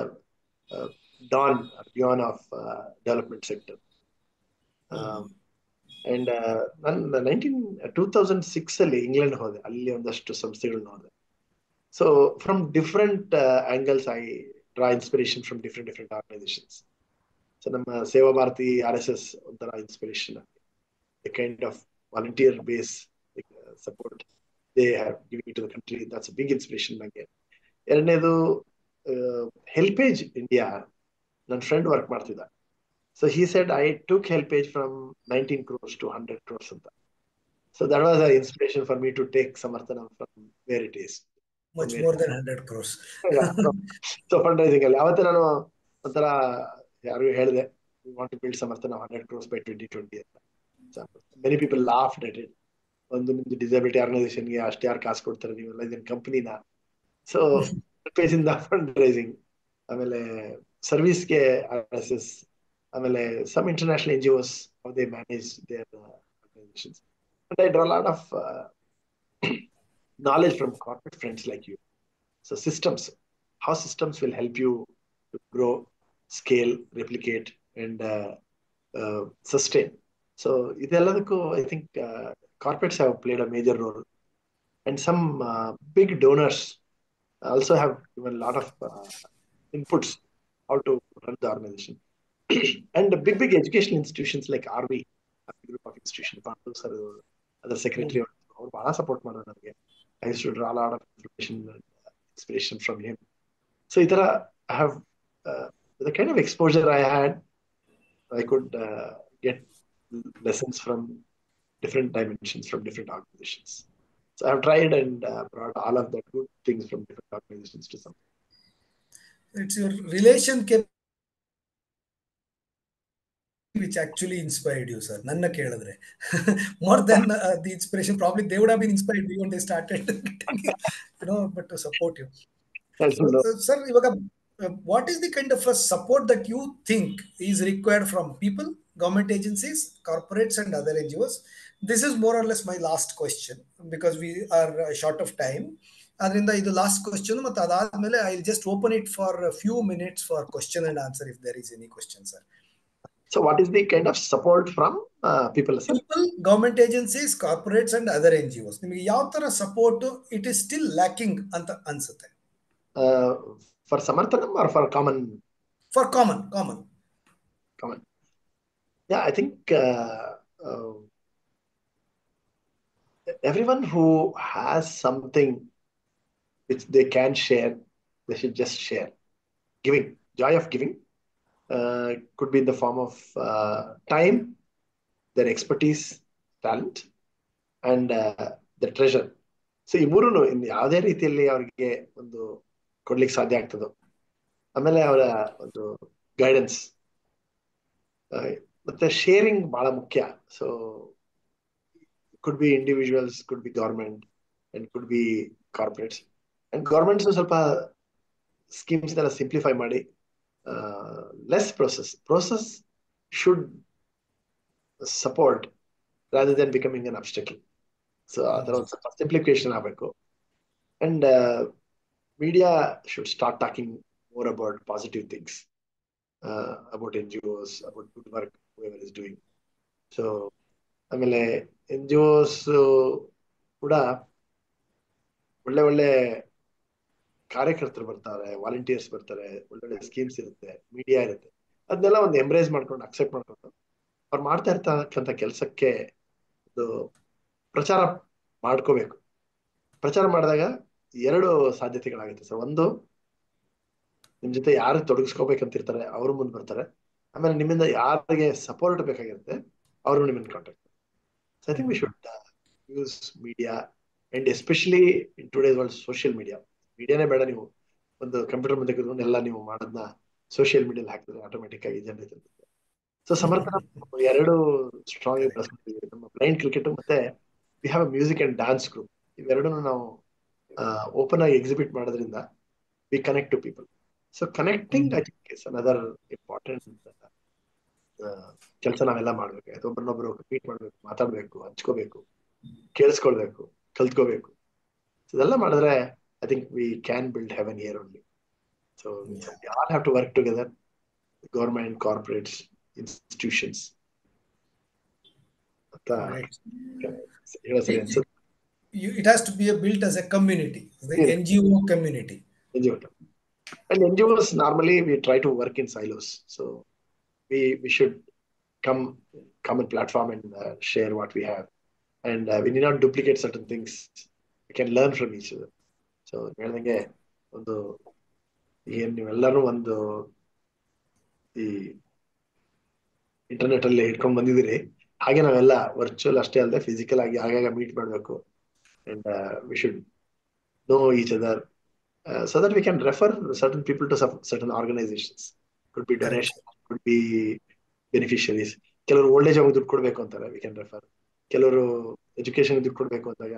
Speaker 3: Don of development sector. And ನಾನು 2006 ಅಲ್ಲಿ ಇಂಗ್ಲೆಂಡ್ ಹೋದೆ. ಅಲ್ಲಿ ಒಂದಷ್ಟು ಸಂಸ್ಥೆಗಳು ನೋಡಿದೆ. So from different angles, I draw inspiration from different organizations. So ನಮ್ಮ ಸೇವಾ ಭಾರತಿ RSS ಒಂಥರ inspiration. The kind of volunteer base support they have given to the country, that's a big inspiration ನನಗೆ. ಎರಡನೇದು ಹೆಲ್ಪೇಜ್ ಇಂಡಿಯಾ. ನನ್ನ ಫ್ರೆಂಡ್ ವರ್ಕ್ ಮಾಡ್ತಿದ್ದ. So he said I took helpage from 19 crores to 100 crores ಅಂತ. So that was an inspiration for me to take Samarthanam from where it is.
Speaker 2: Much more than 100 crores.
Speaker 3: Yeah. So fundraising ಅಲ್ಲಿ ಅವತ್ತೆ ನಾನು ಒಂಥರ ಯಾರು ಹೇಳಿದೆ, we want to build Samarthanam 100 crores by 2020 ಅಂತ. So many people laughed at it. ಒಂದು ನಿಮ್ದು ಡಿಸಬಿಲಿಟಿ ಆರ್ಗನೈಸೇಷನ್ಗೆ ಅಷ್ಟು ಯಾರು ಕಾಸು ಕೊಡ್ತಾರೆ, ನೀವೆಲ್ಲ ಇದನ್ನ ಕಂಪನಿನ? ಸೊ ಇಂದ ಫಂಡ್ ರೈಸಿಂಗ್, ಆಮೇಲೆ ಸರ್ವಿಸ್ಗೆ RSS, ಆಮೇಲೆ some international NGOs, how they manage their organizations. And I draw a lot of knowledge from corporate friends like you. So systems, how systems will help you to grow, scale, replicate, and sustain. So idelladaku I think corporates have played a major role, and some big donors also have given a lot of inputs how to run the organization. And the big educational institutions like RV, group of institution, other secretary, ಅವರು ಬಹಳ ಸಪೋರ್ಟ್ ಮಾಡೋದು ನನಗೆ. I used to draw a lot of information and inspiration from him. So I have the kind of exposure I had, I could get lessons from different dimensions from different organizations. So I have tried and brought all of that good things from different organizations to some.
Speaker 2: It's your relationship which actually inspired you, sir. Nanna keladre more than the inspiration, probably they would have been inspired when they started but to support you. So, sir, ivaga what is the kind of a support that you think is required from people, government agencies, corporates, and other NGOs? This is more or less my last question because we are short of time. ಅದರಿಂದ ಇದು ಲಾಸ್ಟ್ ಕ್ವಶನ್ ಮತ್ತು ಅದಾದ್ಮೇಲೆ I just open it for few minutes for question and answer if there is any question sir.
Speaker 3: So what is the kind of support from people, sir?
Speaker 2: People, government agencies, corporates, and other NGOs. ನಿಮಗೆ ಯಾವ ತರ support it is still lacking ಅಂತ ಅನ್ಸುತ್ತೆ?
Speaker 3: For Samarthanam or for common?
Speaker 2: For common.
Speaker 3: Yeah, I think everyone who has something which they can share, they should just share. Giving, joy of giving, could be in the form of time, their expertise, talent, and the treasure. So ಈ ಮೂರೂ ಇನ್ನು ಯಾವುದೇ ರೀತಿಯಲ್ಲಿ ಅವ್ರಿಗೆ ಒಂದು ಕೊಡ್ಲಿಕ್ಕೆ ಸಾಧ್ಯ ಆಗ್ತದೋ. ಆಮೇಲೆ ಅವರ ಒಂದು ಗೈಡೆನ್ಸ್ ಮತ್ತೆ ಶೇರಿಂಗ್ ಬಹಳ ಮುಖ್ಯ. So could be individuals, could be government, and could be corporates. And governments ಸ್ವಲ್ಪ ಸ್ಕೀಮ್ಸ್ ಎಲ್ಲ ಸಿಂಪ್ಲಿಫೈ ಮಾಡಿ less process should support rather than becoming an obstacle. So ಅದರ ಒಂದು ಸ್ವಲ್ಪ ಸಿಂಪ್ಲಿಫಿಕೇಶನ್ ಆಗಬೇಕು. And media should start talking more about positive things, about NGOs, about good work whoever is doing. So ಆಮೇಲೆ NGOs ಕೂಡ ಒಳ್ಳೆ ಕಾರ್ಯಕರ್ತರು ಬರ್ತಾರೆ, ವಾಲಂಟಿಯರ್ಸ್ ಬರ್ತಾರೆ, ಒಳ್ಳೊಳ್ಳೆ ಸ್ಕೀಮ್ಸ್ ಇರುತ್ತೆ, ಮೀಡಿಯಾ ಇರುತ್ತೆ. ಅದನ್ನೆಲ್ಲ ಒಂದು ಎಂಬ್ರೇಸ್ ಮಾಡ್ಕೊಂಡು ಅಕ್ಸೆಪ್ಟ್ ಮಾಡ್ಕೊಂಡು ಅವ್ರು ಮಾಡ್ತಾ ಇರ್ತಕ್ಕಂಥ ಕೆಲಸಕ್ಕೆ ಒಂದು ಪ್ರಚಾರ ಮಾಡ್ಕೋಬೇಕು. ಪ್ರಚಾರ ಮಾಡಿದಾಗ ಎರಡು ಸಾಧ್ಯತೆಗಳಾಗುತ್ತೆ ಸರ್. ಒಂದು, ನಿಮ್ ಜೊತೆ ಯಾರು ತೊಡಗಿಸ್ಕೋಬೇಕಂತಿರ್ತಾರೆ ಅವರು ಮುಂದೆ ಬರ್ತಾರೆ. ಆಮೇಲೆ ನಿಮ್ಮಿಂದ ಯಾರಿಗೆ ಸಪೋರ್ಟ್ ಬೇಕಾಗಿರುತ್ತೆ ಅವರು ನಿಮ್ಮನ್ನ contact. So I think we should use media, and especially in today's world social media. ಮೀಡಿಯಾನೇ ಬೇಡ, ನೀವು ಒಂದು ಕಂಪ್ಯೂಟರ್ ಮುಂದೆ ಕೂತ್ಕೊಂಡು ಎಲ್ಲ ನೀವು ಮಾಡೋದನ್ನ ಸೋಷಿಯಲ್ ಮೀಡಿಯಲ್ಲಿ ಹಾಕಿದ್ರೆ ಆಟೋಮೆಟಿಕ್ ಆಗಿ ಜನರೇಟ್ ಆಗುತ್ತೆ. ಸೊ ಸಮರ್ಥನ ಎರಡು ಸ್ಟ್ರಾಂಗ್ ನಮ್ಮ ಬ್ಲೈಂಡ್ ಕ್ರಿಕೆಟ್ ಮತ್ತೆ we have a music and dance group. ಇವೆರಡನ್ನು ನಾವು ಓಪನ್ ಆಗಿ ಎಕ್ಸಿಬಿಟ್ ಮಾಡೋದ್ರಿಂದ we connect to people. So connecting I think is another important ಕೆಲಸ ನಾವೆಲ್ಲ ಮಾಡ್ಬೇಕು. ಒಬ್ಬರನ್ನೊಬ್ರು ಮೀಟ್ ಮಾಡ್ಬೇಕು, ಮಾತಾಡ್ಬೇಕು, ಹಂಚ್ಕೋಬೇಕು, ಕೇಳಿಸ್ಕೊಳ್ಬೇಕು, ಕಲ್ತ್ಕೋಬೇಕು. ಇದೆಲ್ಲ ಮಾಡಿದ್ರೆ I think we can build heaven here only. So we all have to work together, government, corporates, institutions ಅಂತ ಹೇಳೋ ಸರಿ ಅನ್ಸುತ್ತೆ.
Speaker 2: It has to be built as a community, the NGO community.
Speaker 3: And NGOs normally we try to work in silos, so we should come common platform and share what we have, and we need not duplicate certain things. We can learn from each other. So ಹೇಳಿದಂಗೆ ಒಂದು ಏನ್ ನೀವೆಲ್ಲರೂ ಒಂದು ಈ ಇಂಟರ್ನೆಟ್ ಅಲ್ಲಿ ಇಟ್ಕೊಂಡ್ ಬಂದಿದ್ದೀರಿ, ಹಾಗೆ ನಾವೆಲ್ಲ ವರ್ಚುವಲ್ ಅಷ್ಟೇ ಅಲ್ಲದೆ ಫಿಸಿಕಲ್ ಆಗಿ ಆಗಾಗ ಮೀಟ್ ಮಾಡಬೇಕು. And we should know each other so that we can refer certain people to certain organizations. Could be donation, could be beneficiaries. ಕೆಲವರು ಓಲ್ಡ್ ಏಜ್ ಆಗಿ ದುಡ್ಡು ಕೊಡ್ಬೇಕು ಅಂತಾರೆ, we can refer. ಕೆಲವರು ಎಜುಕೇಶನ್ ದುಡ್ಡು ಕೊಡ್ಬೇಕು ಅಂದಾಗ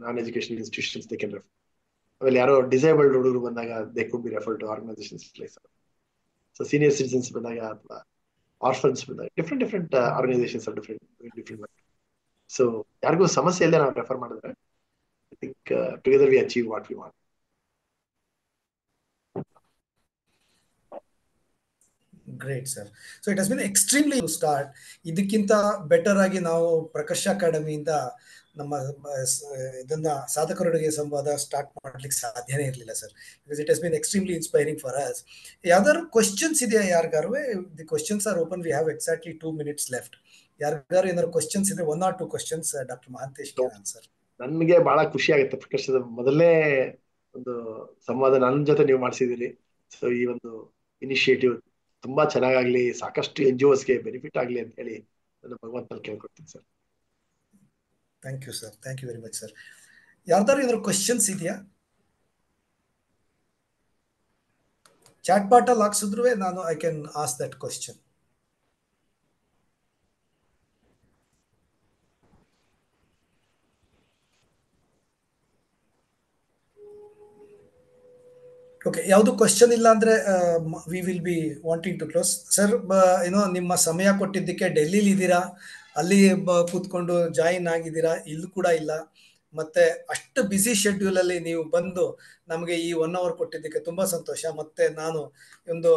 Speaker 3: ನಾನ್ education institutions they can refer. ಆಮೇಲೆ ಯಾರೋ ಡಿಸೇಬಲ್ಡ್ ಹುಡುಗರು ಬಂದಾಗ they could be refer to organisations like. So senior citizens ಬಂದಾಗ ಅಥವಾ ಆರ್ಫನ್ಸ್ ಬಂದಾಗ different organisations are different. So ಯಾರಿಗೂ ಸಮಸ್ಯೆ ಇಲ್ಲದೆ ನಾವು ರೆಫರ್ ಮಾಡಿದ್ರೆ I think together we achieve what we want.
Speaker 2: Great, sir. So it has been extremely to start. ಇದಕ್ಕಿಂತ ಬೆಟರ್ ಆಗಿ ನಾವು ಪ್ರಕಾಶ್ ಅಕಾಡೆಮಿಯಿಂದ ನಮ್ಮ ಇದನ್ನ ಸಾಧಕರೊಳಗೆ ಸಂವಾದ ಸ್ಟಾರ್ಟ್ ಮಾಡ್ಲಿಕ್ಕೆ ಸಾಧ್ಯನೇ ಇರಲಿಲ್ಲ sir, because it has been extremely inspiring for us. ಯಾವ್ದಾದ್ರು ಕ್ವಶನ್ಸ್ ಇದೆಯಾ ಯಾರಿಗಾರು? The questions are open. We have exactly 2 minutes left. ಯಾರಿಗಾರು ಏನಾದ್ರು ಕ್ವಶನ್ಸ್ ಇದ್ರೆ 1 or 2 questions doctor Mahantesh can answer.
Speaker 3: ನನಗೆ ಬಹಳ ಖುಷಿ ಆಗುತ್ತೆ ಪ್ರಕಾಶ್, ಮೊದಲನೇ ಒಂದು ಸಂವಾದ ನನ್ನ ಜೊತೆ ನೀವು ಮಾಡಿಸಿದಿರಿ. ಸೊ ಈ ಒಂದು ಇನಿಷಿಯೇಟಿವ್ ತುಂಬಾ ಚೆನ್ನಾಗಾಗ್ಲಿ, ಸಾಕಷ್ಟು NGOsಗೆ ಬೆನಿಫಿಟ್ ಆಗ್ಲಿ ಅಂತ ಹೇಳಿ ನನ್ನ ಭಗವಂತನಲ್ಲಿ ಕೇಳ್ಕೊಡ್ತೀನಿ sir.
Speaker 2: Thank you sir, thank you very much sir. ಯಾರ್ದಾರು ಏನಾದ್ರು ಕ್ವಶನ್ಸ್ ಇದೆಯಾ? ಚಾಟ್ ಬಾಟ್ ಅಲ್ಲಿ ಹಾಕ್ಸಿದ್ರು ನಾನು I can ask that question. Okay, ಯಾವುದು ಕ್ವಶನ್ ಇಲ್ಲ ಅಂದ್ರೆ we will be wanting to close. Sir, ಏನೋ ನಿಮ್ಮ ಸಮಯ ಕೊಟ್ಟಿದ್ದಕ್ಕೆ, ಡೆಲ್ಲಿಲಿ ಇದ್ದೀರಾ, ಅಲ್ಲಿ ಕೂತ್ಕೊಂಡು ಜಾಯಿನ್ ಆಗಿದ್ದೀರಾ, ಇಲ್ಲೂ ಕೂಡ ಇಲ್ಲ, ಮತ್ತೆ ಅಷ್ಟು ಬ್ಯುಸಿ ಶೆಡ್ಯೂಲ್ ಅಲ್ಲಿ ನೀವು ಬಂದು ನಮಗೆ ಈ 1 hour ಕೊಟ್ಟಿದ್ದಕ್ಕೆ ತುಂಬಾ ಸಂತೋಷ. ಮತ್ತೆ ನಾನು ಒಂದು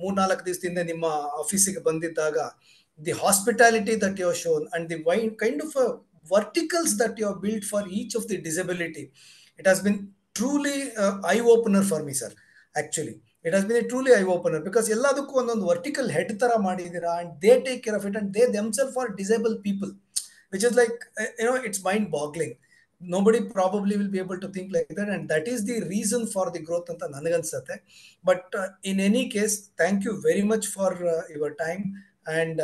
Speaker 2: 3-4 ದಿವಸದಿಂದ ನಿಮ್ಮ ಆಫೀಸಿಗೆ ಬಂದಿದ್ದಾಗ, the hospitality that you have shown and the kind of verticals that you have built for each of the disability, it has been truly eye opener for me, sir. Actually, it has been a truly eye opener because ಎಲ್ಲದಕ್ಕೂ ಒಂದೊಂದು ವರ್ಟಿಕಲ್ ಹೆಡ್ ತರ ಮಾಡಿದೀರಾ, and they take care of it, and they themselves are disabled people, which is like, it's mind boggling. Nobody probably will be able to think like that, and that is the reason for the growth ಅಂತ ನನಗನ್ಸುತ್ತೆ. But in any case, thank you very much for your time, and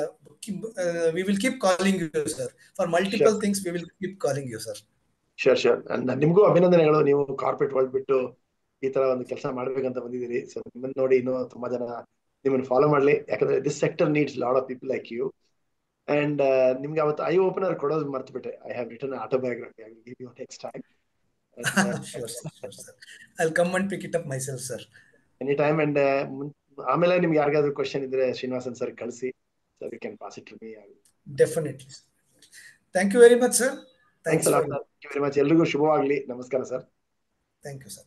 Speaker 2: we will keep calling you, sir, for multiple things. We will keep calling you, sir.
Speaker 3: Sure. ನಿಮ್ಗೂ ಅಭಿನಂದನೆಗಳು. ನೀವು ಕಾರ್ಪೊರೇಟ್ ವರ್ಲ್ಡ್ ಬಿಟ್ಟು ಈ ತರ ಒಂದು ಕೆಲಸ ಮಾಡ್ಬೇಕಂತ ಬಂದಿದ್ದೀರಿ. ಸೊ ನಿಮ್ಮನ್ನ ನೋಡಿ ಇನ್ನೂ ತುಂಬಾ ಜನ ನಿಮ್ಮನ್ನ ಫಾಲೋ ಮಾಡ್ಲಿ, ಯಾಕಂದ್ರೆ this sector needs lot of people like you. And ನಿಮ್ಗೆ ಅವತ್ತು ಐ ಓಪನರ್ ಕೊಡೋದು ಮರ್ತು ಬಿಟ್ಟೆ. I have written autobiography. I will give you next time.
Speaker 2: Sure, sir. I'll come and pick it up myself, sir.
Speaker 3: Any time. And ಆಮೇಲೆ ನಿಮ್ಗೆ ಯಾರಿಗಾದ್ರೂ ಕ್ವಶನ್ ಇದ್ರೆ ಶ್ರೀನಿವಾಸನ್ ಸರ್ ಕಳಿಸಿ, so you can pass it to me.
Speaker 2: Definitely. Thank you very much, sir.
Speaker 3: Thanks very much. ಎಲ್ರಿಗೂ ಶುಭವಾಗ್ಲಿ. ನಮಸ್ಕಾರ ಸರ್.
Speaker 2: Thank you, sir.